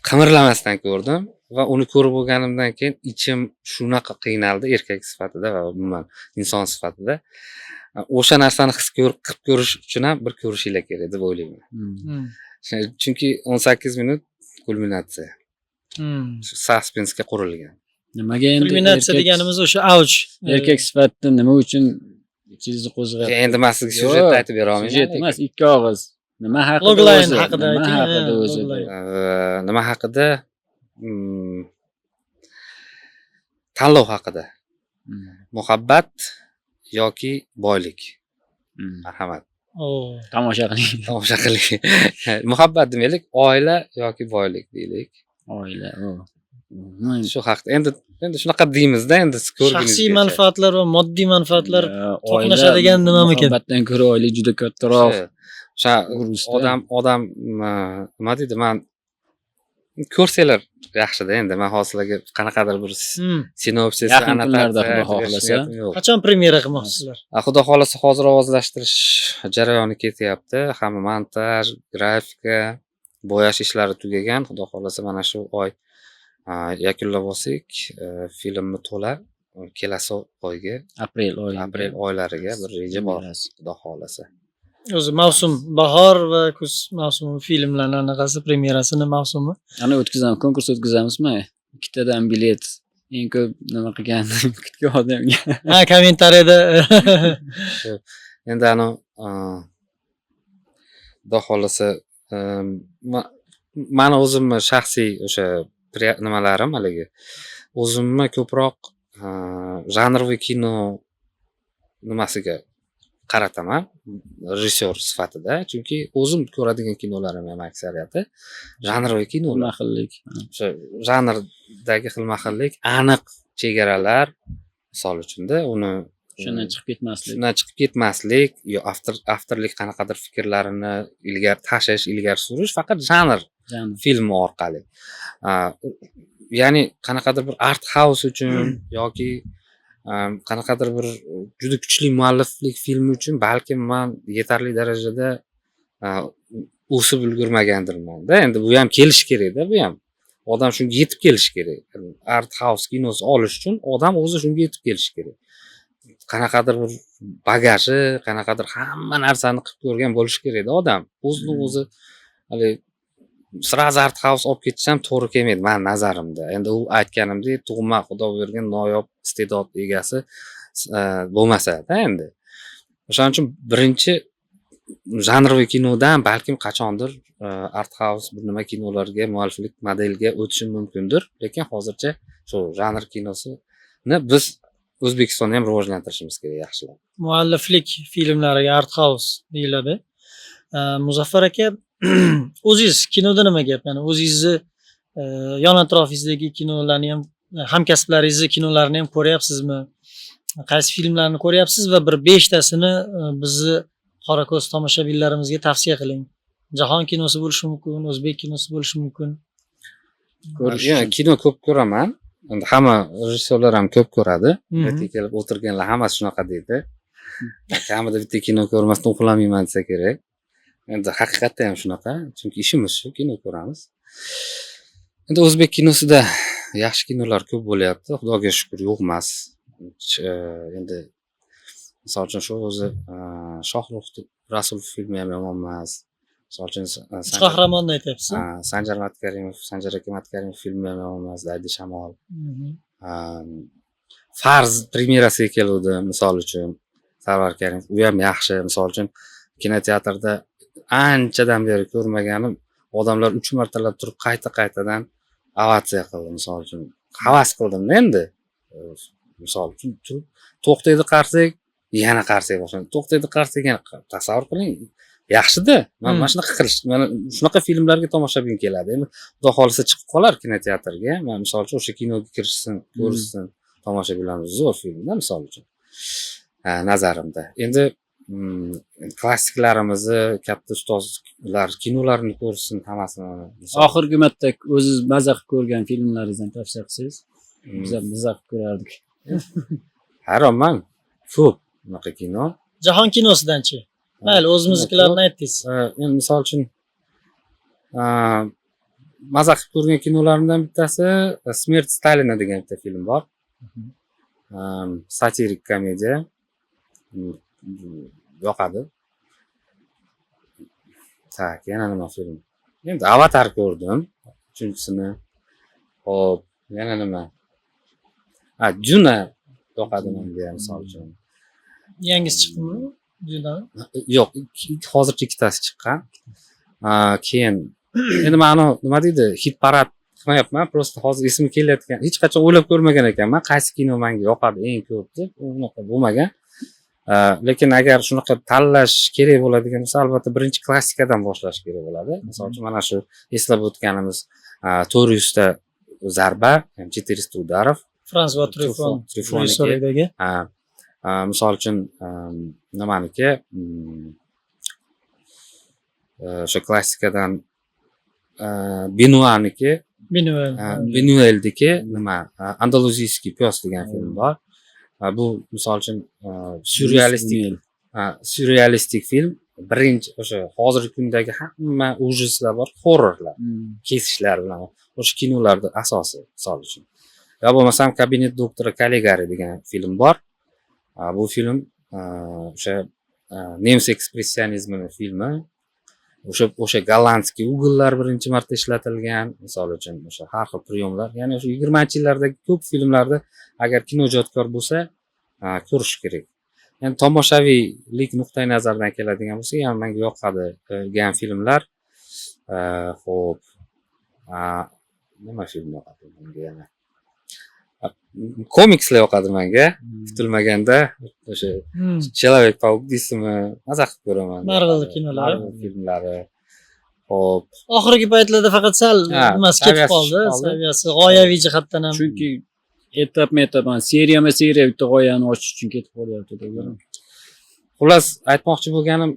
qimirlamasdan ko'rdim va uni ko'rib bo'lganimdan keyin ichim shunaqa qiynaldi, erkak sifatida va umuman inson sifatida. O'sha narsani his qilib ko'rish uchun ham bir ko'rishinglar kerak deb o'ylayman. Chunki 18 minut kulminatsiya. Suspensga qurilgan. Nimaga endi kulminatsiya deganimiz o'sha avj. Erkak sifatida nima uchun ichingizni qo'zg'ayapti? Endi men sizga syujetni aytib bera olmayman. Syujet emas, ikki og'iz. Nima haqida Logline haqida ayting. Nima haqida? Tanlov haqida. Muhabbat yoki boylik. Marhamat. Tomosha qiling. Tomosha qiling. Muhabbat demaylik, oila yoki boylik deylik. Oila. Shu haqda. Endi shunaqa deymizda, endi siz ko'rgingiz. Shaxsiy manfaatlar va moddiy manfaatlar to'qnashadigan nimamikan? Muhabbatdan ko'ra oila juda kattaroq. o'sha Guruchda. odam nima deydi, man ko'rsanglar yaxshida. Endi men hozirlarga qanaqadir bir sinopsis, Yaqin kunlarda Xudo annotatsiya xohlasa. niyatim yo'q. Qachon premyera qilmoqchisizlar? Xudo xohlasa hozir ovozlashtirish jarayoni ketyapti. Hamma montaj, grafika, bo'yash ishlari tugagan. Xudo xohlasa mana shu oy yakunlab olsak, filmni to'la kelasi oyga, Aprel oylariga bir reja bor, premyerasi. Xudo xohlasa. O'zi mavsum bahor va kuz mavsumi filmlarning anaqasi premyerasini mavsumi. Ana konkurs o'tkazamizmi? Ikkitadan bilet eng ko'p nima qilgan kutgan odamga. Ha, kommentariyada Endi Xudo xohlasa mani o'zimni shaxsiy o'sha nimalarim haligi o'zimni ko'proq janrviy kino nimasiga qarataman rejissyor sifatida, chunki o'zim ko'radigan kinolarim ham aksariyati janrviy kinolar. Xilma-xillik. O'sha janrdagi xilma-xillik, aniq chegaralar, misol uchunda uni Shundan chiqib ketmaslik, yo avtorlik qanaqadir fikrlarini ilgari tashish, ilgari surish faqat janr filmi orqali. Ya'ni qanaqadir bir art house uchun yoki qanaqadir bir juda kuchli mualliflik filmi uchun balkim men yetarli darajada o'sib ulgurmagandirman-da. Endi bu ham kelish kerak-da, bu ham. Odam shunga yetib kelish kerak. Art house kinosi olish uchun odam o'zi shunga yetib kelish kerak. Qanaqadir bir bagaji, qanaqadir hamma narsani qilib ko'rgan bo'lishi kerak-da odam. O'zi hali sraz art house olib ketisham to'g'ri kelmaydi men nazarimda. Endi u aytganimdek, tug'ma Xudo bergan noyob iste'dod egasi bo'lmasa-da endi. O'shaning uchun birinchi janrviy kinodan balkim qachondir art house bir nima kinolarga, mualliflik modeliga o'tishim mumkindir, lekin hozircha shu janr kinosini biz O'zbekistonda ham rivojlantirishimiz kerak yaxshilab. Mualliflik filmlariga art house deyiladi. Muzaffar aka, o'zingiz kinoda nima gap? Ya'ni o'zingizni yon atrofingizdagi kinolarni ham, hamkasblaringizni kinolarini ham ko'ryapsizmi? Qaysi filmlarni ko'ryapsiz va bir 5 tasini bizni qorako'z tomoshabinlarimizga tavsiya qiling. Jahon kinosi bo'lishi mumkin, o'zbek kinosi bo'lishi mumkin. Kino ko'p ko'raman. Endi hamma rejissyorlar ham ko'p ko'radi. Yerga kelib o'tirganlar hammasi shunaqa deydi. Kamida bitta kino ko'rmasdan uxlamayman desa kerak. Endi haqiqatda ham shunaqa, chunki ishimiz shu, kino ko'ramiz. Endi o'zbek kinosida yaxshi kinolar ko'p bo'lyapti, Xudoga shukr, yo'q emas. Endi misol uchun shu o'zi Shohrux Rasulov filmi ham yomon emas. Misol uchun Qahramonni aytyapsiz. Sanjar aka Matkarimov filmi ham yomon emas, Daydi shamol. Farz premyerasiga keluvdi, misol uchun Sarvar Karimov, u ham yaxshi. Misol uchun kinoteatrda anchadan beri ko'rmaganim, odamlar 3 martalab turib qaytadan ovatsiya qildi, misol uchun. Havas qildim-da endi. Misol uchun turib to'xtaydi qarsak, yana qarsak boshladi. To'xtaydi qarsak, yana tasavvur qiling. Yaxshi-da. Mana shunaqa qilish, mana shunaqa filmlarga tomoshabin keladi. Endi Xudo xolisa chiqib qolar kinoteatrga. Men misol uchun o'sha kinoga kirishsin, ko'rishsin, tomoshabinlarimiz zo'r filmda misol uchun. Nazarimda. Endi klassiklarimizni, katta ustozlar kinolarini ko'rsin hammasini. Oxirgi marta o'zingiz maza qilib ko'rgan filmlaringizdan tavsiya qilsangiz, biz ham maza qilib ko'rardik. Hayronman. Ko'p bunaqa kino. Jahon kinosidan-chi? Mayli, o'zimiznikilarni aytdingiz. Endi misol uchun maza qilib ko'rgan kinolarimdan bittasi Smert Stalina degan bitta film bor. Satirik komediya. Yoqadi. Tak, yana nima film? Endi Avatar ko'rdim, 3-chisini. Xo'p, yana nima? Juna yoqadi menga misol uchun. Yangisi chiqdimi? Juna? Yo'q, hozircha ikkitasi chiqqan. Keyin endi men nima deydi, hit parad qilmayapman, prosta hozir esimga kelayotgan. Hech qachon o'ylab ko'rmagan ekanman, qaysi kino menga yoqadi eng ko'p deb, unaqa bo'lmagan. Lekin agar shunaqa tanlash kerak bo'ladigan bo'lsa, albatta birinchi klassikadan boshlash kerak bo'ladi. Misol uchun mana shu eslab o'tganimiz 400 ta zarba, 400 udarov, Fransua Trufon rejissyorligi. Misol uchun nimaniki? o'sha klassikadan Benuaniki, Benuel. Benuelniki nima Andaluziyskiy piyoz degan film bor. Bu misol uchun syurrealistik film. Birinchi o'sha hozirgi kundagi hamma ujaslar bor, horrorlar, kesishlar bilan o'sha kinolarda asosi misol uchun. Yo bo'lmasam Kabinet doktori Kaligari degan film bor. Bu film o'sha nemis ekspressionizmini filmi. O'sha gollandskiy ugllar birinchi marta ishlatilgan, misol uchun o'sha har xil priyomlar. Ya'ni o'sha 20-yillardagi ko'p filmlarda agar kinoijodkor bo'lsa, ko'rish kerak. Ya'ni tomoshabiylik nuqtai nazaridan keladigan bo'lsa, ham menga yoqadigan filmlar. Xo'p. Nima film yoqadi menga yana? Komikslar yoqadi menga. Kutilmaganda o'sha Человек-паук deysizmi, maza qilib ko'raman. Marvel kinolari, Marvel filmlari. Xo'p. Oxirgi paytlarda faqat sal nimasi ketib qoldi, saviyasi g'oyaviy jihatdan ham. Chunki etap-metap seriya bitta g'oyani ochish uchun ketib qolyapti deb o'ylayman. Xullas, aytmoqchi bo'lganim,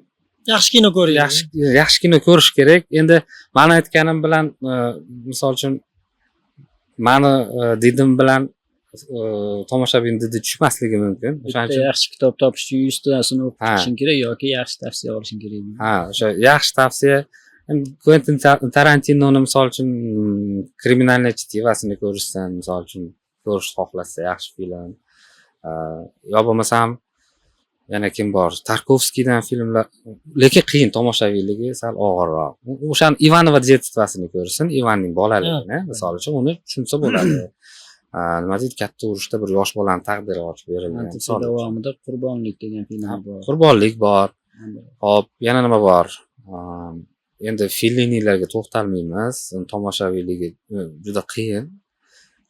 Yaxshi kino ko'ring. yaxshi kino ko'rish kerak. Endi meni aytganim bilan, misol uchun meni dedim bilan tomoshabin didi tushmasligi mumkin. O'shaning uchun yaxshi kitob topish uchun 100 tasini o'qishing kerak yoki yaxshi tavsiya olishing kerak. O'sha yaxshi tavsiya. Quentin Tarantinoni misol uchun Kriminalniy chitivasini ko'rishsan, misol uchun ko'rish xohlasa yaxshi film. Yo bo'lmasam yana kim bor? Tarkovskiydan filmlar, lekin qiyin tomoshabiyligi sal og'irroq. O'shani Ivanova detetvasini ko'rsin, Ivanning bolaligini, misol uchun uni tushunsa bo'ladi. Nima deydi, katta urushda bir yosh bolani taqdiri ochib berilgan. Misol davomida Qurbonlik degan film bor. Qurbonlik bor. Hop, yana nima bor? Endi Fellinilarga to'xtalmaymiz. Tomoshabiyligi juda qiyin.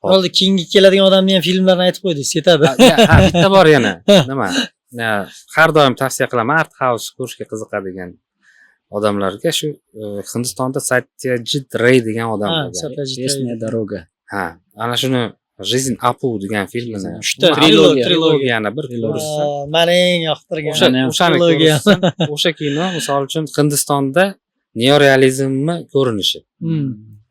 Bo'ldi, keyingi keladigan odamni ham filmlarni aytib qo'ydingiz, yetadi. Ha, bitta bor yana. Nima? Har doim tavsiya qilaman art house ko'rishga qiziqadigan odamlarga shu Hindistonda Satyajit Ray degan odam bo'lgan. Pesnya Doroga. Ha, ana shuni Жизнь Апу degan filmini, trilogiyani bir ko'rishsa, Meni eng yoqtirgan o'shani ko'rishsin. O'sha kino misol uchun Hindistonda neorealizmni ko'rinishi.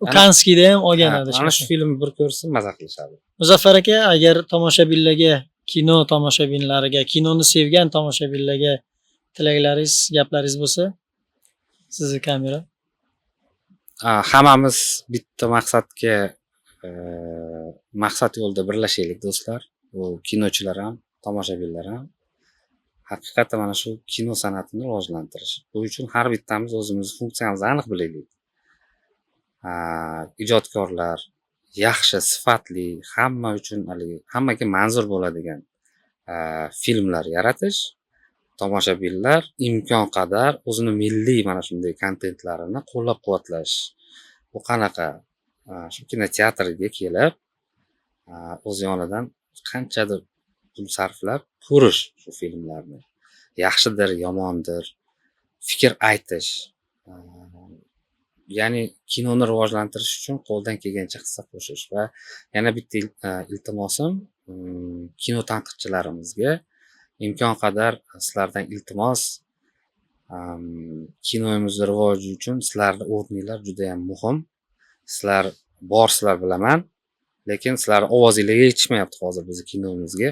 U Kanskiyda ham olganadi. Ana shu filmni bir ko'rsin, maza qilishadi. Muzaffar aka, agar tomoshabinlarga, kino tomoshabinlariga, kinoni sevgan tomoshabinlarga tilaklaringiz, gaplaringiz bo'lsa, sizni kamera. Hammamiz bitta maqsad yo'lida birlashaylik do'stlar. U kinochilar ham, tomoshabinlar ham. Haqiqatan mana shu kino san'atini rivojlantirish. Bu uchun har bittamiz o'zimiz funksiyamizni aniq bilaylik. Ijodkorlar yaxshi, sifatli, hamma uchun hammaga manzur bo'ladigan filmlar yaratish, tomoshabinlar imkon qadar o'zini milliy mana shunday kontentlarini qo'llab-quvvatlash. Bu qanaqa? Shu kinoteatrga kelib, o'z yonidan qanchadir pul sarflab ko'rish shu filmlarni. Yaxshidir, yomondir, fikr aytish. Ya'ni kinoni rivojlantirish uchun qo'ldan kelgancha hissa qo'shish va yana bitta iltimosim kino tanqidchilarimizga imkon qadar sizlardan iltimos, kinoimizni rivoji uchun sizlarning o'rninglar juda ham muhim. Sizlar borsizlar bilaman, lekin sizlarning ovozinglar yetishmayapti hozir bizning kinomizga.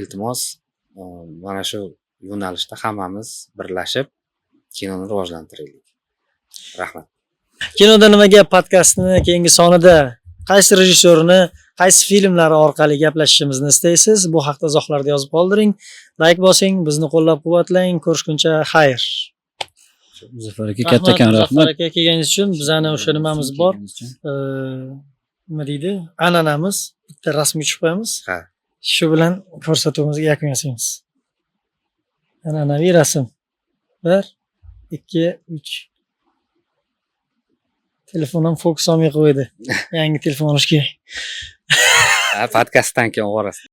Iltimos, mana shu yo'nalishda hammamiz birlashib kinoni rivojlantiraylik. Rahmat. Kinoda nima gap podkastini keyingi sonida qaysi rejissyorni, qaysi filmlari orqali gaplashishimizni istaysiz? Bu haqda izohlarda yozib qoldiring. Like bosing, bizni qo'llab-quvvatlang. Ko'rishguncha xayr. Muzaffar aka, kattakon rahmat. Muzaffar aka kelganingiz uchun. Bizani o'sha nimamiz bor. Nima deydi? An'anamiz. Bitta rasmga tushib qo'yamiz. Ha. Shu bilan ko'rsatuvimizga yakun yasaymiz. An'anaviy rasm. 1, 2, 3. Telefondan fokus olmay qo'ydi. Yangi telefon olish kerak. Podkastdan keyin o'g'rasiz.